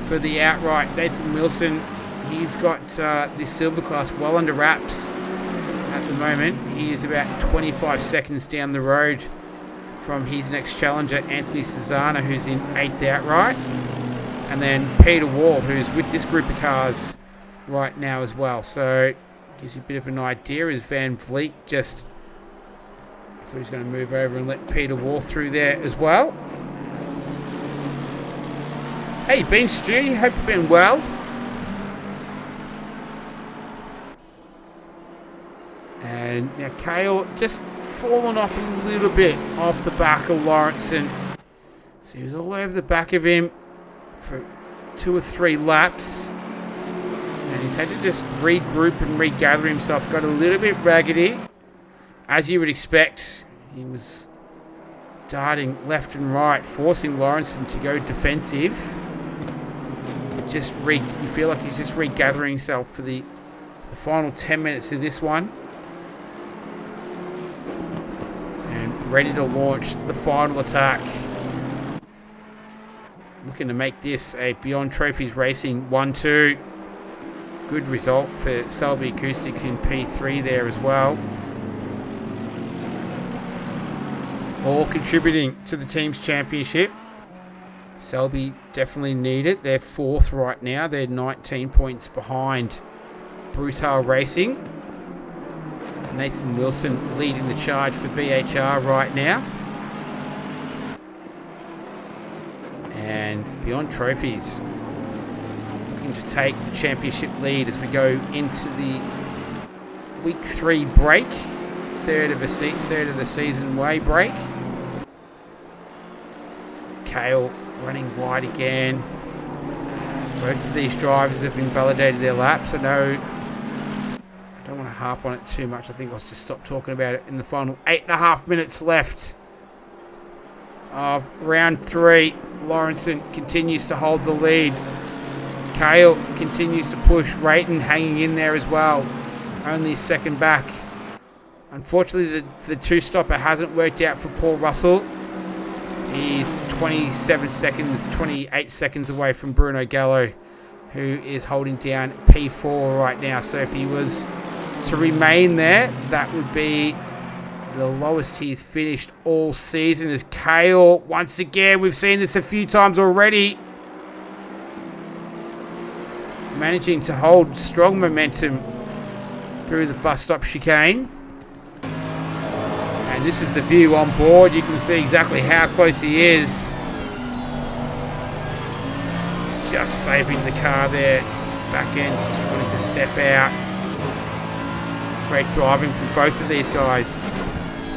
for the outright. Nathan Wilson, he's got the silver class well under wraps at the moment. He is about 25 seconds down the road from his next challenger, Anthony Cesana, who's in 8th outright. And then Peter Wall, who's with this group of cars right now as well. So gives you a bit of an idea. Is Van Vliet just... I thought he was going to move over and let Peter Wall through there as well. How you been, Stu? Hope you've been well. And now Kale just fallen off a little bit off the back of Lawrenson. So he was all over the back of him for 2 or 3 laps. And he's had to just regroup and regather himself. Got a little bit raggedy. As you would expect, he was darting left and right, forcing Lawrenson to go defensive. But just you feel like he's just regathering himself for the final 10 minutes of this one. And ready to launch the final attack. Looking to make this a Beyond Trophies Racing 1-2. Good result for Selby Acoustics in P3 there as well. All contributing to the team's championship. Selby definitely need it. They're 4th right now. They're 19 points behind Bruce Hale Racing. Nathan Wilson leading the charge for BHR right now. And beyond trophies, looking to take the championship lead as we go into the week 3 break, third of the season way break. Kale running wide again. Both of these drivers have been validated their laps. I know I don't want to harp on it too much. I think I'll just stop talking about it in the final 8.5 minutes left of round 3. Lawrenson continues to hold the lead. Kale continues to push. Rayton hanging in there as well. Only a second back. Unfortunately, the two-stopper hasn't worked out for Paul Russell. He's 28 seconds away from Bruno Gallo, who is holding down P4 right now. So if he was to remain there, that would be the lowest he's finished all season. As Kale, once again, we've seen this a few times already, managing to hold strong momentum through the bus stop chicane. And this is the view on board. You can see exactly how close he is. Just saving the car there. His back end just wanting to step out. Great driving from both of these guys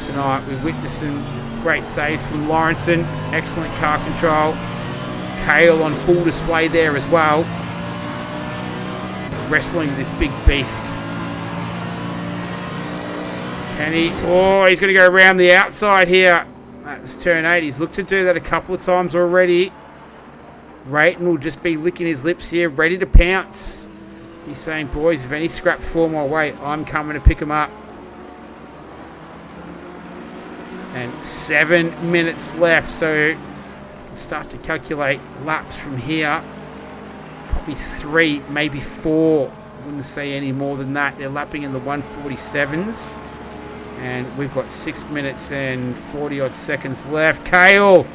tonight. We're witnessing great saves from Lawrenson. Excellent car control. Kale on full display there as well. Wrestling this big beast. Can he? Oh, he's going to go around the outside here. That's turn 8. He's looked to do that a couple of times already. Rayton will just be licking his lips here, ready to pounce. He's saying, boys, if any scraps fall my way, I'm coming to pick them up. And 7 minutes left, so start to calculate laps from here. Probably 3, maybe 4. Wouldn't say any more than that. They're lapping in the 147s. And we've got 6 minutes and 40 odd seconds left. Kale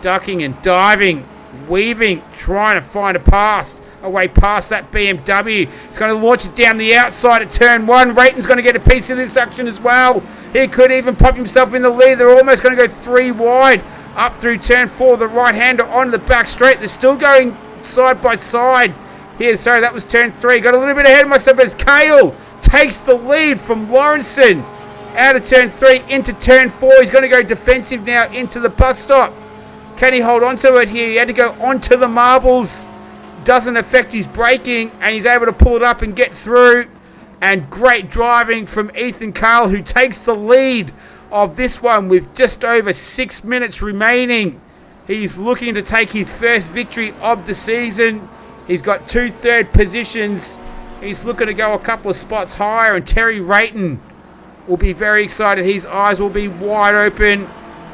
ducking and diving, weaving, trying to find a way past that BMW. He's going to launch it down the outside at turn 1. Rayton's going to get a piece of this action as well. He could even pop himself in the lead. They're almost going to go 3 wide up through turn 4. The right-hander onto the back straight. They're still going side by side here. Sorry, that was turn 3. Got a little bit ahead of myself as Kale takes the lead from Lawrenson out of turn 3 into turn 4. He's going to go defensive now into the bus stop. Can he hold on to it here? He had to go onto the marbles. Doesn't affect his braking, and he's able to pull it up and get through. And great driving from Ethan Kale, who takes the lead of this one with just over 6 minutes remaining. He's looking to take his first victory of the season. He's got 2 third positions. He's looking to go a couple of spots higher, and Terry Rayton will be very excited. His eyes will be wide open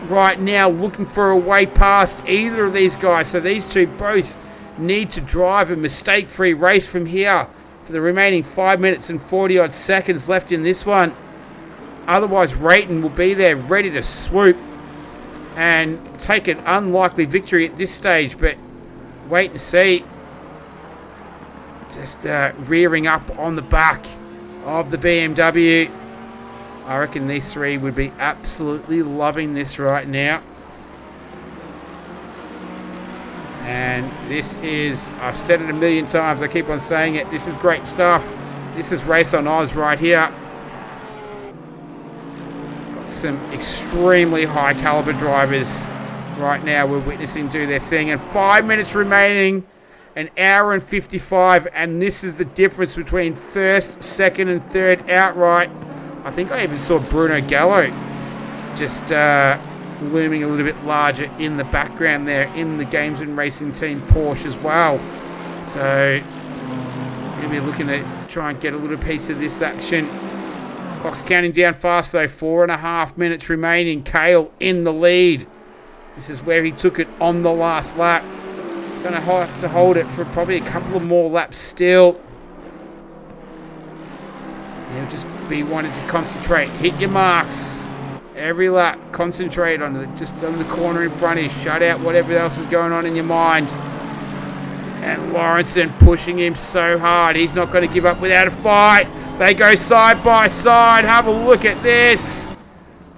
right now, looking for a way past either of these guys. So these two both need to drive a mistake-free race from here for the remaining 5 minutes and 40 odd seconds left in this one. Otherwise, Rayton will be there ready to swoop and take an unlikely victory at this stage, but wait and see. Just rearing up on the back of the BMW. I reckon these 3 would be absolutely loving this right now. And this is, I've said it a million times, I keep on saying it, this is great stuff. This is Race on Oz right here. Got some extremely high caliber drivers right now we're witnessing do their thing. And 5 minutes remaining, an hour and 55, and this is the difference between first, second and third outright. I think I even saw Bruno Gallo just looming a little bit larger in the background there in the Games and Racing Team Porsche as well. So he'll be looking to try and get a little piece of this action. Clock's counting down fast though. 4.5 minutes remaining. Kale in the lead. This is where he took it on the last lap. He's going to have to hold it for probably a couple of more laps still. He'll just be wanting to concentrate. Hit your marks. Every lap, concentrate on just on the corner in front of you. Shut out whatever else is going on in your mind. And Lawrenson pushing him so hard. He's not going to give up without a fight. They go side by side. Have a look at this.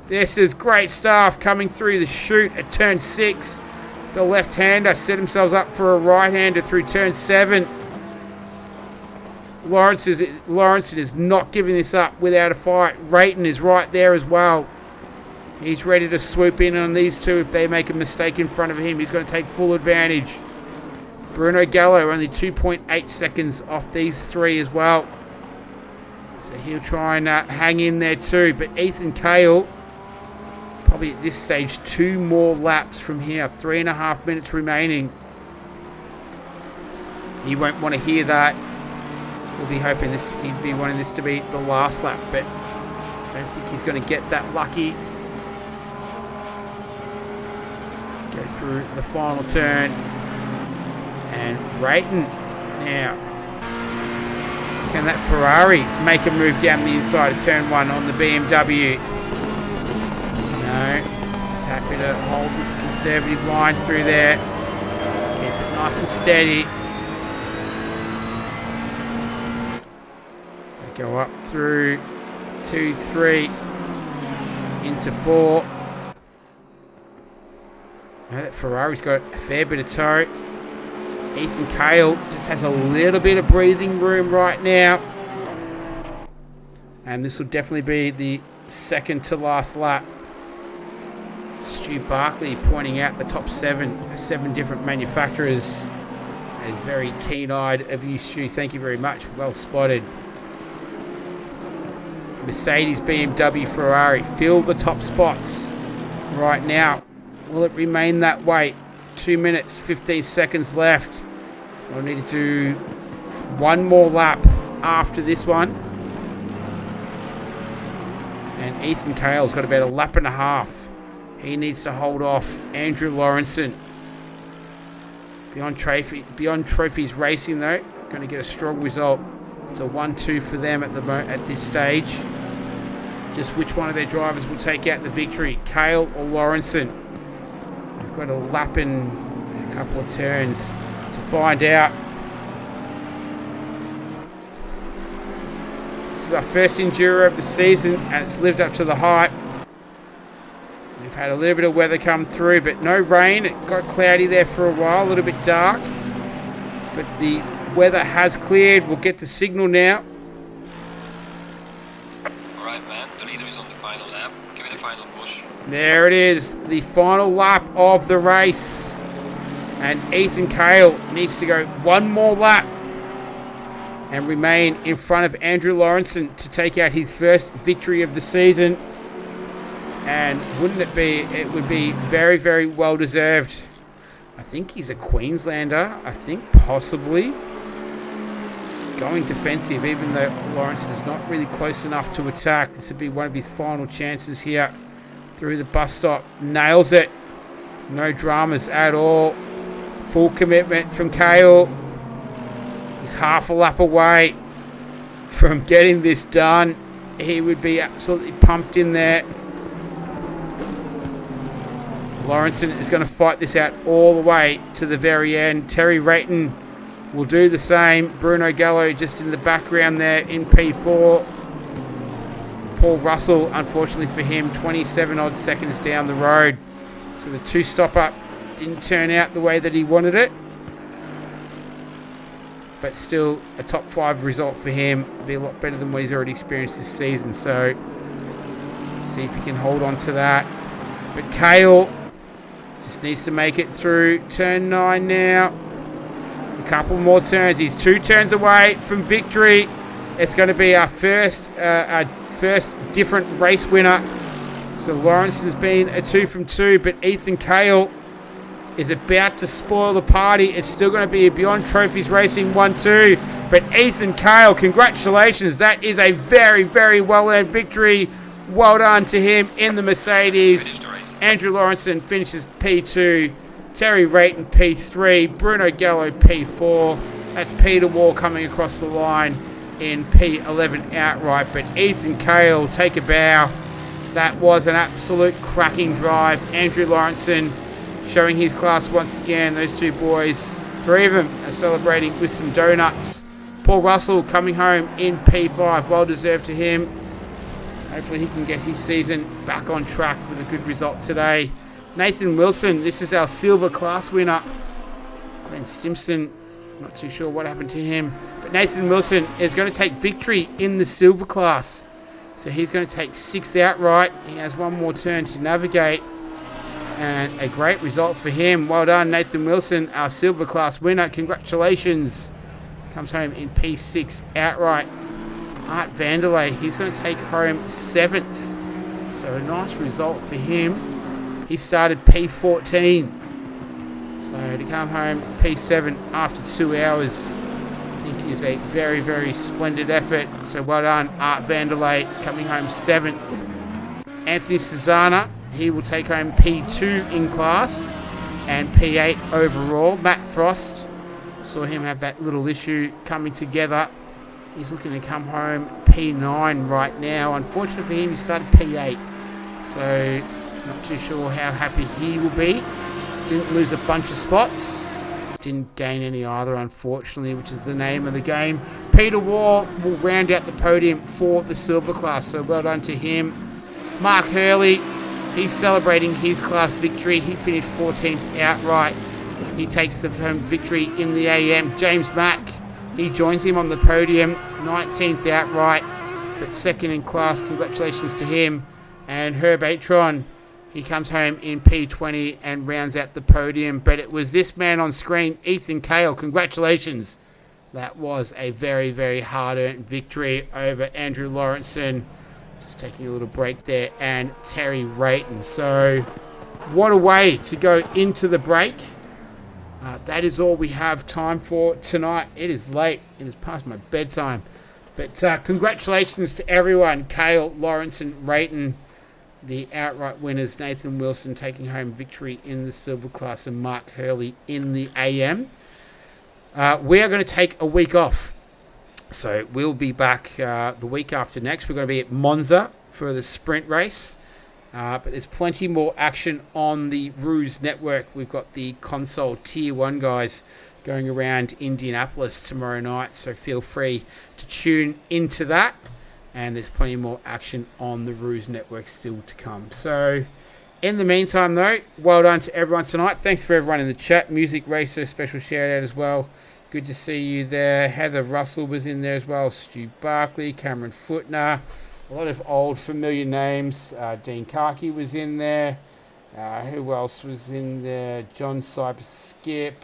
This is great stuff coming through the chute at turn 6. the left-hander set themselves up for a right-hander through turn 7. Lawrenson is not giving this up without a fight. Rayton is right there as well. He's ready to swoop in on these two if they make a mistake in front of him. He's going to take full advantage. Bruno Gallo only 2.8 seconds off these three as well. So he'll try and hang in there too. But Ethan Cale, probably at this stage, 2 more laps from here. 3.5 minutes remaining. He won't want to hear that. He'll be hoping he'd be wanting this to be the last lap, but I don't think he's going to get that lucky. Go through the final turn. And Rayton now. Can that Ferrari make a move down the inside of turn 1 on the BMW? No. Just happy to hold the conservative line through there. Keep it nice and steady. So go up through 2, 3 into 4. Now that Ferrari's got a fair bit of toe. Ethan Cale just has a little bit of breathing room right now. And this will definitely be the second to last lap. Stu Barkley pointing out the top 7, the 7 different manufacturers. That is very keen-eyed of you, Stu. Thank you very much. Well spotted. Mercedes, BMW, Ferrari fill the top spots right now. Will it remain that way? 2 minutes, 15 seconds left. I'll need to do one more lap after this one. And Ethan Cale's got about a lap and a half. He needs to hold off Andrew Lawrenson. Beyond Trophies Racing, though, going to get a strong result. It's a 1-2 for them at this stage. Just which one of their drivers will take out the victory, Cale or Lawrenson? We've got a lap and a couple of turns to find out. This is our first Enduro of the season, and it's lived up to the hype. We've had a little bit of weather come through, but no rain. It got cloudy there for a while, a little bit dark. But the weather has cleared. We'll get the signal now. Alright, man. The leader is on the final lap. Give it a final push. There it is, the final lap of the race. And Ethan Cale needs to go one more lap and remain in front of Andrew Lawrenson to take out his first victory of the season. And wouldn't it be, it would be very, very well deserved. I think he's a Queenslander. I think possibly going defensive, even though Lawrence is not really close enough to attack. This would be one of his final chances here through the bus stop. Nails it. No dramas at all. Full commitment from Cale. He's half a lap away from getting this done. He would be absolutely pumped in there. Lawrenson is going to fight this out all the way to the very end. Terry Rayton will do the same. Bruno Gallo just in the background there in P4. Paul Russell, unfortunately for him, 27 odd seconds down the road. So the 2-stop up didn't turn out the way that he wanted it. But still a top 5 result for him. Be a lot better than what he's already experienced this season. So see if he can hold on to that. But Cale just needs to make it through turn 9 now. A couple more turns. He's 2 turns away from victory. It's going to be our first different race winner. So Lawrenson's been a 2 from 2, but Ethan Cale is about to spoil the party. It's still going to be a Beyond Trophies Racing 1-2. But Ethan Cale, congratulations. That is a very, very well-earned victory. Well done to him in the Mercedes. Andrew Lawrenson finishes P2. Terry Rayton P3. Bruno Gallo P4. That's Peter Wall coming across the line in P11 outright. But Ethan Cale, take a bow. That was an absolute cracking drive. Andrew Lawrenson showing his class once again. Those two boys, 3 of them are celebrating with some donuts. Paul Russell coming home in P5. Well deserved to him. Hopefully he can get his season back on track with a good result today. Nathan Wilson, this is our silver class winner. Glen Stimson, not too sure what happened to him. But Nathan Wilson is going to take victory in the silver class. So he's going to take 6th outright. He has one more turn to navigate. And a great result for him. Well done, Nathan Wilson, our silver class winner. Congratulations. Comes home in P6 outright. Art Vanderlei, he's going to take home 7th. So a nice result for him. He started P14. So to come home P7 after 2 hours, I think is a very, very splendid effort. So well done, Art Vanderlei, coming home 7th. Anthony Cesana, he will take home P2 in class and P8 overall. Matt Frost, saw him have that little issue coming together. He's looking to come home P9 right now. Unfortunately for him, he started P8. So not too sure how happy he will be. Didn't lose a bunch of spots. Didn't gain any either, unfortunately, which is the name of the game. Peter Wall will round out the podium for the silver class. So well done to him. Mark Hurley, he's celebrating his class victory. He finished 14th outright. He takes the victory in the AM. James Mack, he joins him on the podium, 19th outright, but second in class. Congratulations to him. And Herb Atron, he comes home in P20 and rounds out the podium. But it was this man on screen, Ethan Cale. Congratulations. That was a very, very hard-earned victory over Andrew Lawrenson. Just taking a little break there. And Terry Rayton. So what a way to go into the break. That is all we have time for tonight. It is late. It is past my bedtime. But congratulations to everyone. Cale, Lawrenson, Rayton, the outright winners. Nathan Wilson taking home victory in the silver class and Mark Hurley in the AM. We are going to take a week off. So we'll be back the week after next. We're going to be at Monza for the sprint race. But there's plenty more action on the Ruse Network. We've got the console Tier 1 guys going around Indianapolis tomorrow night. So feel free to tune into that. And there's plenty more action on the Ruse Network still to come. So in the meantime, though, well done to everyone tonight. Thanks for everyone in the chat. Music Racer, special shout out as well. Good to see you there. Heather Russell was in there as well. Stu Barkley, Cameron Footner. A lot of old familiar names. Dean Karki was in there. Who else was in there? John Cypress Skip.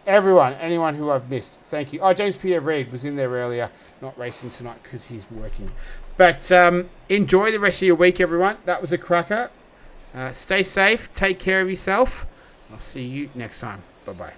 Anyone who I've missed. Thank you. Oh, James Pierre Reid was in there earlier. Not racing tonight because he's working. But enjoy the rest of your week, everyone. That was a cracker. Stay safe. Take care of yourself. I'll see you next time. Bye-bye.